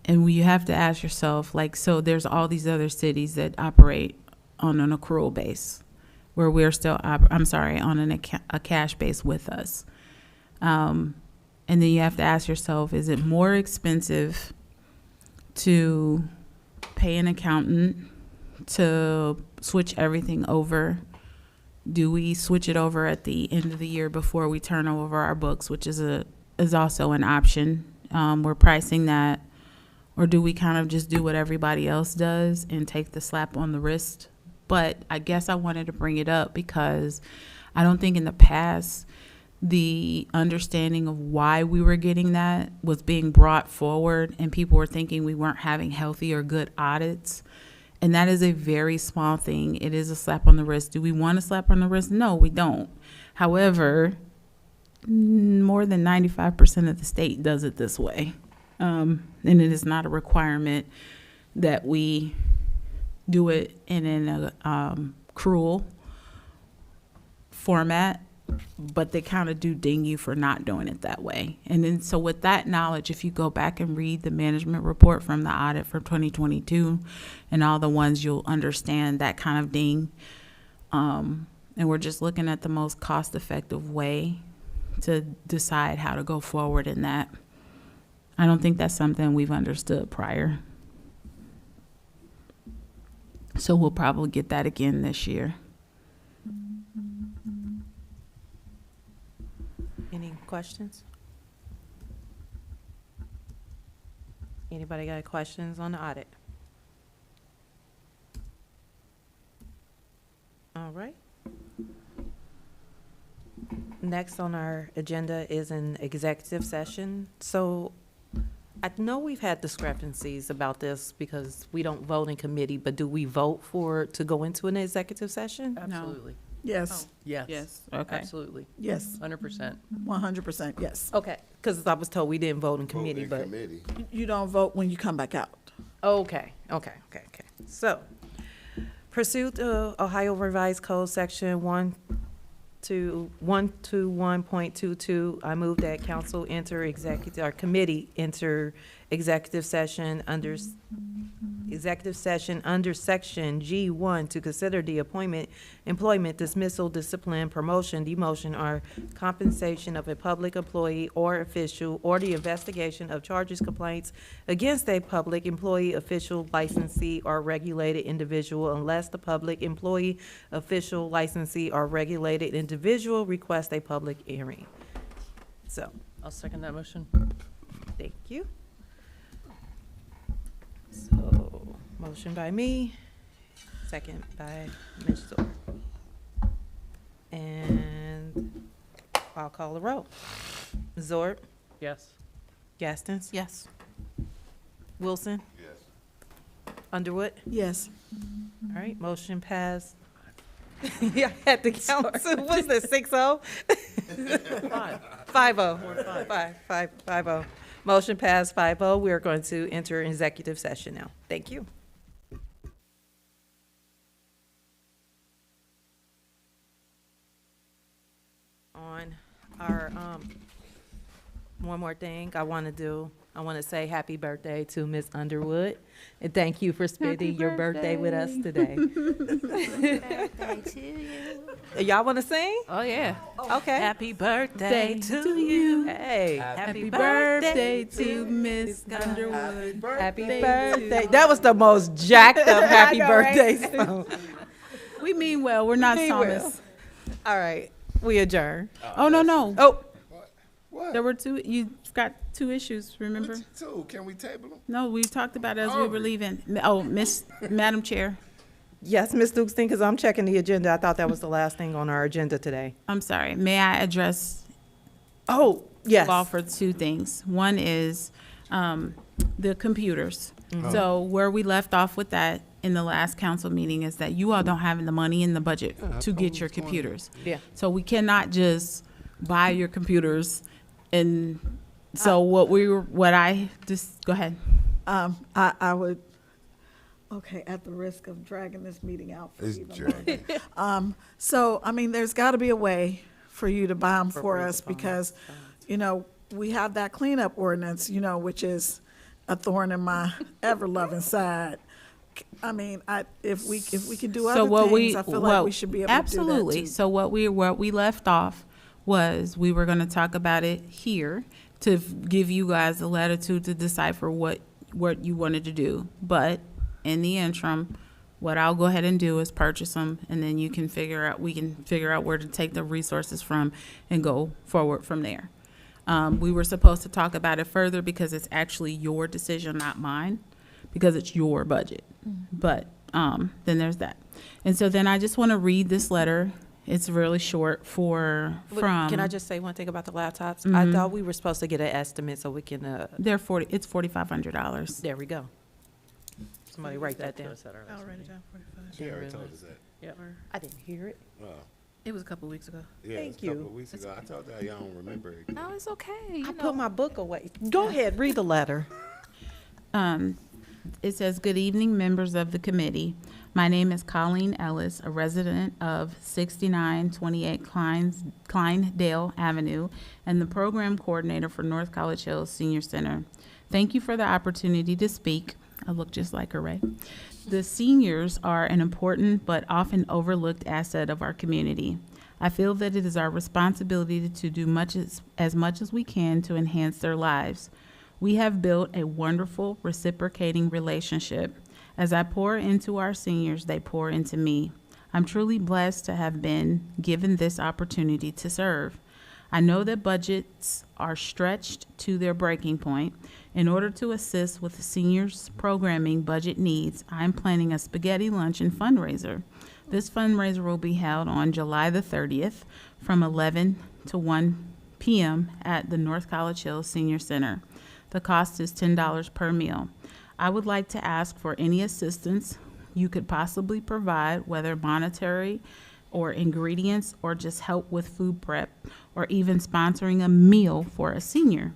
And you have to ask yourself, so there's all these other cities that operate on an accrual base where we're still, on a cash base with us. And then you have to ask yourself, is it more expensive to pay an accountant to switch everything over? Do we switch it over at the end of the year before we turn over our books, which is also an option? We're pricing that. Or do we kind of just do what everybody else does and take the slap on the wrist? But I guess I wanted to bring it up because I don't think in the past the understanding of why we were getting that was being brought forward, and people were thinking we weren't having healthy or good audits. And that is a very small thing. It is a slap on the wrist. Do we want a slap on the wrist? No, we don't. However, more than 95% of the state does it this way. And it is not a requirement that we do it in an accrual format, but they kind of do ding you for not doing it that way. And then so with that knowledge, if you go back and read the management report from the audit for 2022 and all the ones, you'll understand that kind of ding. And we're just looking at the most cost-effective way to decide how to go forward in that. I don't think that's something we've understood prior. So we'll probably get that again this year. Any questions? Anybody got questions on the audit? All right. Next on our agenda is an executive session. So I know we've had discrepancies about this because we don't vote in committee, but do we vote to go into an executive session? Absolutely. Yes, Yes. Okay. Absolutely. yes, 100%. 100%, yes. Okay, because I was told we didn't vote in committee, but. You don't vote when you come back out. Okay. So, pursuant to Ohio Revised Code Section 121.22, I move that council enter executive, or committee enter executive session under Section G1 to consider the appointment, employment, dismissal, discipline, promotion, demotion, or compensation of a public employee or official, or the investigation of charges, complaints against a public employee, official, licensee, or regulated individual unless the public employee, official, licensee, or regulated individual requests a public hearing. So, I'll second that motion. thank you. So, motion by me, second by Ms. Zor. And I'll call the roll. Zor, Yes. Gastins, Yes. Wilson, Yes. Underwood. Yes. All right, motion passed. Yeah, I had to count. What's this, 6-0? 5-0. 5-0. Motion passed 5-0. We are going to enter executive session now. Thank you. On our, one more thing I want to do. I want to say happy birthday to Miss Underwood, and thank you for spending your birthday with us today. Birthday to you. Y'all want to sing? Oh, yeah. Okay. Happy birthday to you. Hey, Happy birthday to Miss Underwood. happy birthday. That was the most jacked up happy birthday song. We mean well, we're not Mean well. psalmists. All right, we adjourn. Oh, no. Oh, What? There were you've got two issues, remember? Two, can we table them? No, we talked about it as we were leaving. Oh, Madam Chair, yes, Ms. Dukeston, because I'm checking the agenda. I thought that was the last thing on our agenda today. I'm sorry. May I address Oh, yes. law for two things? One is the computers. So where we left off with that in the last council meeting is that you all don't have the money in the budget to get your computers. Yeah. So we cannot just buy your computers. And so go ahead. I would, okay, at the risk of dragging this meeting out for It's even longer. dragging. So, I mean, there's got to be a way for you to buy them for us because, we have that cleanup ordinance, which is a thorn in my ever-loving side. I mean, if we can do other things, I feel like we should be able to do that absolutely. too. So what we left off was we were going to talk about it here to give you guys the latitude to decipher what you wanted to do. But in the interim, what I'll go ahead and do is purchase them, and then we can figure out where to take the resources from and go forward from there. We were supposed to talk about it further because it's actually your decision, not mine, because it's your budget. But then there's that. And so then I just want to read this letter. It's really short from. Can I just say one thing about the laptops? I thought we were supposed to get an estimate so we can, It's $4,500. there we go. Somebody write that down. I'll write it down for you. She already told us that. Yep. I didn't hear it. It was a couple weeks ago. Yeah, Thank it's a couple you. of weeks ago. I told that y'all don't remember it. No, it's okay. I put my book away. Go ahead, read the letter. It says, "Good evening, members of the committee. My name is Colleen Ellis, a resident of 6928 Kleindale Avenue and the program coordinator for North College Hills Senior Center. Thank you for the opportunity to speak." I look just like her, right? The seniors are an important but often overlooked asset of our community. I feel that it is our responsibility to do as much as we can to enhance their lives. We have built a wonderful reciprocating relationship. As I pour into our seniors, they pour into me. I'm truly blessed to have been given this opportunity to serve. I know that budgets are stretched to their breaking point. In order to assist with the seniors' programming budget needs, I'm planning a spaghetti lunch and fundraiser. This fundraiser will be held on July the 30th from 11 to 1 p.m. at the North College Hills Senior Center. The cost is $10 per meal. I would like to ask for any assistance you could possibly provide, whether monetary or ingredients or just help with food prep or even sponsoring a meal for a senior.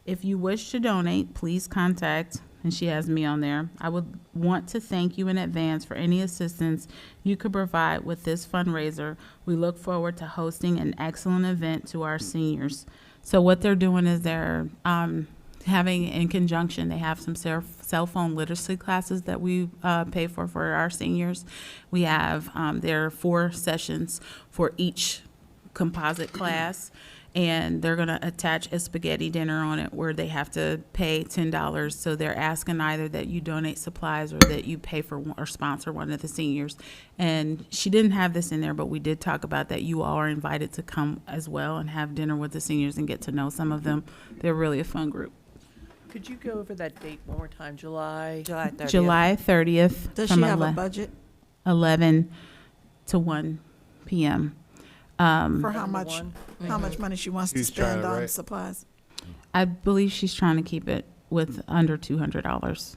If you wish to donate, please contact, and she has me on there. I would want to thank you in advance for any assistance you could provide with this fundraiser. We look forward to hosting an excellent event to our seniors. So what they're doing is they're having, in conjunction, they have some cell phone literacy classes that we pay for our seniors. We have, there are 4 sessions for each composite class, and they're going to attach a spaghetti dinner on it where they have to pay $10. So they're asking either that you donate supplies or that you pay for or sponsor one of the seniors. And she didn't have this in there, but we did talk about that you all are invited to come as well and have dinner with the seniors and get to know some of them. They're really a fun group. Could you go over that date one more time? July 30th. July 30th. Does from she have a budget? 11 to 1 p.m. For how 11 to much, 1? how much money she wants to She's trying spend to on write- supplies? I believe she's trying to keep it with under $200.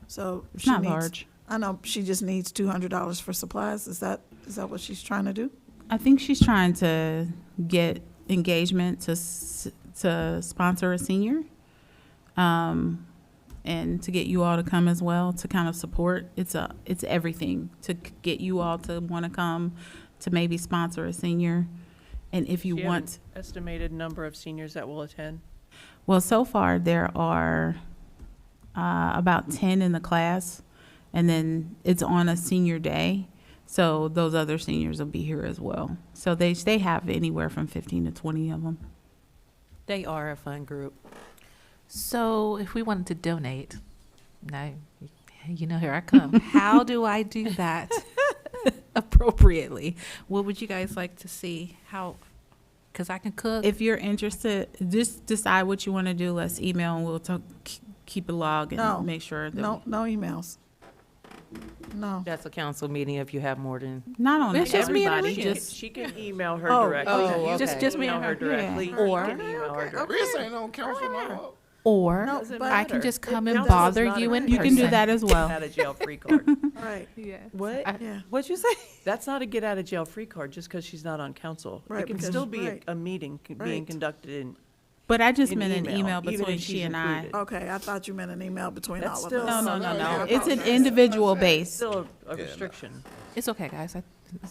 So It's she not needs, large. I know, she just needs $200 for supplies. Is that what she's trying to do? I think she's trying to get engagement to sponsor a senior, and to get you all to come as well to kind of support. It's everything to get you all to want to come to maybe sponsor a senior, and if you Do you have an want. estimated number of seniors that will attend? Well, so far there are about 10 in the class, and then it's on a senior day. So those other seniors will be here as well. So they have anywhere from 15 to 20 of them. They are a fun group. So if we wanted to donate, now, you know, here I come. How do I do that appropriately? What would you guys like to see? How, because I can cook. If you're interested, just decide what you want to do. Let's email and we'll keep a log and No. make sure that. No emails. No. That's a council meeting if you have more than. Not on It's just me and everybody, Alicia. just She can email her Oh, directly. oh, You okay. can Just me email and her her. directly. Yeah. Or- You can email her directly. Chris ain't on council no more. Or No, Doesn't but- I can matter. just come It and counts as bother not you a in you can do person. that as well. Get out of jail free card. Right, What? yeah. What'd you say? That's not a get out of jail free card just because she's not on council. Right, It can because- still be right. a meeting being Right. conducted in. But I just An meant an email, email even between if she she's and I. included. Okay, I thought you meant an email between That's all of still- us. No. It's an individual base. Still a restriction. It's okay, guys.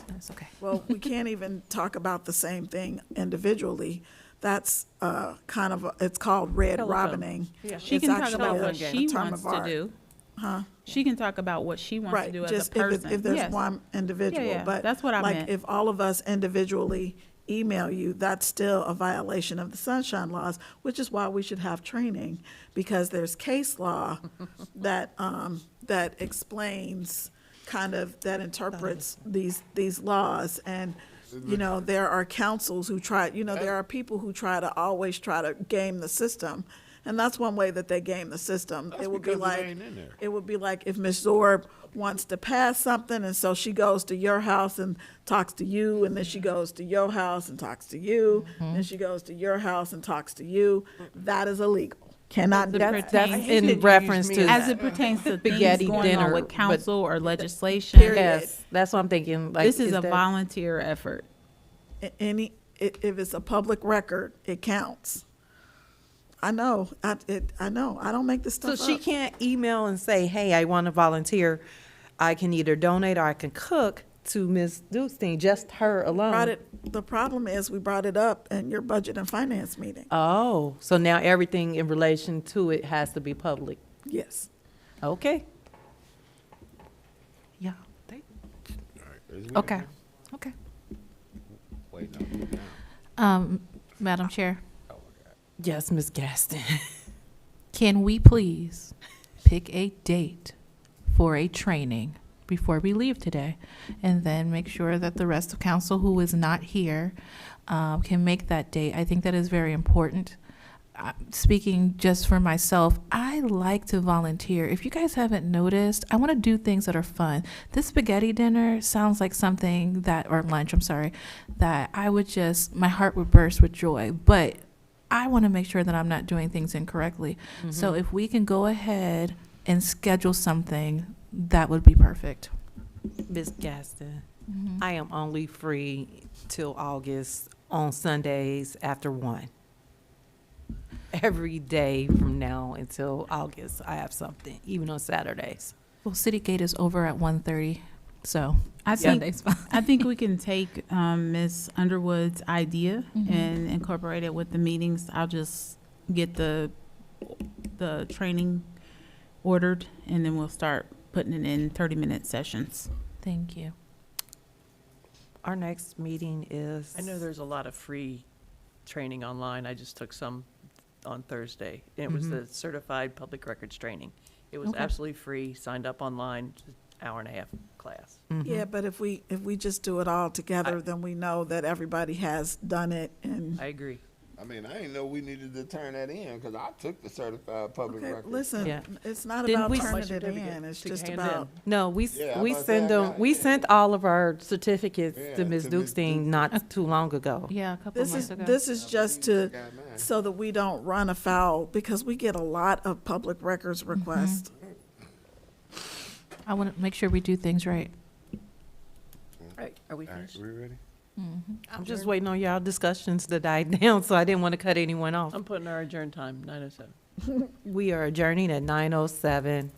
It's okay. Well, we can't even talk about the same thing individually. That's kind of, it's called red Telephone. robining. Yeah. She It's can talk actually about a what she term wants of to art. do. Huh? She can talk about what she wants to Right, do as just a if person. there's Yes. one individual, yeah, but. that's what I like, meant. if all of us individually email you, that's still a violation of the sunshine laws, which is why we should have training, because there's case law that, that explains, kind of, that interprets these laws, and, you know, there are councils who try, you know, there are people who always try to game the system, and that's one way that they game the system. That's It would be because it like, ain't in there. it would be like if Ms. Zorb wants to pass something, and so she goes to your house and talks to you, and then she goes to your house and talks to you, then she goes to your house and talks to you. That is illegal. Cannot do That's that. pertains- in reference to. As it pertains to things Spaghetti going on dinner, with but- council or legislation, Period. Yes, that's what I'm thinking. Like, this is a that- volunteer effort. If it's a public record, it counts. I know, I know, I don't make this So stuff she up. can't email and say, hey, I want to volunteer. I can either donate or I can cook to Ms. Dukestein, just her alone. The problem is, we brought it up in your budget and finance meeting. Oh, so now everything in relation to it has to be public. Yes. Okay. Okay, okay. Wait, no. Madam Chair, Yes, Ms. Gaston. can we please pick a date for a training before we leave today? And then make sure that the rest of council who is not here can make that date. I think that is very important. Speaking just for myself, I like to volunteer. If you guys haven't noticed, I want to do things that are fun. This spaghetti dinner sounds like something that, or lunch, I'm sorry, that I would just, my heart would burst with joy. But I want to make sure that I'm not doing things incorrectly. So if we can go ahead and schedule something, that would be perfect. Ms. Gaston, I am only free till August on Sundays after 1. Every day from now until August, I have something, even on Saturdays. Well, City Gate is over at 1:30, so I think, Sunday's fine. I think we can take Ms. Underwood's idea and incorporate it with the meetings. I'll just get the training ordered, and then we'll start putting it in 30-minute sessions. Thank you. Our next meeting is. I know there's a lot of free training online. I just took some on Thursday. It was the certified public records training. It was Okay. absolutely free, signed up online, just hour and a half class. Yeah, but if we just do it all together, then we know that everybody has done it and. I agree. I mean, I didn't know we needed to turn that in because I took the certified public Okay, record. listen, Yeah. it's not Didn't about we- turning My it certificate in, it's to just hand about. No, we Yeah, I we was send about to them. say, We yeah. sent all of our certificates Yeah, to Ms. to Ms. Dukestein not too long ago. Yeah, a couple This months is, ago. this is just to, Got mine. so that we don't run afoul, because we get a lot of public records requests. I want to make sure we do things right. Right, are we All right, finished? we ready? I'm just waiting on y'all discussions to die down, so I didn't want to cut anyone off. I'm putting our adjourn time, 9:07. We are adjourning at 9:07.